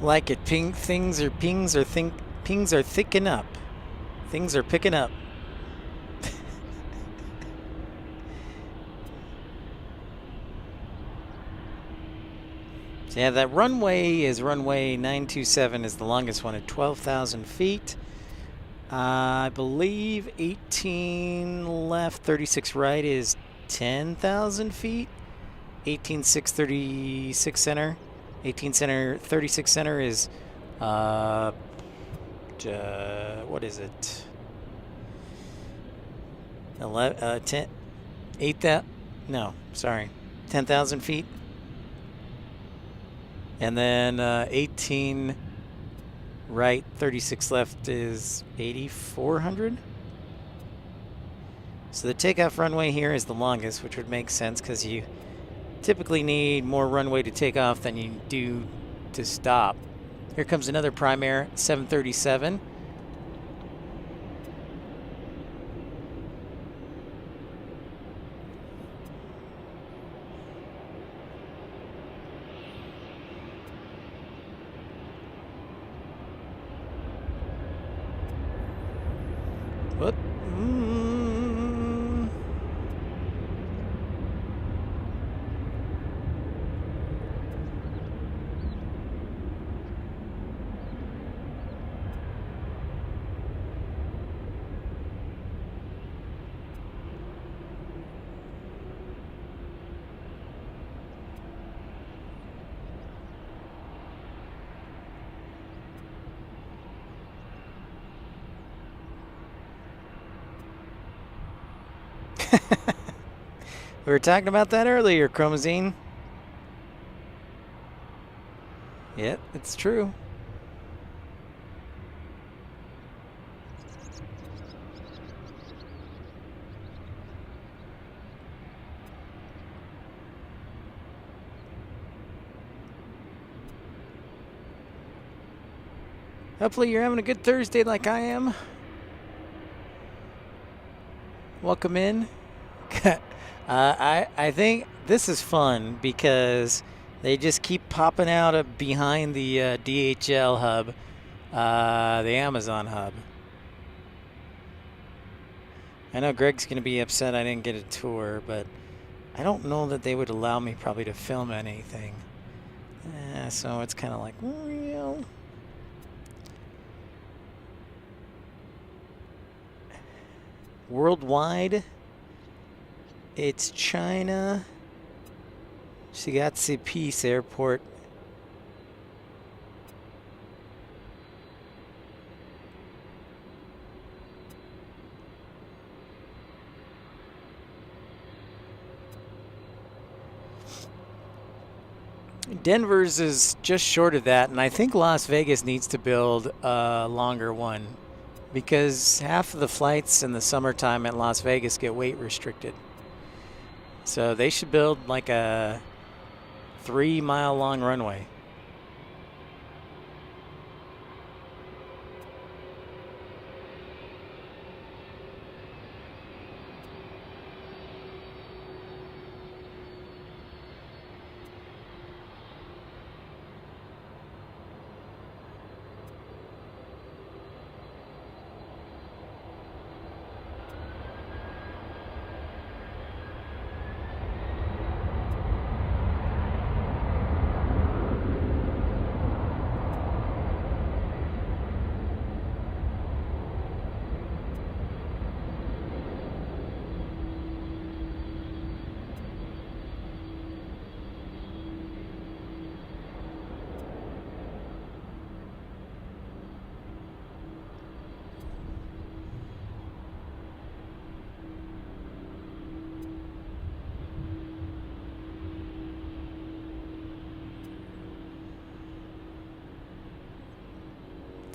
Like it, things are thicking up. Things are picking up. So yeah, that runway is runway 927 is the longest one at 12,000 feet. I believe 18 left, 36 right is 10,000 feet. 18,636 center. 18 center, 36 center is, what is it? 11, 10, 8,000, no, sorry, 10,000 feet. And then 18 right, 36 left is 8,400. So the takeoff runway here is the longest, which would make sense because you typically need more runway to take off than you do to stop. Here comes another Primair 737. What? We were talking about that earlier, Chromazine. Yep, it's true. Hopefully you're having a good Thursday like I am. Welcome in. I think this is fun because they just keep popping out of behind the DHL hub, the Amazon hub. I know Greg's going to be upset I didn't get a tour, but I don't know that they would allow me probably to film anything. So it's kind of like, well. Worldwide, it's China, Shigatse Peace Airport. Denver's is just short of that, and I think Las Vegas needs to build a longer one because half of the flights in the summertime at Las Vegas get weight restricted. So they should build like a 3-mile long runway.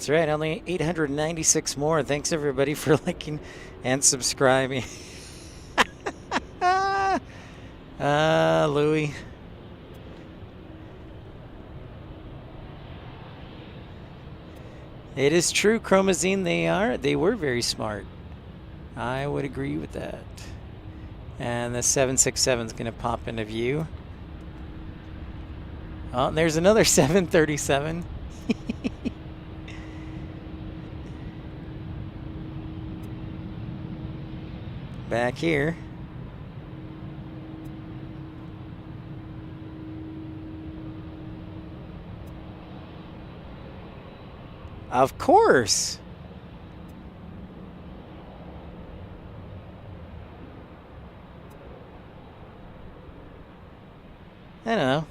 That's right, only 896 more. Thanks everybody for liking and subscribing. Louie. It is true, Chromazine, they were very smart. I would agree with that. And the 767 is going to pop into view. Oh, and there's another 737. Back here. Of course. I don't know.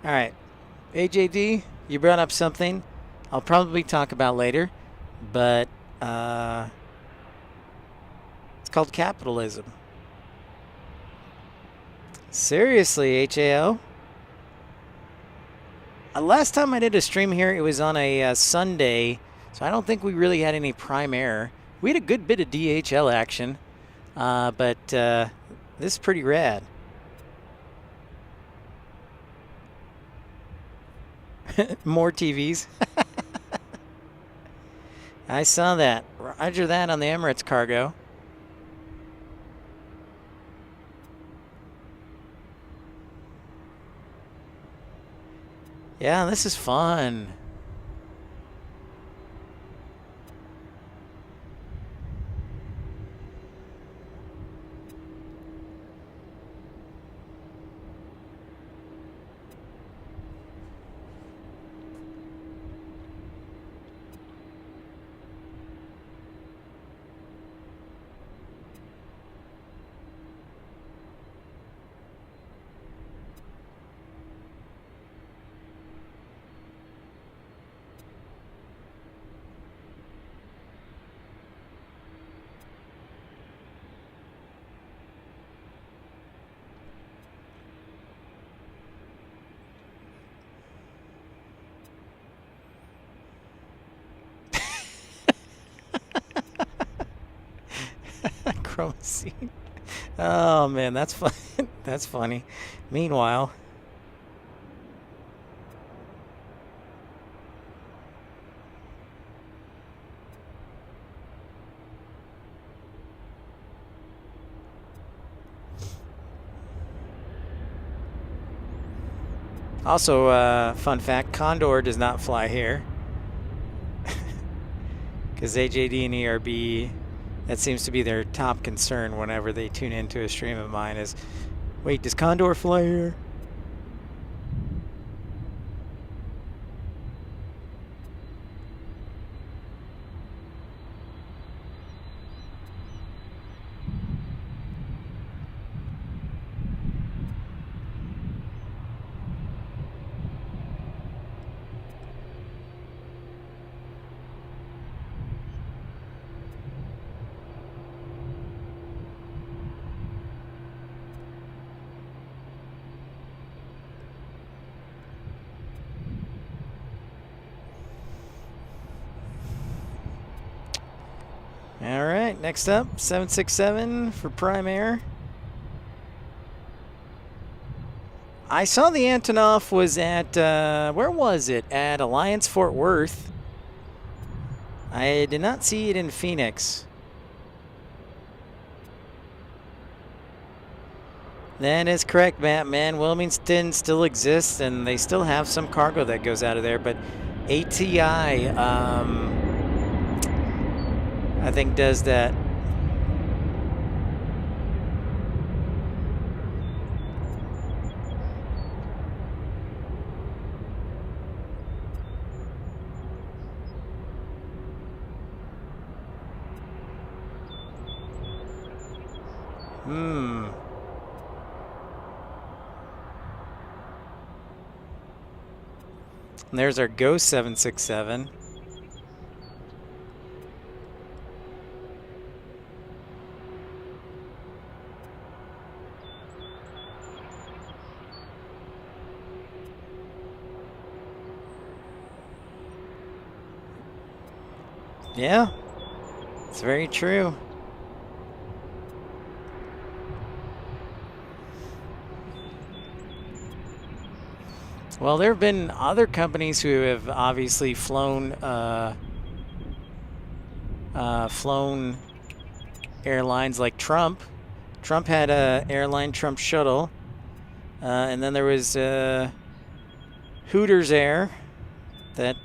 All right. AJD, you brought up something I'll probably talk about later, but it's called capitalism. Seriously, HAO? Last time I did a stream here, it was on a Sunday, so I don't think we really had any prime air. We had a good bit of DHL action, but this is pretty rad. More TVs. I saw that. Roger that on the Emirates cargo. Yeah, this is fun. Chromazine. Oh man, that's fun. That's funny. Meanwhile, also, fun fact, Condor does not fly here. Because AJD and ERB, that seems to be their top concern whenever they tune into a stream of mine is, wait, does Condor fly here? All right, next up, 767 for Prime Air. I saw the Antonov was at, where was it? At Alliance Fort Worth. I did not see it in Phoenix. That is correct, Batman. Wilmington still exists, and they still have some cargo that goes out of there, but ATI, I think does that. And there's our Ghost 767. Yeah, it's very true. Well, there have been other companies who have obviously flown airlines like Trump. Trump had a airline, Trump Shuttle, and then there was Hooters Air that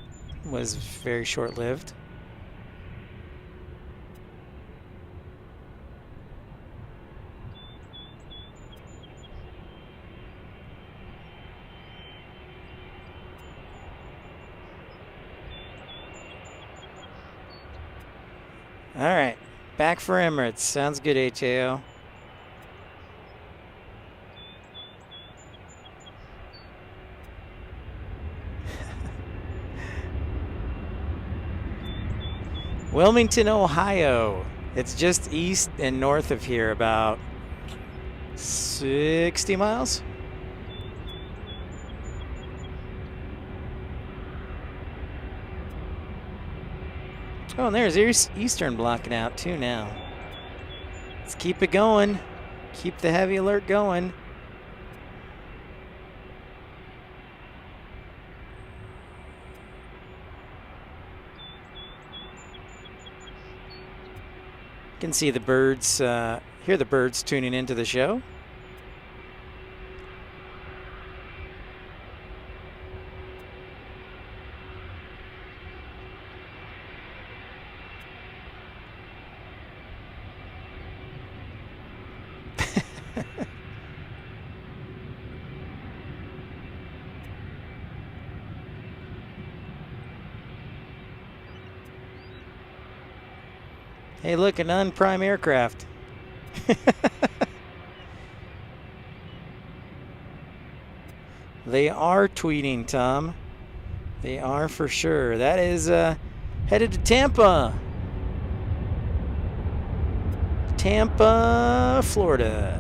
was very short-lived. All right, back for Emirates. Sounds good, HAO. Wilmington, Ohio. It's just east and north of here, about 60 miles. Oh, and there's Eastern blocking out too now. Let's keep it going. Keep the heavy alert going. You can see the birds, hear the birds tuning into the show. Hey, look, an unprime aircraft. They are tweeting, Tom. They are for sure. That is headed to Tampa. Tampa, Florida.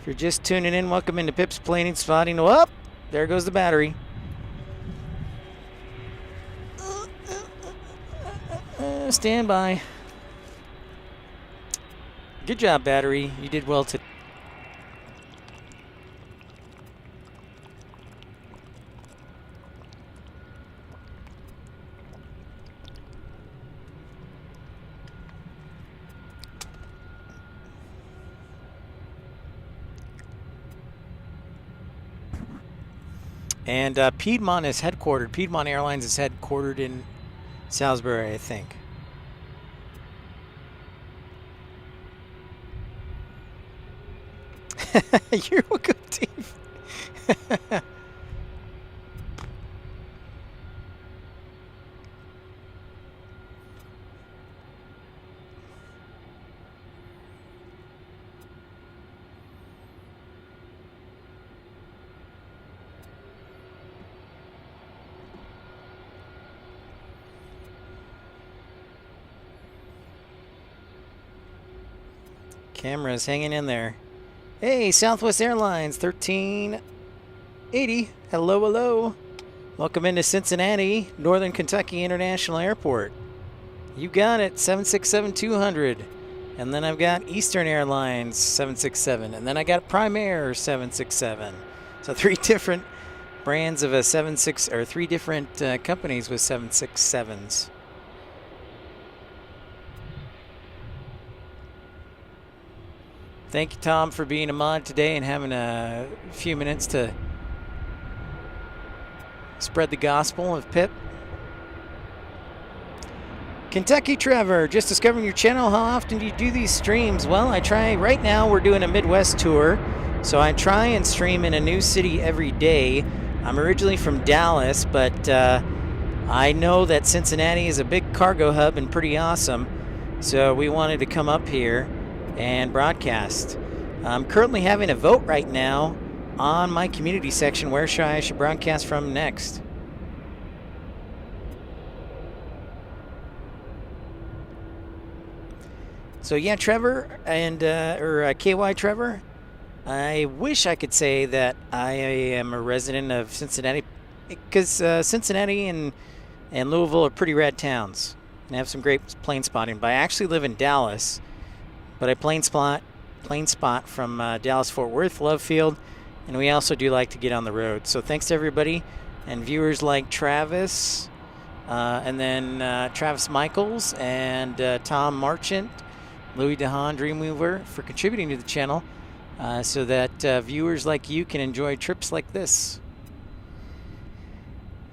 If you're just tuning in, welcome into Pip's Planespotting. Oh, there goes the battery. Stand by. Good job, battery. You did well today. And Piedmont is headquartered. Piedmont Airlines is headquartered in Salisbury, I think. You're welcome, Dave. Camera's hanging in there. Hey, Southwest Airlines 1380. Hello, hello. Welcome into Cincinnati, Northern Kentucky International Airport. You got it, 767-200. And then I've got Eastern Airlines 767. And then I got Prime Air 767. So three different brands of a 76, or three different companies with 767s. Thank you, Tom, for being a mod today and having a few minutes to spread the gospel of Pip. Kentucky Trevor, just discovering your channel. How often do you do these streams? Well, I try. Right now, we're doing a Midwest tour, so I try and stream in a new city every day. I'm originally from Dallas, but I know that Cincinnati is a big cargo hub and pretty awesome, so we wanted to come up here and broadcast. I'm currently having a vote right now on my community section where I should broadcast from next. So yeah, Trevor and KY Trevor, I wish I could say that I am a resident of Cincinnati, because Cincinnati and Louisville are pretty rad towns and have some great plane spotting. But I actually live in Dallas, but I plane spot from Dallas Fort Worth, Love Field, and we also do like to get on the road. So thanks to everybody and viewers like Travis, and then Travis Michaels and Tom Marchant, Louis DeHaan, Dreamweaver, for contributing to the channel, so that viewers like you can enjoy trips like this.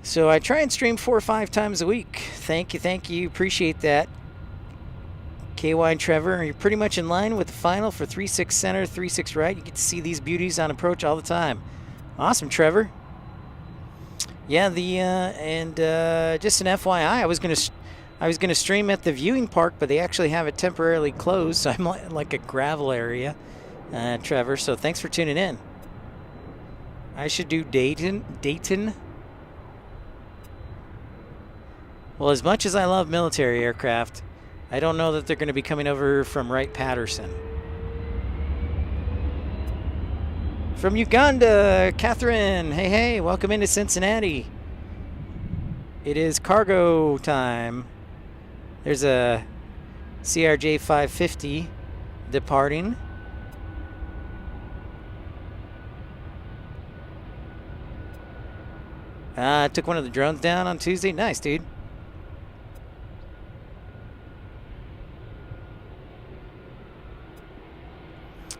So I try and stream 4 or 5 times a week. Thank you, appreciate that. KY and Trevor, you're pretty much in line with the final for 3-6 center, 3-6 right. You get to see these beauties on approach all the time. Awesome, Trevor. Yeah, just an FYI, I was gonna stream at the viewing park, but they actually have it temporarily closed, so I'm like a gravel area, Trevor. So thanks for tuning in. I should do Dayton. Well, as much as I love military aircraft, I don't know that they're going to be coming over from Wright-Patterson. From Uganda, Catherine. Hey, welcome into Cincinnati. It is cargo time. There's a CRJ 550 departing. Took one of the drones down on Tuesday. Nice, dude.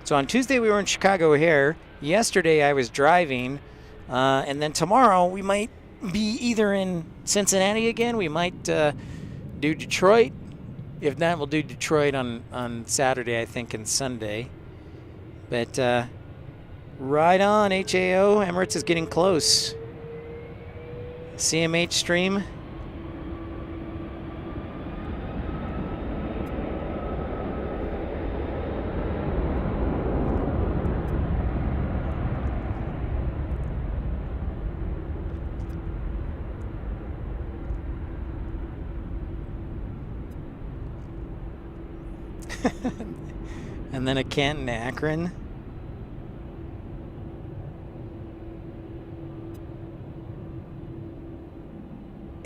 So on Tuesday we were in Chicago O'Hare. Yesterday I was driving, and then tomorrow we might be either in Cincinnati again. We might do Detroit. If not, we'll do Detroit on Saturday, I think, and Sunday. But right on, HAO. Emirates is getting close. CMH stream. And then a Canton, Akron.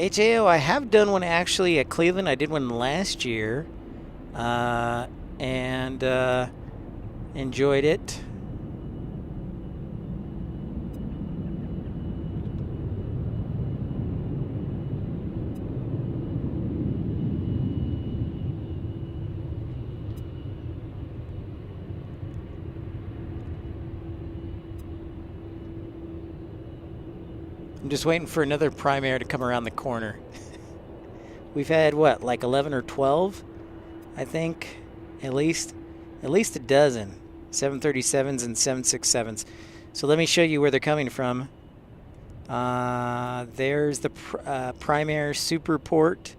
HAO, I have done one actually at Cleveland. I did one last year, and enjoyed it. I'm just waiting for another prime air to come around the corner. We've had, what, like 11 or 12, I think, at least a dozen 737s and 767s. So let me show you where they're coming from. There's the prime air Superport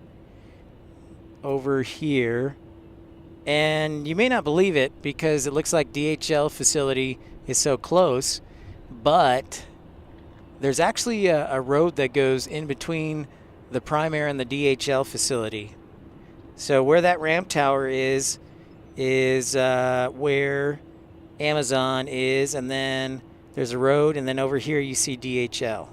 over here. And you may not believe it because it looks like DHL facility is so close, but there's actually a road that goes in between the prime air and the DHL facility. So where that ramp tower is where Amazon is, and then there's a road, and then over here you see DHL.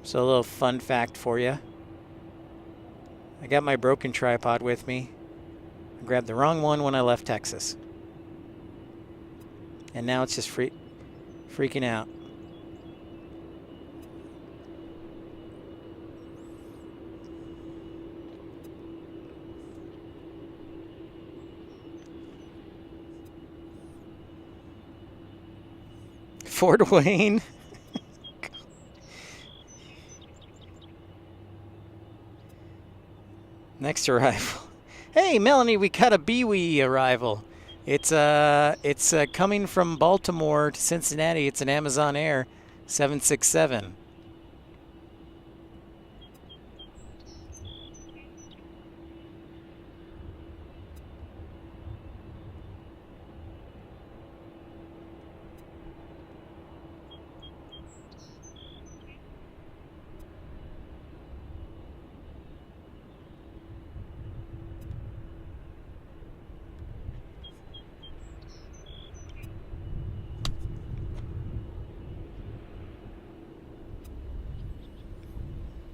So a little fun fact for you. I got my broken tripod with me. I grabbed the wrong one when I left Texas. And now it's just freaking out. Fort Wayne. Next arrival. Hey, Melanie, we got a BWE arrival. It's coming from Baltimore to Cincinnati. It's an Amazon Air 767.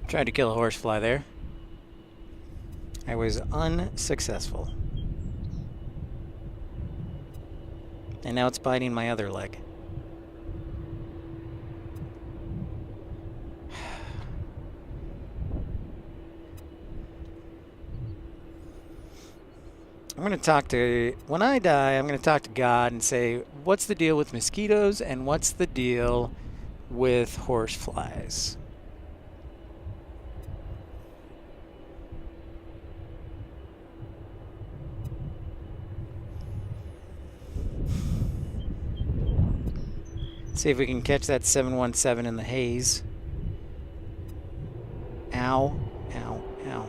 Tried to kill a horsefly there. I was unsuccessful. And now it's biting my other leg. I'm going to talk to, when I die, I'm going to talk to God and say, what's the deal with mosquitoes and what's the deal with horseflies? See if we can catch that 717 in the haze. Ow, ow, ow.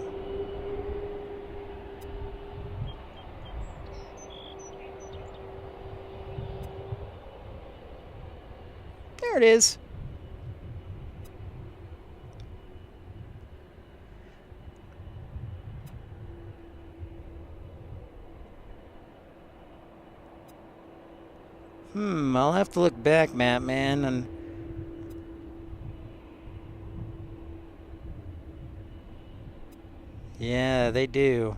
There it is. I'll have to look back, man, and yeah, they do.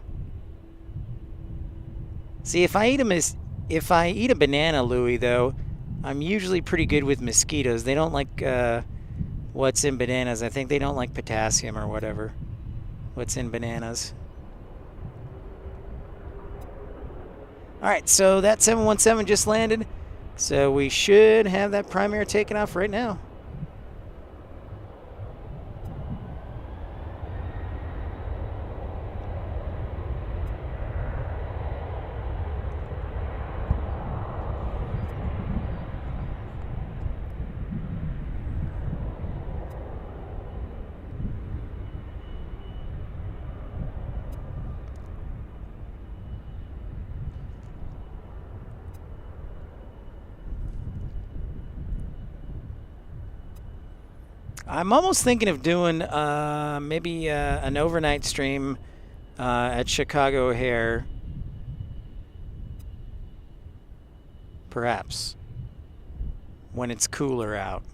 See, if I eat a banana, Louie, though, I'm usually pretty good with mosquitoes. They don't like what's in bananas. I think they don't like potassium or whatever. What's in bananas. All right, so that 717 just landed. So we should have that primary taken off right now. I'm almost thinking of doing maybe an overnight stream at Chicago O'Hare. Perhaps. When it's cooler out.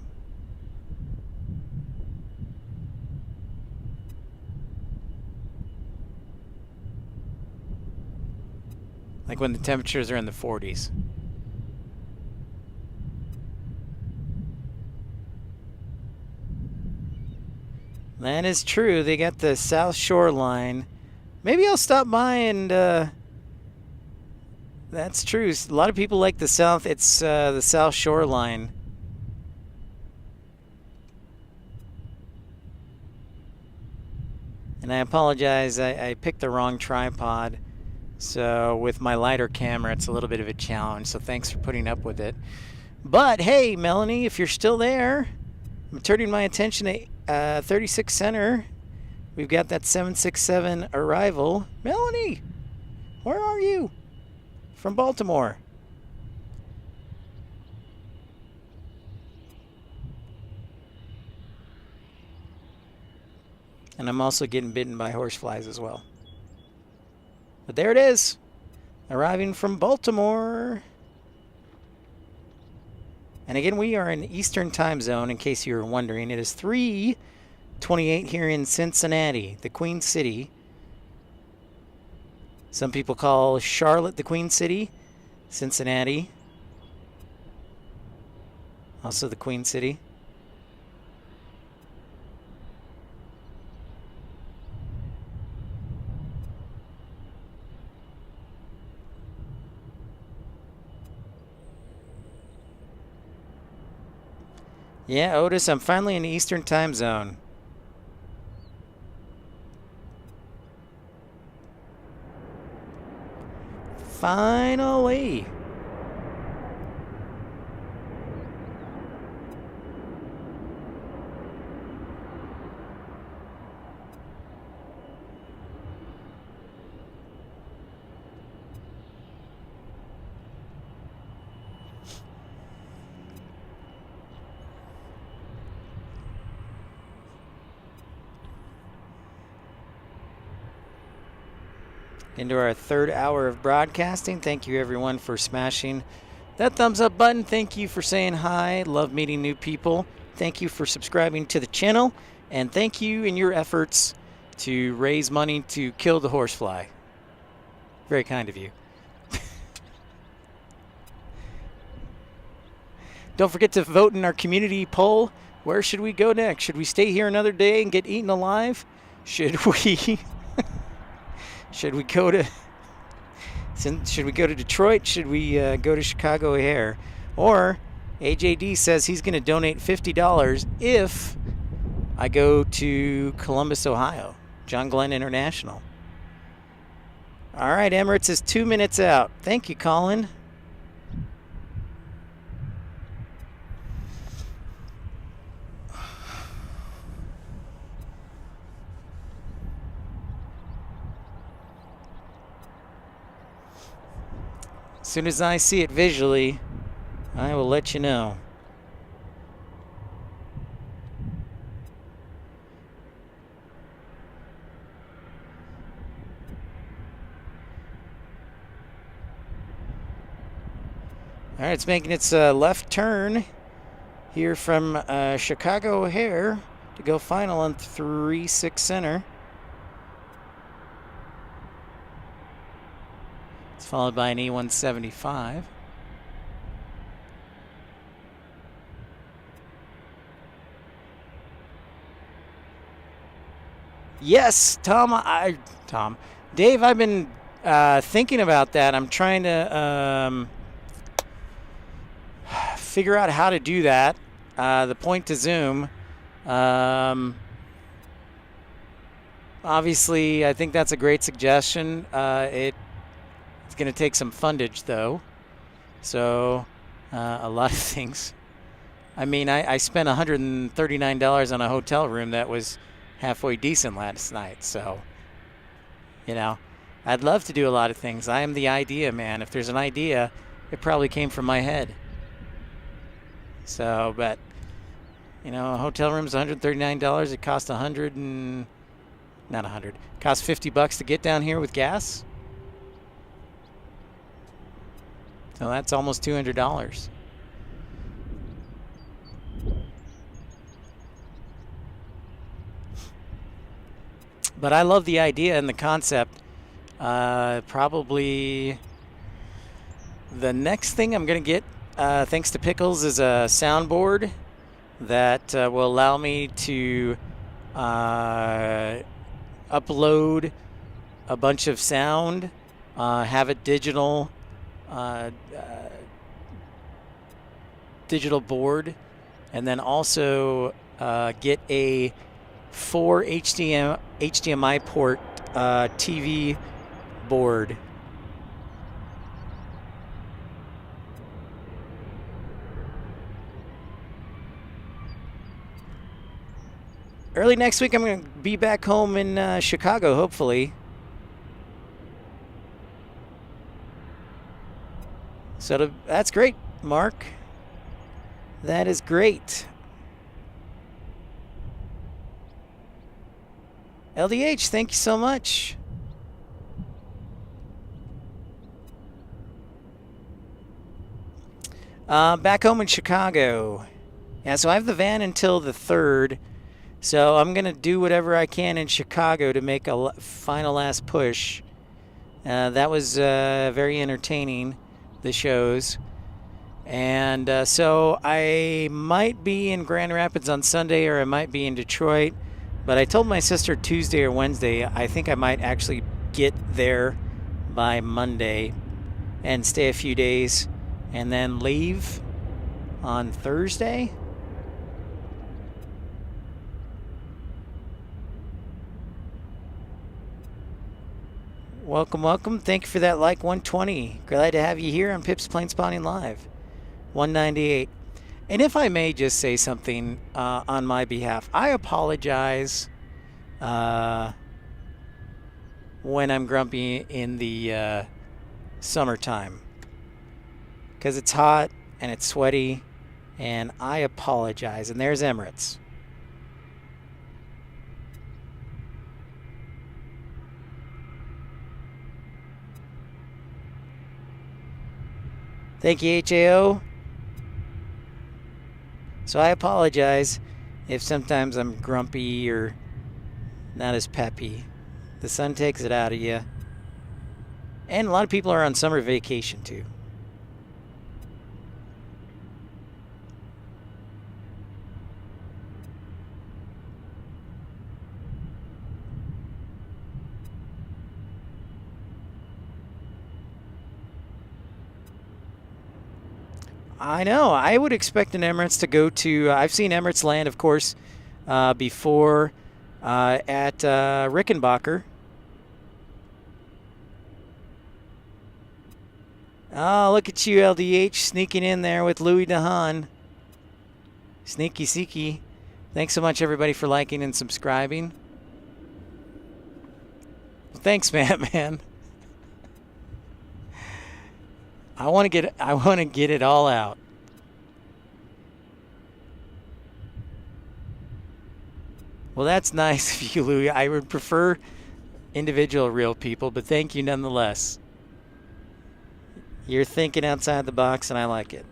Like when the temperatures are in the 40s. That is true. They got the South Shoreline. Maybe I'll stop by and that's true. A lot of people like the South. It's the South Shoreline. And I apologize. I picked the wrong tripod. So with my lighter camera, it's a little bit of a challenge. So thanks for putting up with it. But hey, Melanie, if you're still there, I'm turning my attention to 36 Center. We've got that 767 arrival. Melanie, where are you? From Baltimore. And I'm also getting bitten by horseflies as well. But there it is. Arriving from Baltimore. And again, we are in Eastern time zone, in case you were wondering. It is 3:28 here in Cincinnati, the Queen City. Some people call Charlotte the Queen City, Cincinnati, also the Queen City. Yeah, Otis, I'm finally in the Eastern time zone. Finally. Into our third hour of broadcasting. Thank you everyone for smashing that thumbs up button. Thank you for saying hi. Love meeting new people. Thank you for subscribing to the channel. And thank you in your efforts to raise money to kill the horsefly. Very kind of you. Don't forget to vote in our community poll. Where should we go next? Should we stay here another day and get eaten alive? Should we should we go to Detroit? Should we go to Chicago O'Hare? Or AJD says he's going to donate $50 if I go to Columbus, Ohio. John Glenn International. All right, Emirates is 2 minutes out. Thank you, Colin. As soon as I see it visually, I will let you know. All right, it's making its left turn here from Chicago O'Hare to go final on 36 center. It's followed by an E175. Yes, Dave, I've been thinking about that. I'm trying to figure out how to do that. The point to zoom. Obviously, I think that's a great suggestion. It's going to take some fundage, though. So, a lot of things. I mean, I spent $139 on a hotel room that was halfway decent last night. So, you know, I'd love to do a lot of things. I am the idea man. If there's an idea, it probably came from my head. So, but, you know, a hotel room's $139. It costs costs $50 to get down here with gas. So that's almost $200. But I love the idea and the concept. Probably the next thing I'm going to get, thanks to Pickles, is a soundboard that will allow me to upload a bunch of sound, have it digital board, and then also get a 4 HDMI port TV board. Early next week, I'm going to be back home in Chicago, hopefully. So that's great, Mark. That is great. LDH, thank you so much. Back home in Chicago. Yeah, so I have the van until the 3rd. So I'm going to do whatever I can in Chicago to make a final last push. That was very entertaining, the shows. And so I might be in Grand Rapids on Sunday, or I might be in Detroit. But I told my sister Tuesday or Wednesday, I think I might actually get there by Monday and stay a few days and then leave on Thursday. Welcome, welcome. Thank you for that like 120. Glad to have you here on Pip's Planespotting Live. 198. And if I may just say something on my behalf, I apologize when I'm grumpy in the summertime, because it's hot and it's sweaty, and I apologize. And there's Emirates. Thank you, HAO. So I apologize if sometimes I'm grumpy or not as peppy. The sun takes it out of you. And a lot of people are on summer vacation too. I know. I would expect an Emirates to go to. I've seen Emirates land, of course, before at Rickenbacker. Oh, look at you, LDH, sneaking in there with Louis DeHaan. Sneaky seeky. Thanks so much, everybody, for liking and subscribing. Thanks, man. I want to get it all out. Well, that's nice of you, Louis. I would prefer individual real people, but thank you nonetheless. You're thinking outside the box, and I like it.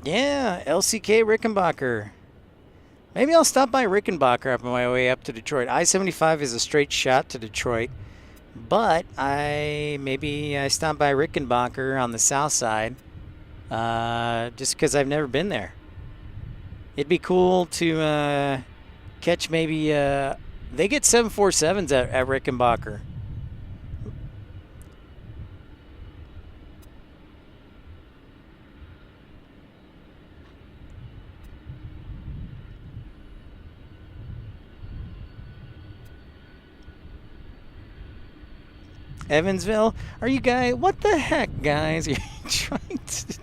Yeah, LCK Rickenbacker. Maybe I'll stop by Rickenbacker on my way up to Detroit. I-75 is a straight shot to Detroit, but maybe I stop by Rickenbacker on the south side, just because I've never been there. It'd be cool to catch maybe. They get 747s at Rickenbacker. Evansville? Are you guys? What the heck, guys? Are you trying to...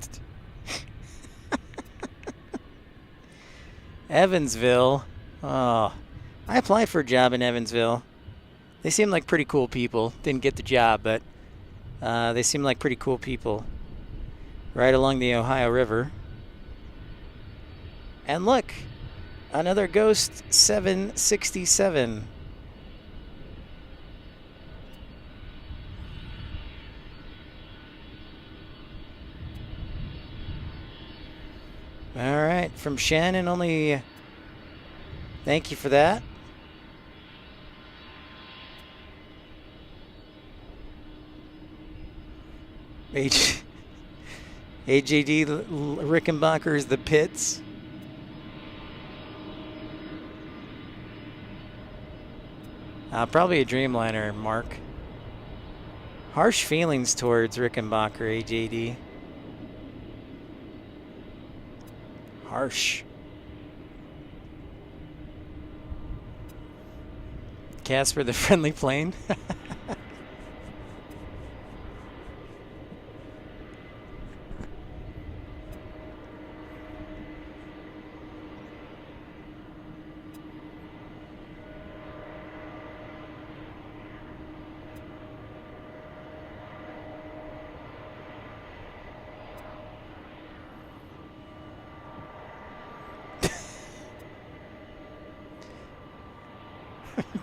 Evansville? Oh. I applied for a job in Evansville. They seem like pretty cool people. Didn't get the job, but they seem like pretty cool people. Right along the Ohio River. And look, another Ghost 767. All right, from Shannon only. Thank you for that. AJD Rickenbacker's the pits. Probably a Dreamliner, Mark. Harsh feelings towards Rickenbacker, AJD. Harsh. Casper the friendly plane.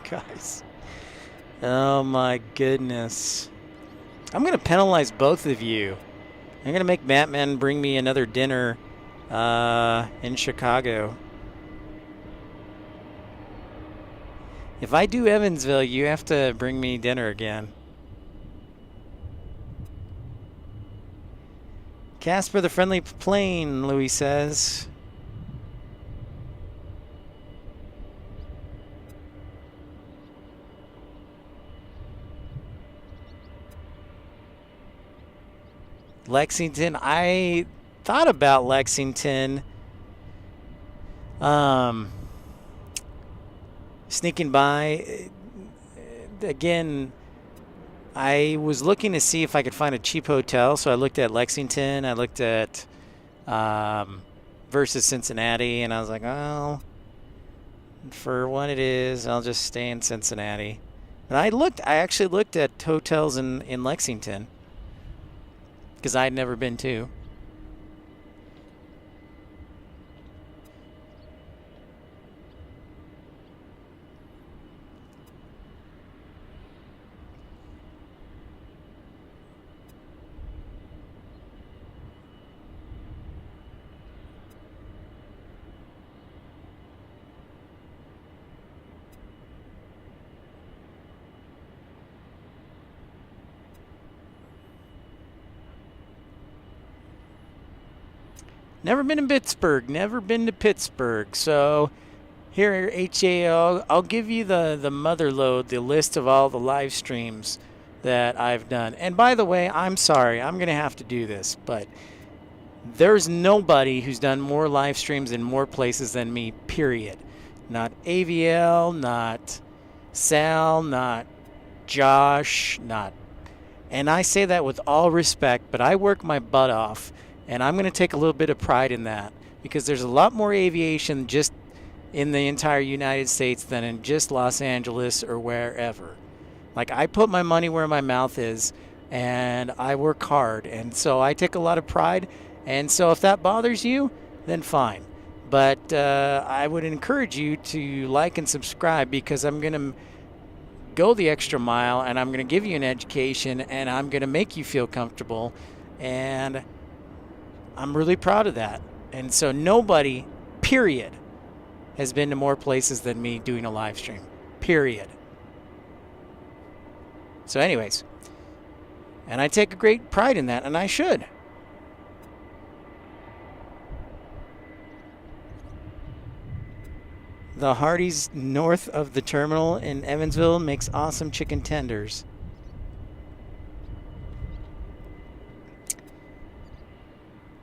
Guys. Oh my goodness. I'm going to penalize both of you. I'm going to make Batman bring me another dinner in Chicago. If I do Evansville, you have to bring me dinner again. Casper the friendly plane, Louis says. Lexington. I thought about Lexington. Sneaking by. Again, I was looking to see if I could find a cheap hotel, so I looked at Lexington. I looked at versus Cincinnati, and I was like, oh, For what it is, I'll just stay in Cincinnati. And I actually looked at hotels in Lexington because I'd never been to. Never been to Pittsburgh. Never been to Pittsburgh. So here, HAO, I'll give you the mother load, the list of all the live streams that I've done. And by the way, I'm sorry, I'm going to have to do this, but there's nobody who's done more live streams in more places than me, period. Not AVL, not Sal, not Josh, not. And I say that with all respect, but I work my butt off. And I'm going to take a little bit of pride in that because there's a lot more aviation just in the entire United States than in just Los Angeles or wherever. Like, I put my money where my mouth is, and I work hard. And so I take a lot of pride. And so if that bothers you, then fine. But I would encourage you to like and subscribe because I'm going to go the extra mile, and I'm going to give you an education, and I'm going to make you feel comfortable. And I'm really proud of that. And so nobody, period, has been to more places than me doing a live stream. Period. So anyways, and I take a great pride in that, and I should. The Hardee's north of the terminal in Evansville makes awesome chicken tenders.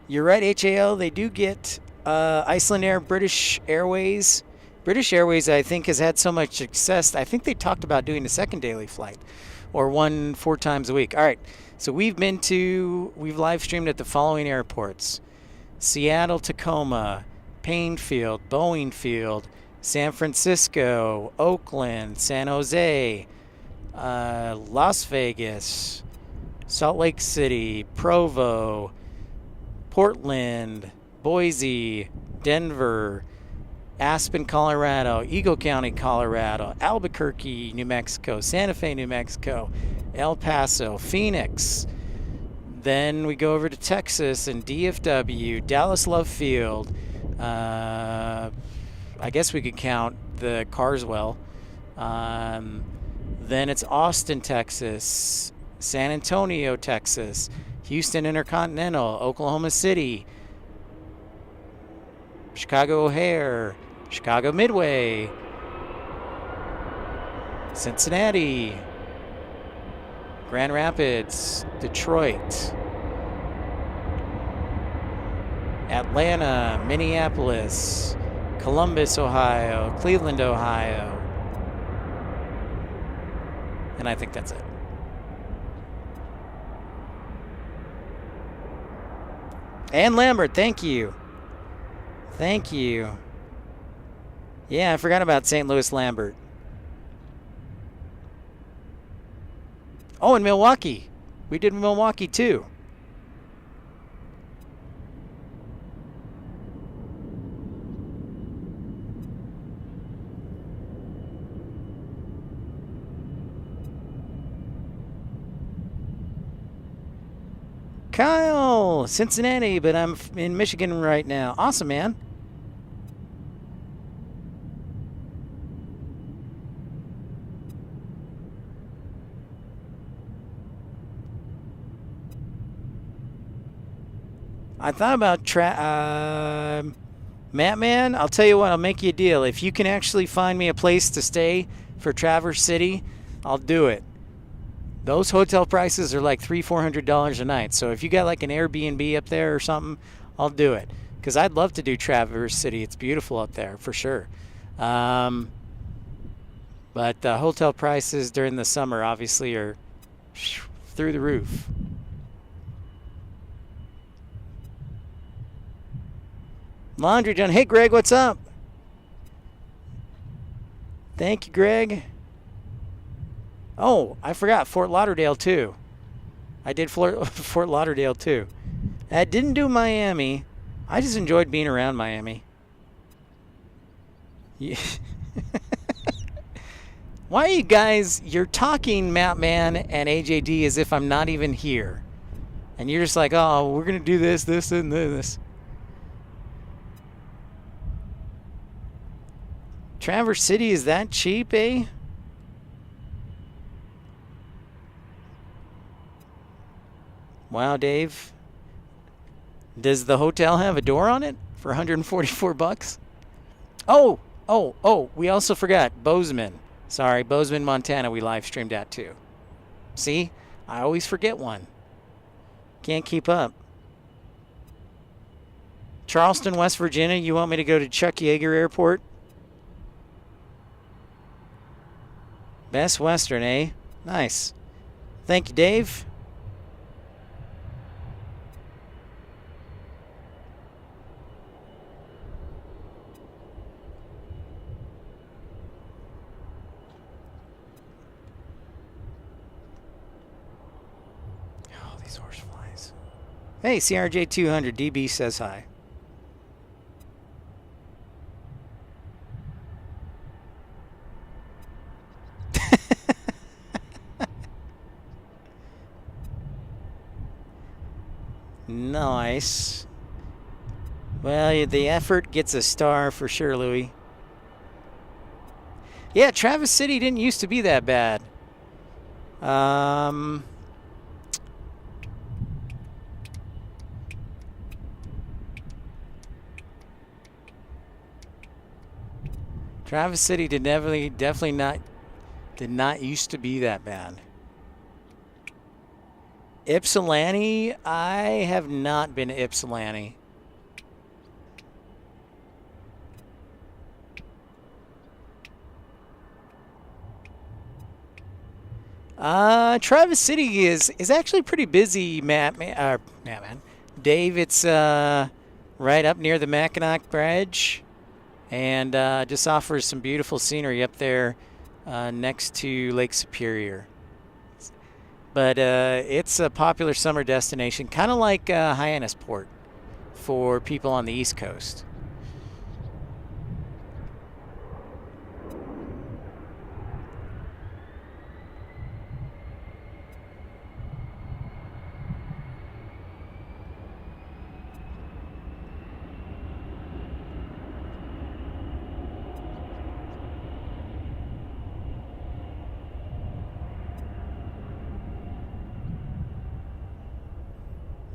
You're right, HAL. They do get Iceland Air, British Airways. British Airways, I think, has had so much success. I think they talked about doing a second daily flight or 4 times a week. All right. So we've live streamed at the following airports: Seattle, Tacoma, Painfield, Boeing Field, San Francisco, Oakland, San Jose, Las Vegas, Salt Lake City, Provo, Portland, Boise, Denver, Aspen, Colorado, Eagle County, Colorado, Albuquerque, New Mexico, Santa Fe, New Mexico, El Paso, Phoenix. Then we go over to Texas and DFW, Dallas Love Field. I guess we could count the Carswell. Then it's Austin, Texas, San Antonio, Texas, Houston Intercontinental, Oklahoma City, Chicago O'Hare, Chicago Midway, Cincinnati, Grand Rapids, Detroit, Atlanta, Minneapolis, Columbus, Ohio, Cleveland, Ohio. And I think that's it. And Lambert, thank you. Thank you. Yeah, I forgot about St. Louis Lambert. Oh, and Milwaukee. We did Milwaukee too. Kyle, Cincinnati, but I'm in Michigan right now. Awesome, man. I thought about Matt, man, I'll tell you what, I'll make you a deal. If you can actually find me a place to stay for Traverse City, I'll do it. Those hotel prices are like $300-400 a night. So if you got like an Airbnb up there or something, I'll do it. Because I'd love to do Traverse City. It's beautiful up there for sure. But the hotel prices during the summer obviously are through the roof. Laundry done. Hey, Greg, what's up? Thank you, Greg. Oh, I forgot Fort Lauderdale too. I did Fort Lauderdale too. I didn't do Miami. I just enjoyed being around Miami. Yeah. Why are you guys, you're talking Map Man and AJD as if I'm not even here. And you're just like, oh, we're going to do this, this, and this. Traverse City, is that cheap, eh? Wow, Dave. Does the hotel have a door on it for 144 bucks? Oh, we also forgot Bozeman. Sorry, Bozeman, Montana, we live streamed at too. See? I always forget one. Can't keep up. Charleston, West Virginia, you want me to go to Chuck Yeager Airport? Best Western, eh? Nice. Thank you, Dave. Hey, CRJ200, DB says hi. Nice. Well, the effort gets a star for sure, Louie. Yeah, Traverse City didn't used to be that bad. Traverse City did definitely not used to be that bad. Ypsilanti, I have not been to Ypsilanti. Traverse City is actually pretty busy, Matt man. Dave, it's right up near the Mackinac Bridge. And just offers some beautiful scenery up there next to Lake Superior. But it's a popular summer destination, kind of like Hyannisport for people on the East Coast.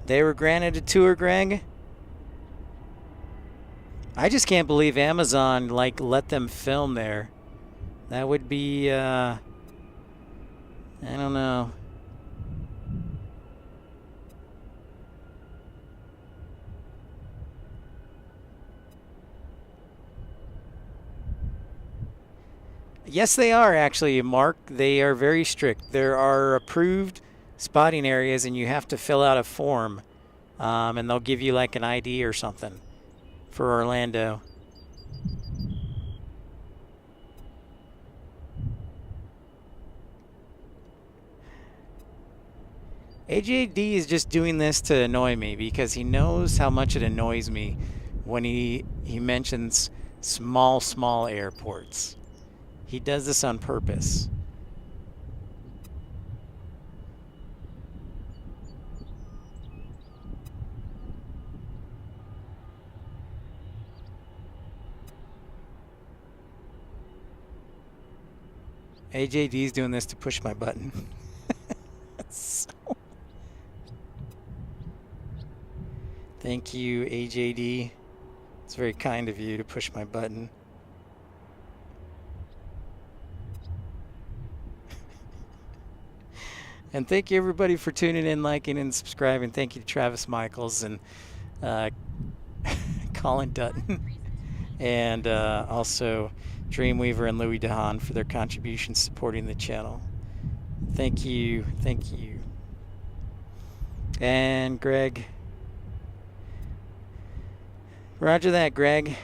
They were granted a tour, Greg. I just can't believe Amazon let them film there. That would be I don't know. Yes, they are actually, Mark. They are very strict. There are approved spotting areas, and you have to fill out a form, and they'll give you like an ID or something for Orlando. AJD is just doing this to annoy me because he knows how much it annoys me when he mentions small airports. He does this on purpose. AJD's doing this to push my button. Thank you, AJD. It's very kind of you to push my button. And thank you, everybody, for tuning in, liking, and subscribing. Thank you to Travis Michaels and Colin Dutton. And also Dreamweaver and Louis DeHaan for their contributions supporting the channel. Thank you. Thank you. And Greg. Roger that, Greg.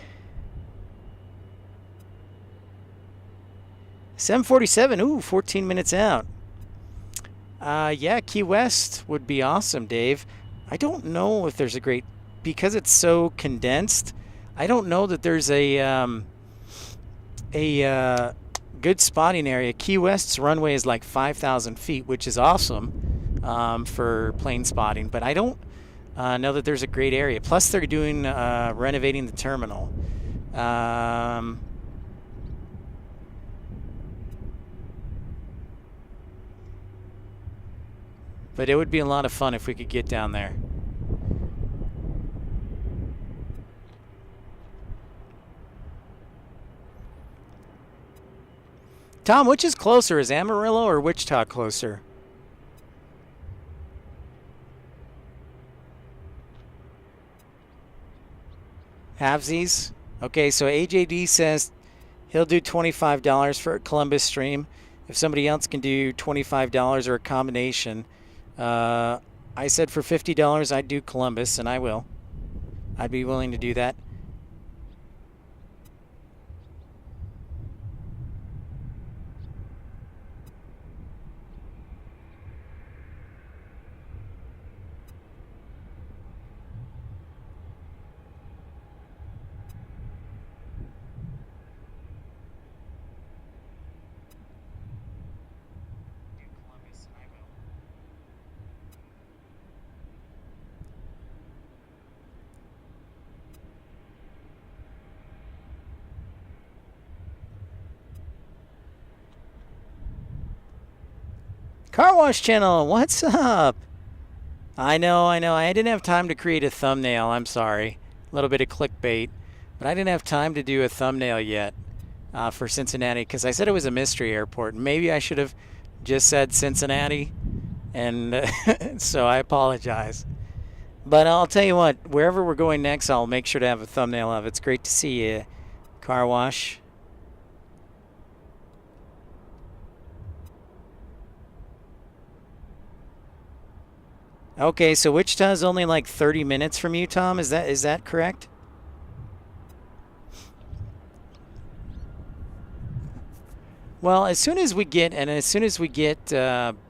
7:47. Ooh, 14 minutes out. Yeah, Key West would be awesome, Dave. I don't know if there's a great, because it's so condensed. I don't know that there's a good spotting area. Key West's runway is like 5,000 feet, which is awesome for plane spotting. But I don't know that there's a great area. Plus, they're doing renovating the terminal. But it would be a lot of fun if we could get down there. Tom, which is closer? Is Amarillo or Wichita closer? Halvesies? Okay, so AJD says he'll do $25 for a Columbus stream. If somebody else can do $25 or a combination, I said for $50 I'd do Columbus, and I will. I'd be willing to do that. Car Wash Channel, what's up? I know. I didn't have time to create a thumbnail. I'm sorry. A little bit of clickbait. But I didn't have time to do a thumbnail yet for Cincinnati because I said it was a mystery airport. Maybe I should have just said Cincinnati. And so I apologize. But I'll tell you what, wherever we're going next, I'll make sure to have a thumbnail of. It's great to see you, Car Wash. Okay, so Wichita is only like 30 minutes from you, Tom. Is that correct? Well, as soon as we get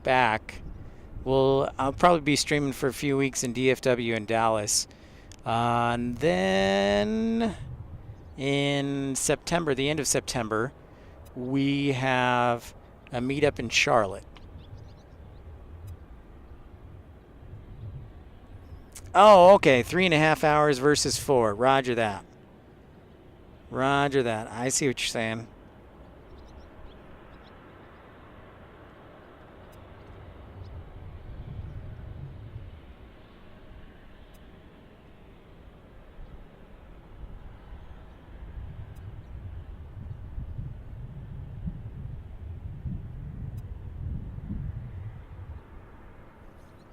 back, I'll probably be streaming for a few weeks in DFW and Dallas, and then in September, the end of September, we have a meetup in Charlotte. Oh, okay. 3.5 hours versus 4. Roger that. Roger that. I see what you're saying.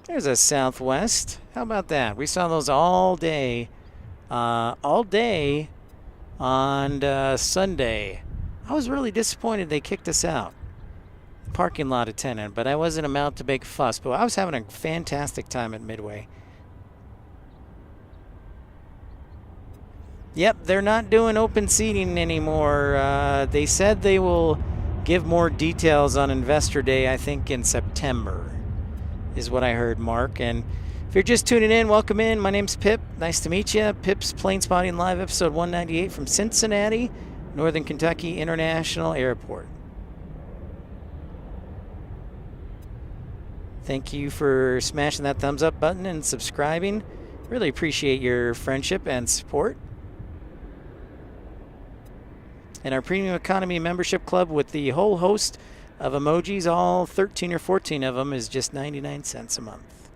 There's a Southwest. How about that? We saw those all day on Sunday. I was really disappointed they kicked us out. Parking lot attendant, but I wasn't about to make fuss. But I was having a fantastic time at Midway. Yep, they're not doing open seating anymore. They said they will give more details on Investor Day, I think, in September. Is what I heard, Mark. And if you're just tuning in, welcome in. My name's Pip. Nice to meet you. Pip's Planespotting Live, episode 198 from Cincinnati, Northern Kentucky International Airport. Thank you for smashing that thumbs up button and subscribing. Really appreciate your friendship and support. And our Premium Economy membership club with the whole host of emojis, all 13 or 14 of them, is just 99 cents a month.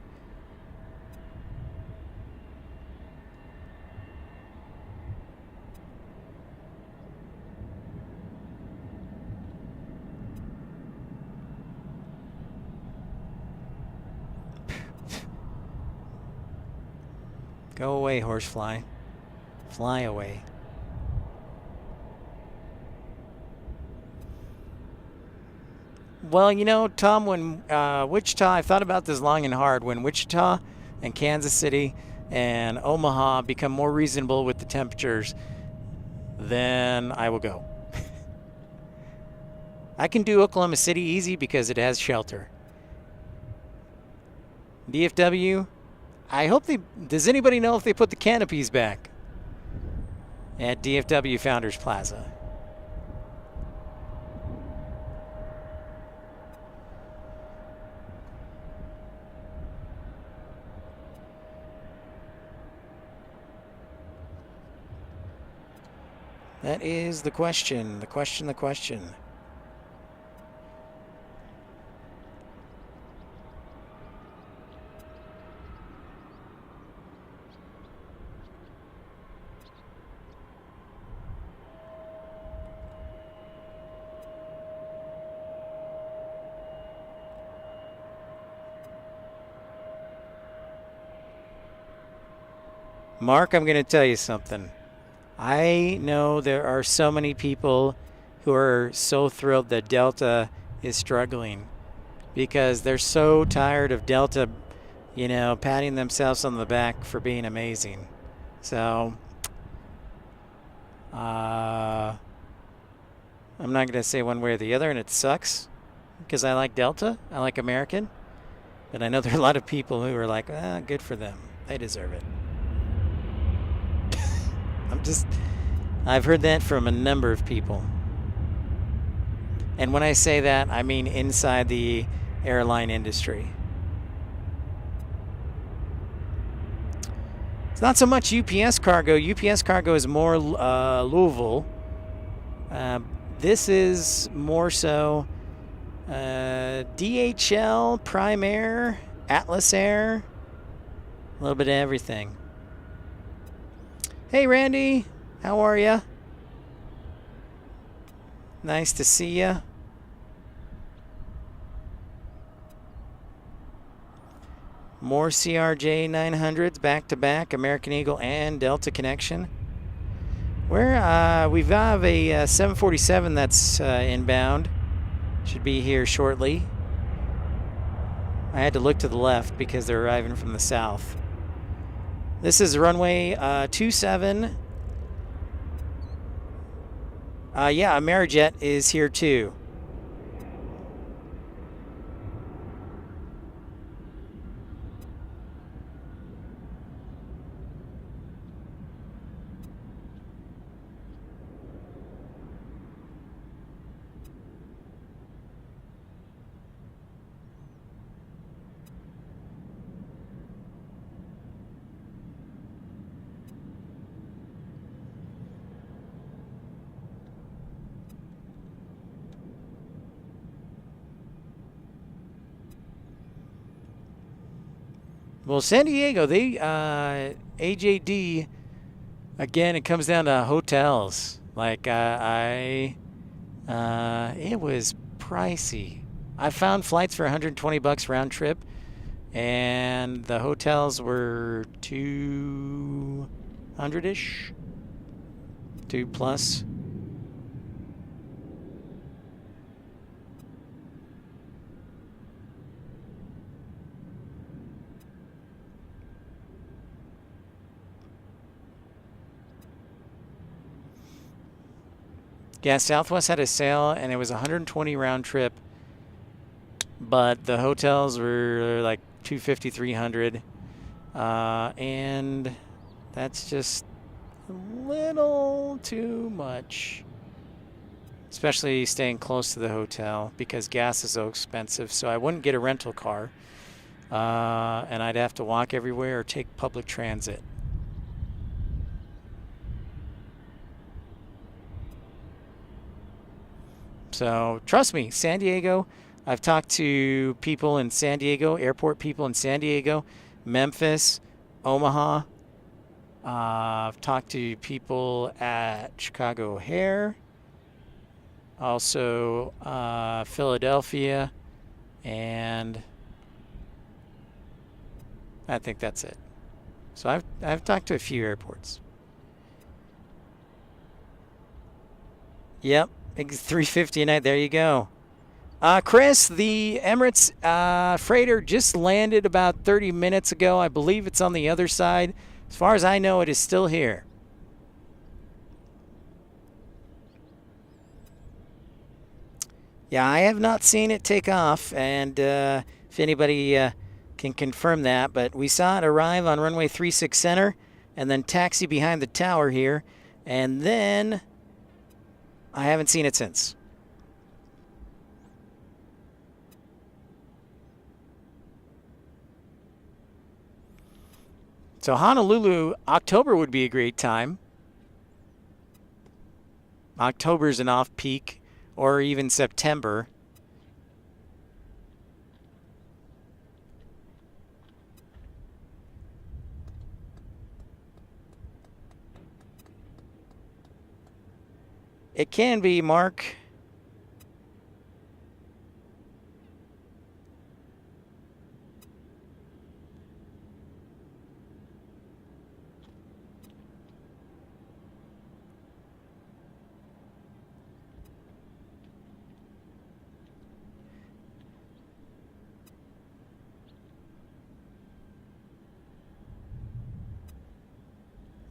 Go away, horsefly. Fly away. Well, you know, Tom, when Wichita, I thought about this long and hard. When Wichita and Kansas City and Omaha become more reasonable with the temperatures, then I will go. I can do Oklahoma City easy because it has shelter. DFW, I hope they... Does anybody know if they put the canopies back at DFW Founders Plaza? That is the question. The question. Mark, I'm going to tell you something. I know there are so many people who are so thrilled that Delta is struggling because they're so tired of Delta, you know, patting themselves on the back for being amazing. So, I'm not going to say one way or the other, and it sucks because I like Delta. I like American. But I know there are a lot of people who are like, good for them. They deserve it. I've heard that from a number of people. And when I say that, I mean inside the airline industry. It's not so much UPS cargo. UPS cargo is more Louisville. This is more so DHL, Prime Air, Atlas Air, a little bit of everything. Hey, Randy. How are ya? Nice to see ya. More CRJ 900s back to back, American Eagle and Delta connection. We have a 747 that's inbound. Should be here shortly. I had to look to the left because they're arriving from the south. This is runway 27. Yeah, Amerijet is here too. Well, San Diego, they AJD, again, it comes down to hotels. Like it was pricey. I found flights for $120 round trip, and the hotels were $200-ish, 2+. Yeah, Southwest had a sale, and it was $120 round trip, but the hotels were like $250, $300, and that's just a little too much, especially staying close to the hotel because gas is so expensive. So I wouldn't get a rental car, and I'd have to walk everywhere or take public transit. So trust me, San Diego, I've talked to people in San Diego, airport people in San Diego, Memphis, Omaha. I've talked to people at Chicago O'Hare, also Philadelphia, and I think that's it. So I've talked to a few airports. Yep. $350 a night. There you go. Chris, the Emirates freighter just landed about 30 minutes ago. I believe it's on the other side. As far as I know, it is still here. Yeah, I have not seen it take off, and if anybody can confirm that, but we saw it arrive on runway 36 center and then taxi behind the tower here, and then I haven't seen it since. So Honolulu, October would be a great time. October's an off-peak, or even September. It can be, Mark.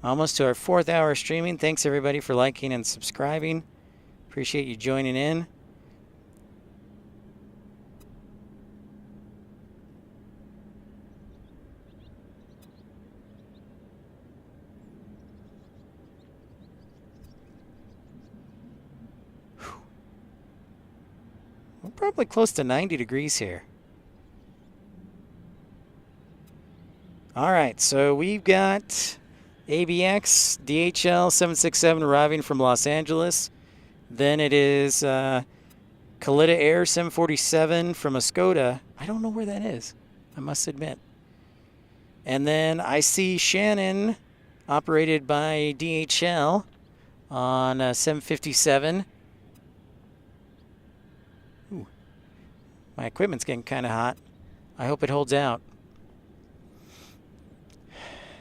Almost to our 4th hour streaming. Thanks everybody for liking and subscribing. Appreciate you joining in. We're probably close to 90 degrees here. All right, so we've got ABX DHL 767 arriving from Los Angeles. Then it is Kalitta Air 747 from Escoda. I don't know where that is, I must admit. And then I see Shannon, operated by DHL, on 757. Ooh, my equipment's getting kind of hot. I hope it holds out.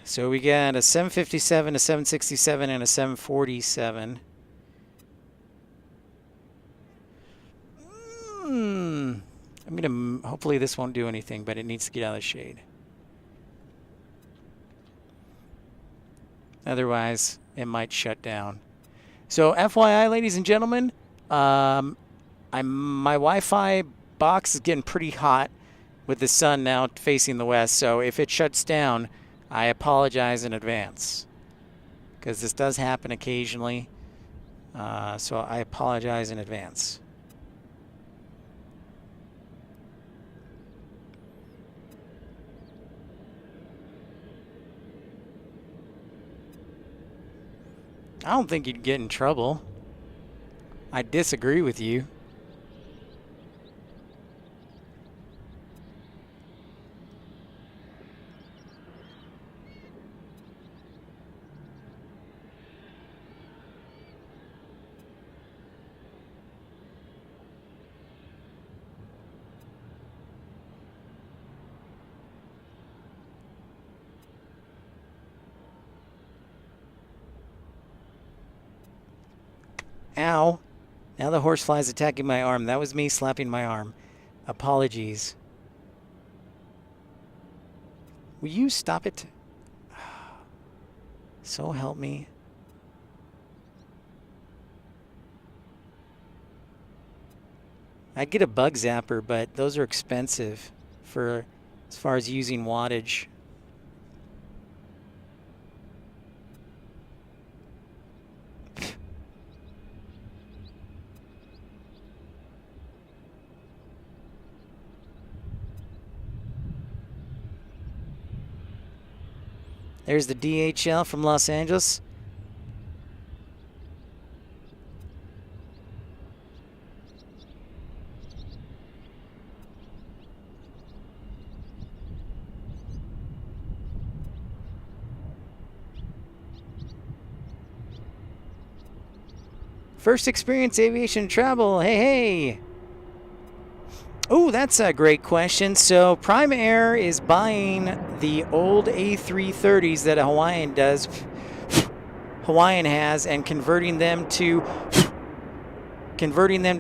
So we got a 757, a 767, and a 747. I'm going to, hopefully this won't do anything, but it needs to get out of the shade. Otherwise, it might shut down. So FYI, ladies and gentlemen, my Wi-Fi box is getting pretty hot with the sun now facing the west. So if it shuts down, I apologize in advance, because this does happen occasionally. So I apologize in advance. I don't think you'd get in trouble. I disagree with you. Ow. Now the horsefly is attacking my arm. That was me slapping my arm. Apologies. Will you stop it? So help me. I'd get a bug zapper, but those are expensive for as far as using wattage. There's the DHL from Los Angeles. First experience aviation travel. Hey, hey. Oh, that's a great question. So Prime Air is buying the old A330s that Hawaiian has, and converting them to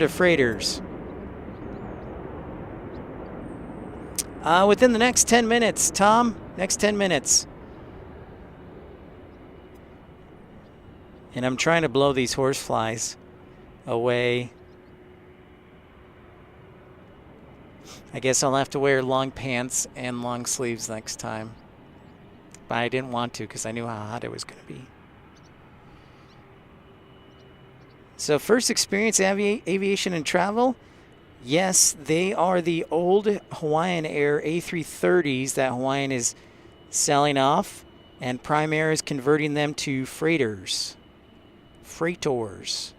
freighters. Within the next 10 minutes, Tom. Next 10 minutes. And I'm trying to blow these horseflies away. I guess I'll have to wear long pants and long sleeves next time. But I didn't want to because I knew how hot it was going to be. So first experience aviation and travel. Yes, they are the old Hawaiian Air A330s that Hawaiian is selling off. And Prime Air is converting them to freightors. Freightors.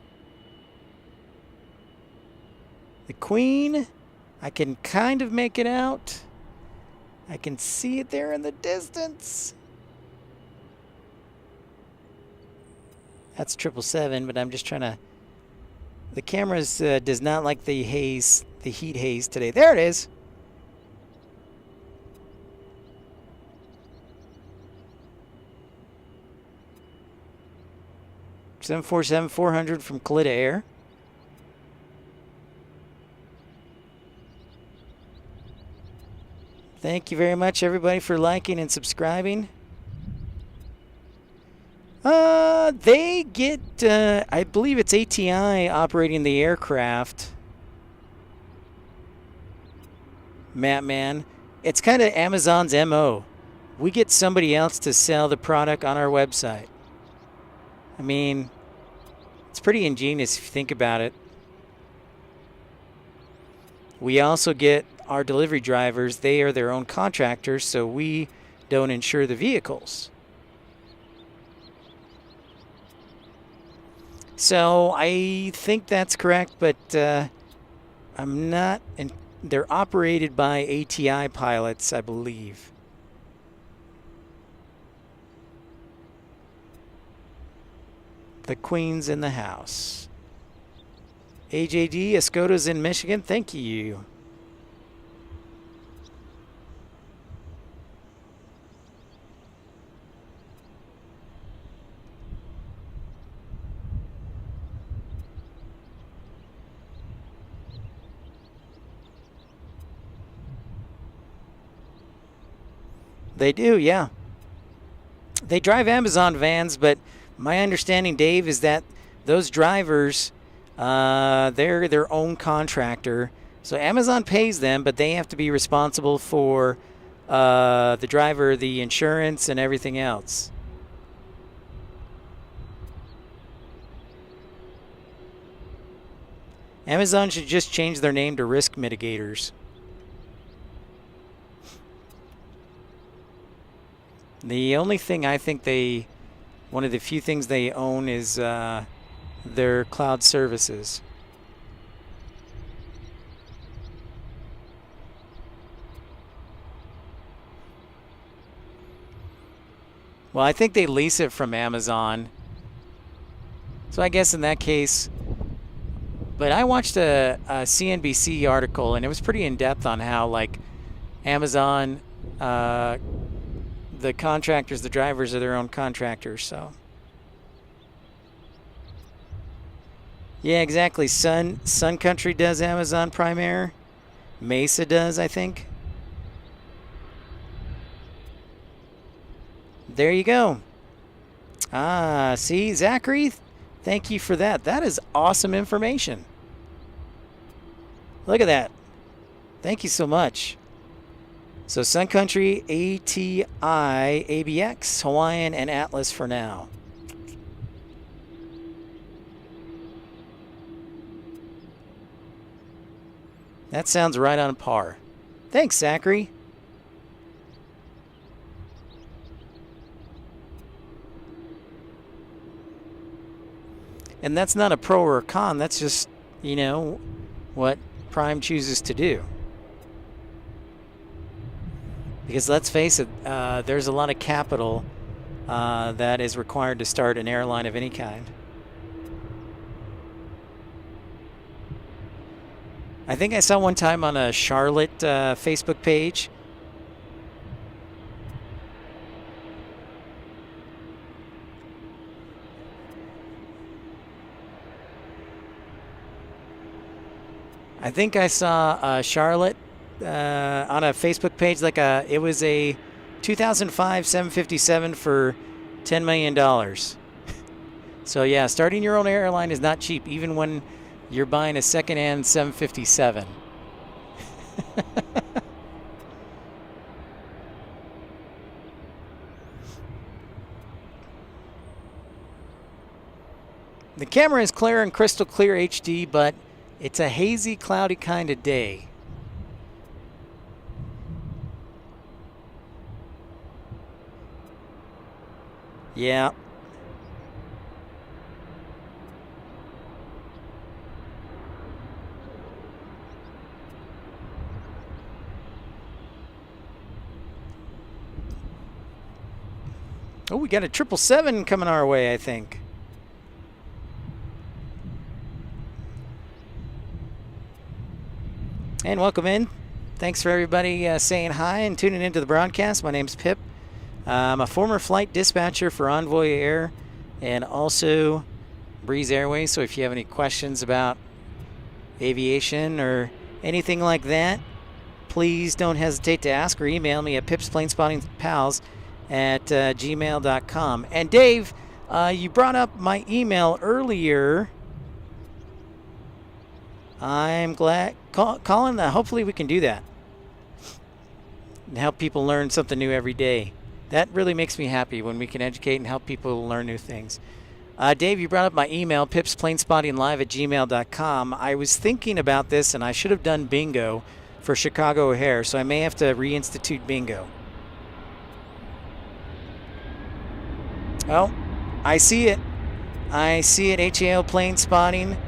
The Queen, I can kind of make it out. I can see it there in the distance. That's 777, but I'm just trying to... The camera does not like the haze, the heat haze today. There it is. Seven 400 from Kalita Air. Thank you very much, everybody, for liking and subscribing. They get, I believe it's ATI operating the aircraft. Mattman. It's kind of Amazon's MO. We get somebody else to sell the product on our website. I mean, it's pretty ingenious if you think about it. We also get our delivery drivers. They are their own contractors, so we don't insure the vehicles. So I think that's correct, but I'm not. And they're operated by ATI pilots, I believe. The Queen's in the house. AJD, Escoto's in Michigan. Thank you. They do, yeah. They drive Amazon vans, but my understanding, Dave, is that those drivers, they're their own contractor. So Amazon pays them, but they have to be responsible for the driver, the insurance, and everything else. Amazon should just change their name to Risk Mitigators. The only thing I think one of the few things they own is their cloud services. Well, I think they lease it from Amazon. So I guess in that case, but I watched a CNBC article and it was pretty in-depth on how, like, Amazon, the contractors, the drivers are their own contractors, so. Yeah, exactly. Sun Country does Amazon Prime Air. Mesa does, I think. There you go. Ah, see, Zachary, thank you for that. That is awesome information. Look at that. Thank you so much. So Sun Country, ATI, ABX, Hawaiian, and Atlas for now. That sounds right on par. Thanks, Zachary. And that's not a pro or a con. That's just, you know, what Prime chooses to do. Because let's face it, there's a lot of capital that is required to start an airline of any kind. I think I saw one time on a Charlotte Facebook page. I think I saw Charlotte on a Facebook page, like it was a 2005 757 for $10 million. So yeah, starting your own airline is not cheap, even when you're buying a second-hand 757. The camera is clear and crystal clear HD, but it's a hazy, cloudy kind of day. Yeah. Oh, we got a 777 coming our way, I think. And welcome in. Thanks for everybody saying hi and tuning into the broadcast. My name's Pip. I'm a former flight dispatcher for Envoy Air and also Breeze Airways. So if you have any questions about aviation or anything like that, please don't hesitate to ask or email me at pipsplainsspottingpals@gmail.com. And Dave, you brought up my email earlier. I'm glad, Colin, hopefully we can do that and help people learn something new every day. That really makes me happy when we can educate and help people learn new things. Dave, you brought up my email, pipsplainsspottinglive@gmail.com. I was thinking about this, and I should have done bingo for Chicago O'Hare, so I may have to reinstitute bingo. Oh, I see it. I see it, HAO plane spotting.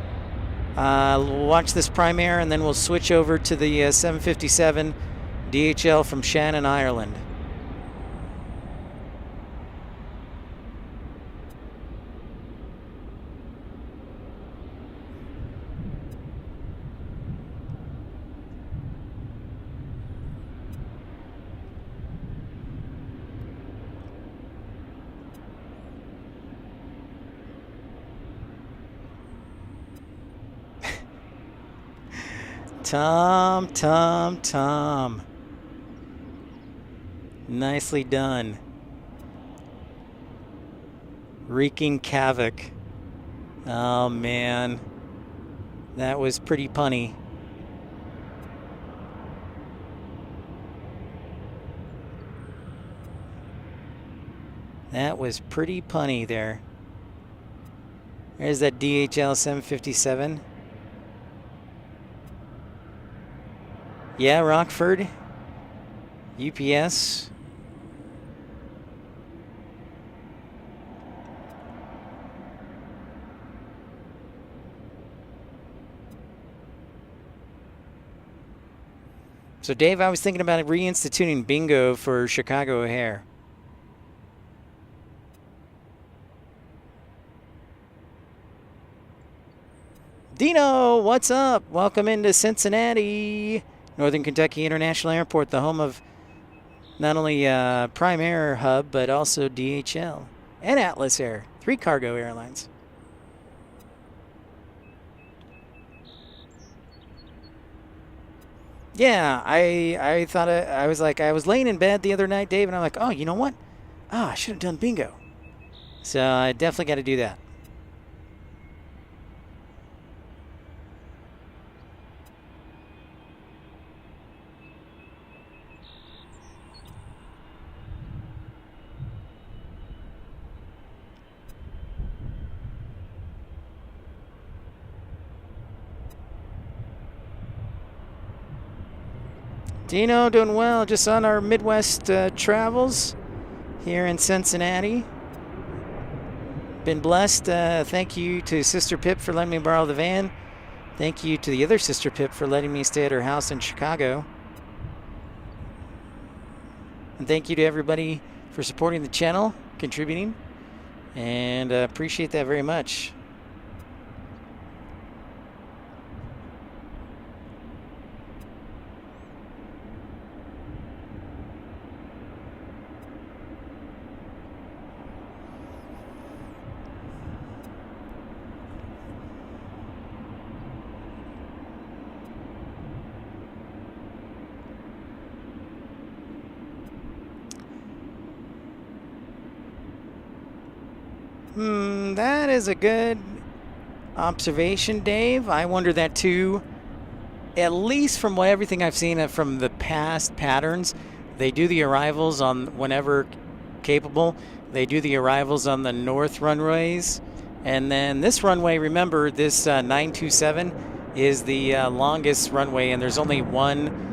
We'll watch this prime air, and then we'll switch over to the 757 DHL from Shannon, Ireland. Tom. Nicely done. Wreaking havoc. Oh, man. That was pretty punny. That was pretty punny there. There's that DHL 757. Yeah, Rockford. UPS. So, Dave, I was thinking about reinstituting bingo for Chicago O'Hare. Dino, what's up? Welcome into Cincinnati. Northern Kentucky International Airport, the home of not only Prime Air Hub, but also DHL and Atlas Air, 3 cargo airlines. Yeah, I thought I was laying in bed the other night, Dave, and I'm like, oh, you know what? I should have done bingo. So I definitely got to do that. Dino, doing well, just on our Midwest travels here in Cincinnati. Been blessed. Thank you to Sister Pip for letting me borrow the van. Thank you to the other Sister Pip for letting me stay at her house in Chicago. And thank you to everybody for supporting the channel, contributing, and appreciate that very much. That is a good observation, Dave. I wonder that too. at least from what everything I've seen from the past patterns, they do the arrivals on whenever capable. They do the arrivals on the north runways. And then this runway, remember, this 927 is the longest runway, and there's only one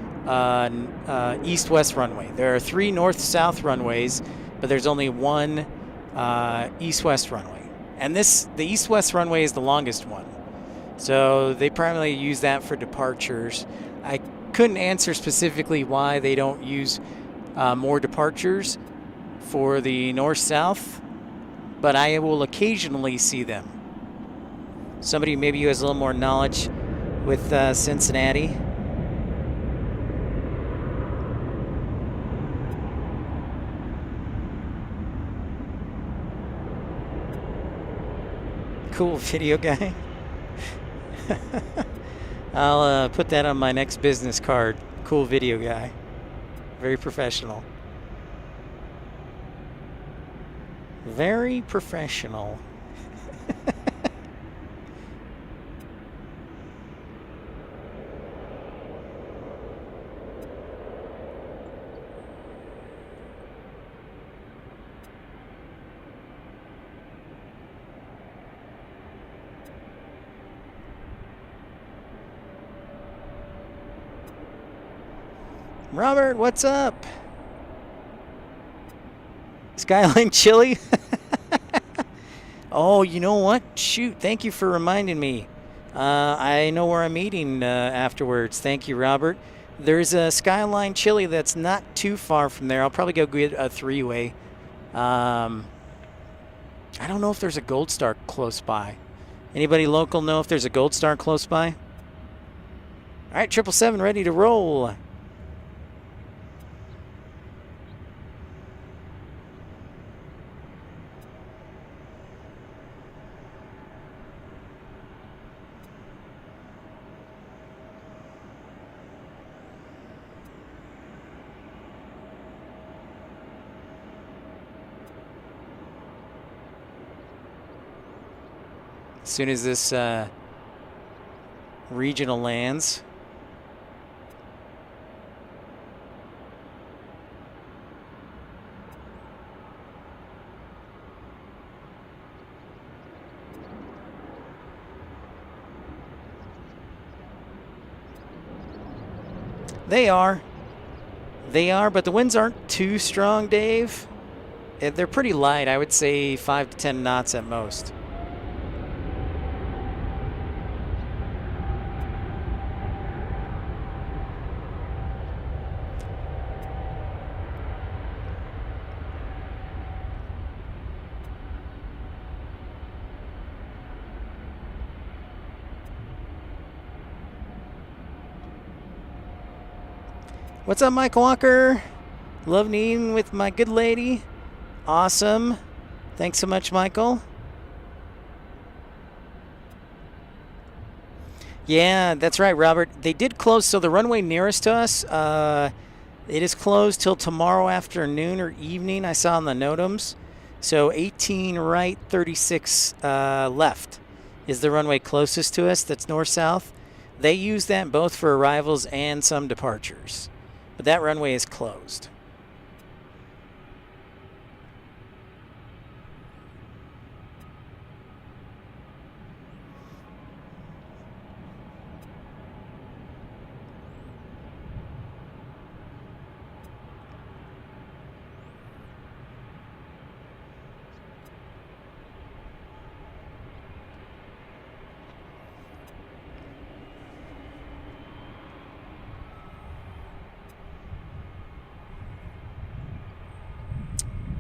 east-west runway. There are 3 north-south runways, but there's only one east-west runway. And the east-west runway is the longest one. So they primarily use that for departures. I couldn't answer specifically why they don't use more departures for the north-south, but I will occasionally see them. Somebody maybe who has a little more knowledge with Cincinnati. Cool video guy. I'll put that on my next business card. Cool video guy. Very professional. Very professional. Robert, what's up? Skyline Chili? Oh, you know what? Shoot, thank you for reminding me. I know where I'm eating afterwards. Thank you, Robert. There's a Skyline Chili that's not too far from there. I'll probably go get a 3-way. I don't know if there's a Gold Star close by. Anybody local know if there's a Gold Star close by? All right, 777 ready to roll. As soon as this regional lands. They are, but the winds aren't too strong, Dave. They're pretty light. I would say 5 to 10 knots at most. What's up, Mike Walker? Love eating with my good lady. Awesome. Thanks so much, Michael. Yeah, that's right, Robert. They did close, so the runway nearest to us, it is closed till tomorrow afternoon or evening, I saw on the NOTAMs. So 18 right, 36 left is the runway closest to us that's north-south. They use that both for arrivals and some departures. But that runway is closed.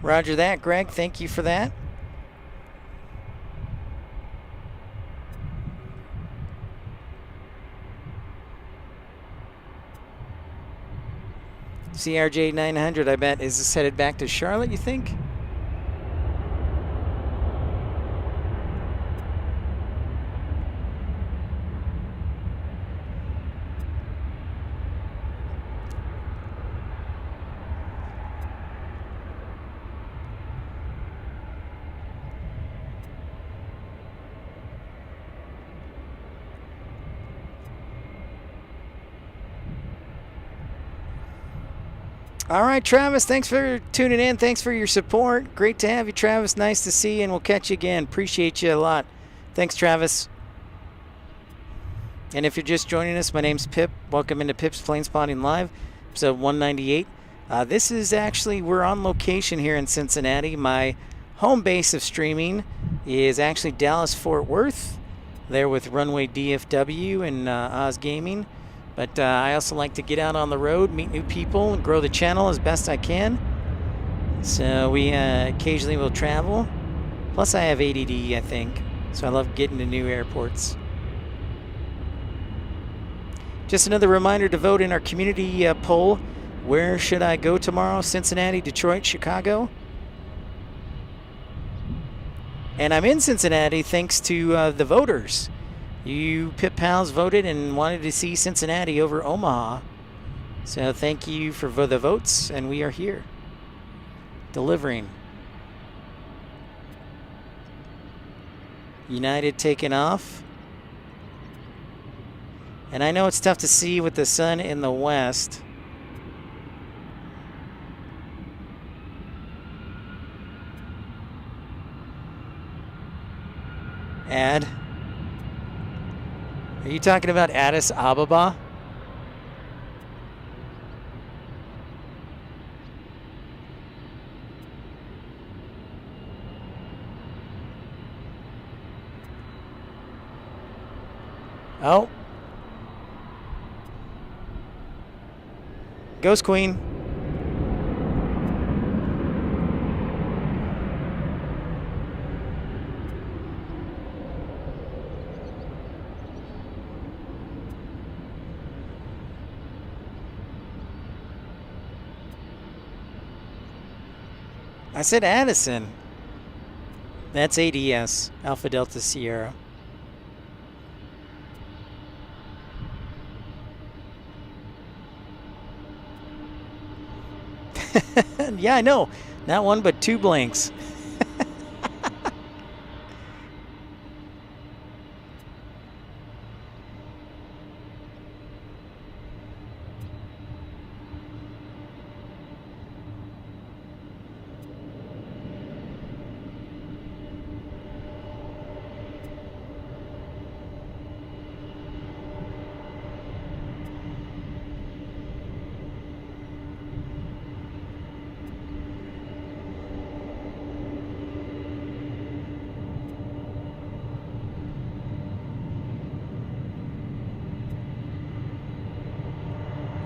Roger that, Greg. Thank you for that. CRJ 900, I bet, is this headed back to Charlotte, you think? All right, Travis, thanks for tuning in. Thanks for your support. Great to have you, Travis. Nice to see you, and we'll catch you again. Appreciate you a lot. Thanks, Travis. And if you're just joining us, my name's Pip. Welcome into Pip's Planespotting Live, episode 198. This is actually, we're on location here in Cincinnati. My home base of streaming is actually Dallas-Fort Worth, there with Runway DFW and Oz Gaming. But I also like to get out on the road, meet new people, and grow the channel as best I can. So we occasionally will travel. Plus I have ADD, I think. So I love getting to new airports. Just another reminder to vote in our community poll. Where should I go tomorrow? Cincinnati, Detroit, Chicago? And I'm in Cincinnati thanks to the voters. You Pip Pals voted and wanted to see Cincinnati over Omaha. So thank you for the votes, and we are here. Delivering. United taking off. And I know it's tough to see with the sun in the west. Ad. Are you talking about Addis Ababa? Oh. Ghost Queen. I said Addison. That's ADS, Alpha Delta Sierra. Yeah, I know. Not one, but two blanks.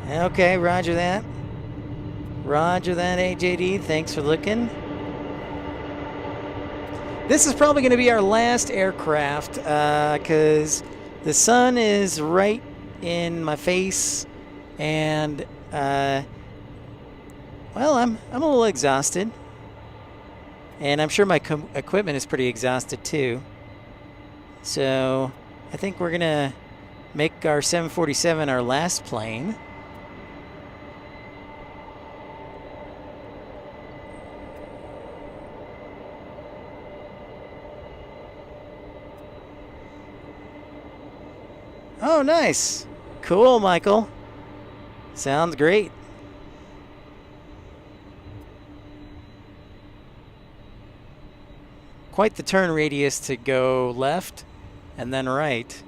Okay, roger that. Roger that, AJD. Thanks for looking. This is probably going to be our last aircraft because the sun is right in my face, and well, I'm a little exhausted, and I'm sure my equipment is pretty exhausted too. So I think we're gonna make our 747 our last plane. Oh, nice. Cool, Michael. Sounds great. Quite the turn radius to go left and then right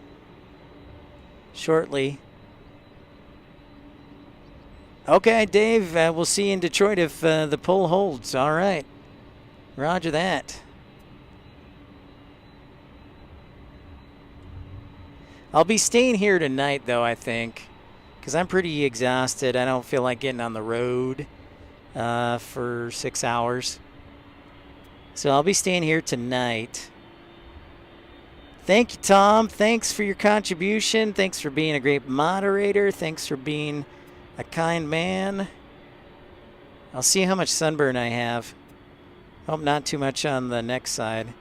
shortly. Okay, Dave, we'll see you in Detroit if the poll holds. All right. Roger that. I'll be staying here tonight, though, I think, because I'm pretty exhausted. I don't feel like getting on the road for 6 hours. So I'll be staying here tonight. Thank you, Tom. Thanks for your contribution. Thanks for being a great moderator. Thanks for being a kind man. I'll see how much sunburn I have. Hope not too much on the next side.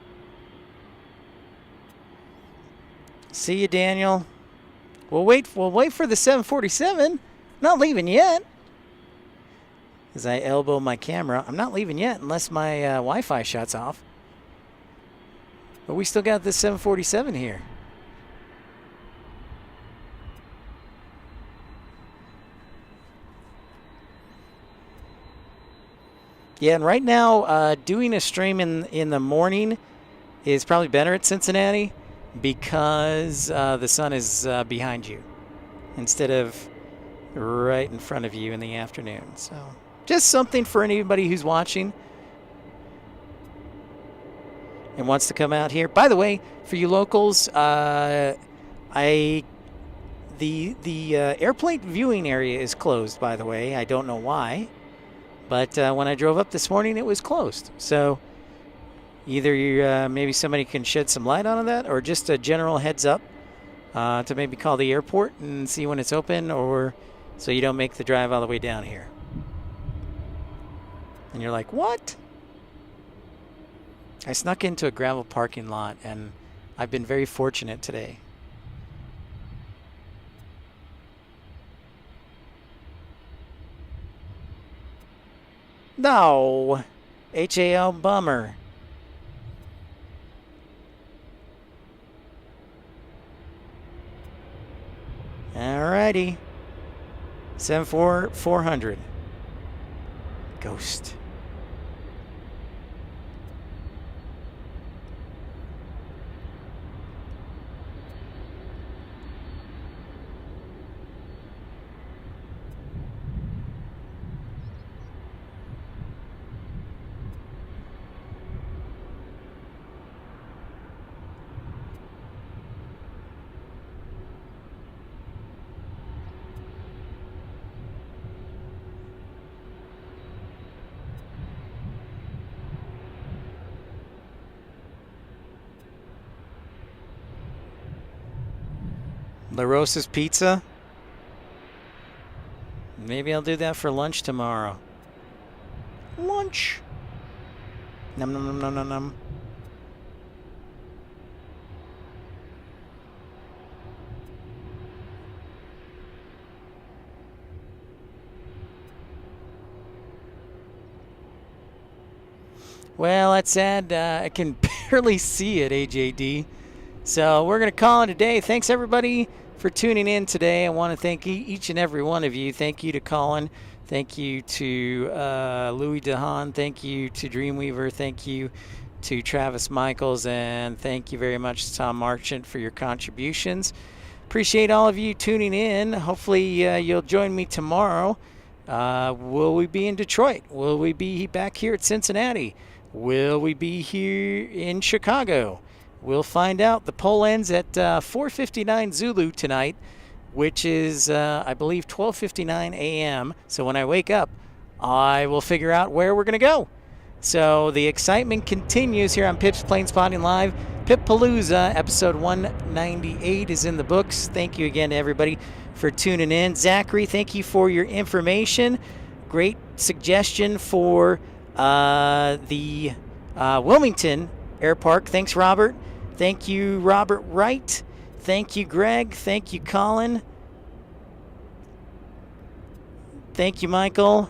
See you, Daniel. We'll wait for the 747. Not leaving yet. As I elbow my camera, I'm not leaving yet unless my Wi-Fi shuts off. But we still got this 747 here. Yeah, and right now, doing a stream in the morning is probably better at Cincinnati because the sun is behind you instead of right in front of you in the afternoon. So just something for anybody who's watching and wants to come out here. By the way, for you locals, the airplane viewing area is closed, by the way. I don't know why. But when I drove up this morning, it was closed. So either maybe somebody can shed some light on that, or just a general heads up to maybe call the airport and see when it's open, or so you don't make the drive all the way down here. And you're like, what? I snuck into a gravel parking lot, and I've been very fortunate today. No, HAL bummer. Alrighty, 74400. Ghost. La Rosa's Pizza. Maybe I'll do that for lunch tomorrow. Lunch. Num num num num num num. Well, that's sad. I can barely see it, AJD. So we're going to call it a day. Thanks, everybody, for tuning in today. I want to thank each and every one of you. Thank you to Colin. Thank you to Louis DeHaan. Thank you to Dreamweaver. Thank you to Travis Michaels. And thank you very much to Tom Marchant for your contributions. Appreciate all of you tuning in. Hopefully you'll join me tomorrow. Will we be in Detroit? Will we be back here at Cincinnati? Will we be here in Chicago? We'll find out. The poll ends at 4:59 Zulu tonight, which is, I believe, 12:59 a.m. So when I wake up, I will figure out where we're going to go. So the excitement continues here on Pip's Planespotting Live. Pip-Palooza, episode 198 is in the books. Thank you again to everybody for tuning in. Zachary, thank you for your information. Great suggestion for the Wilmington Air Park. Thanks, Robert. Thank you, Robert Wright. Thank you, Greg. Thank you, Colin. Thank you, Michael.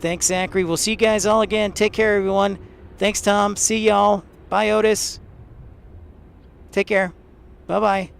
Thanks, Zachary. We'll see you guys all again. Take care, everyone. Thanks, Tom. See y'all. Bye, Otis. Take care. Bye-bye.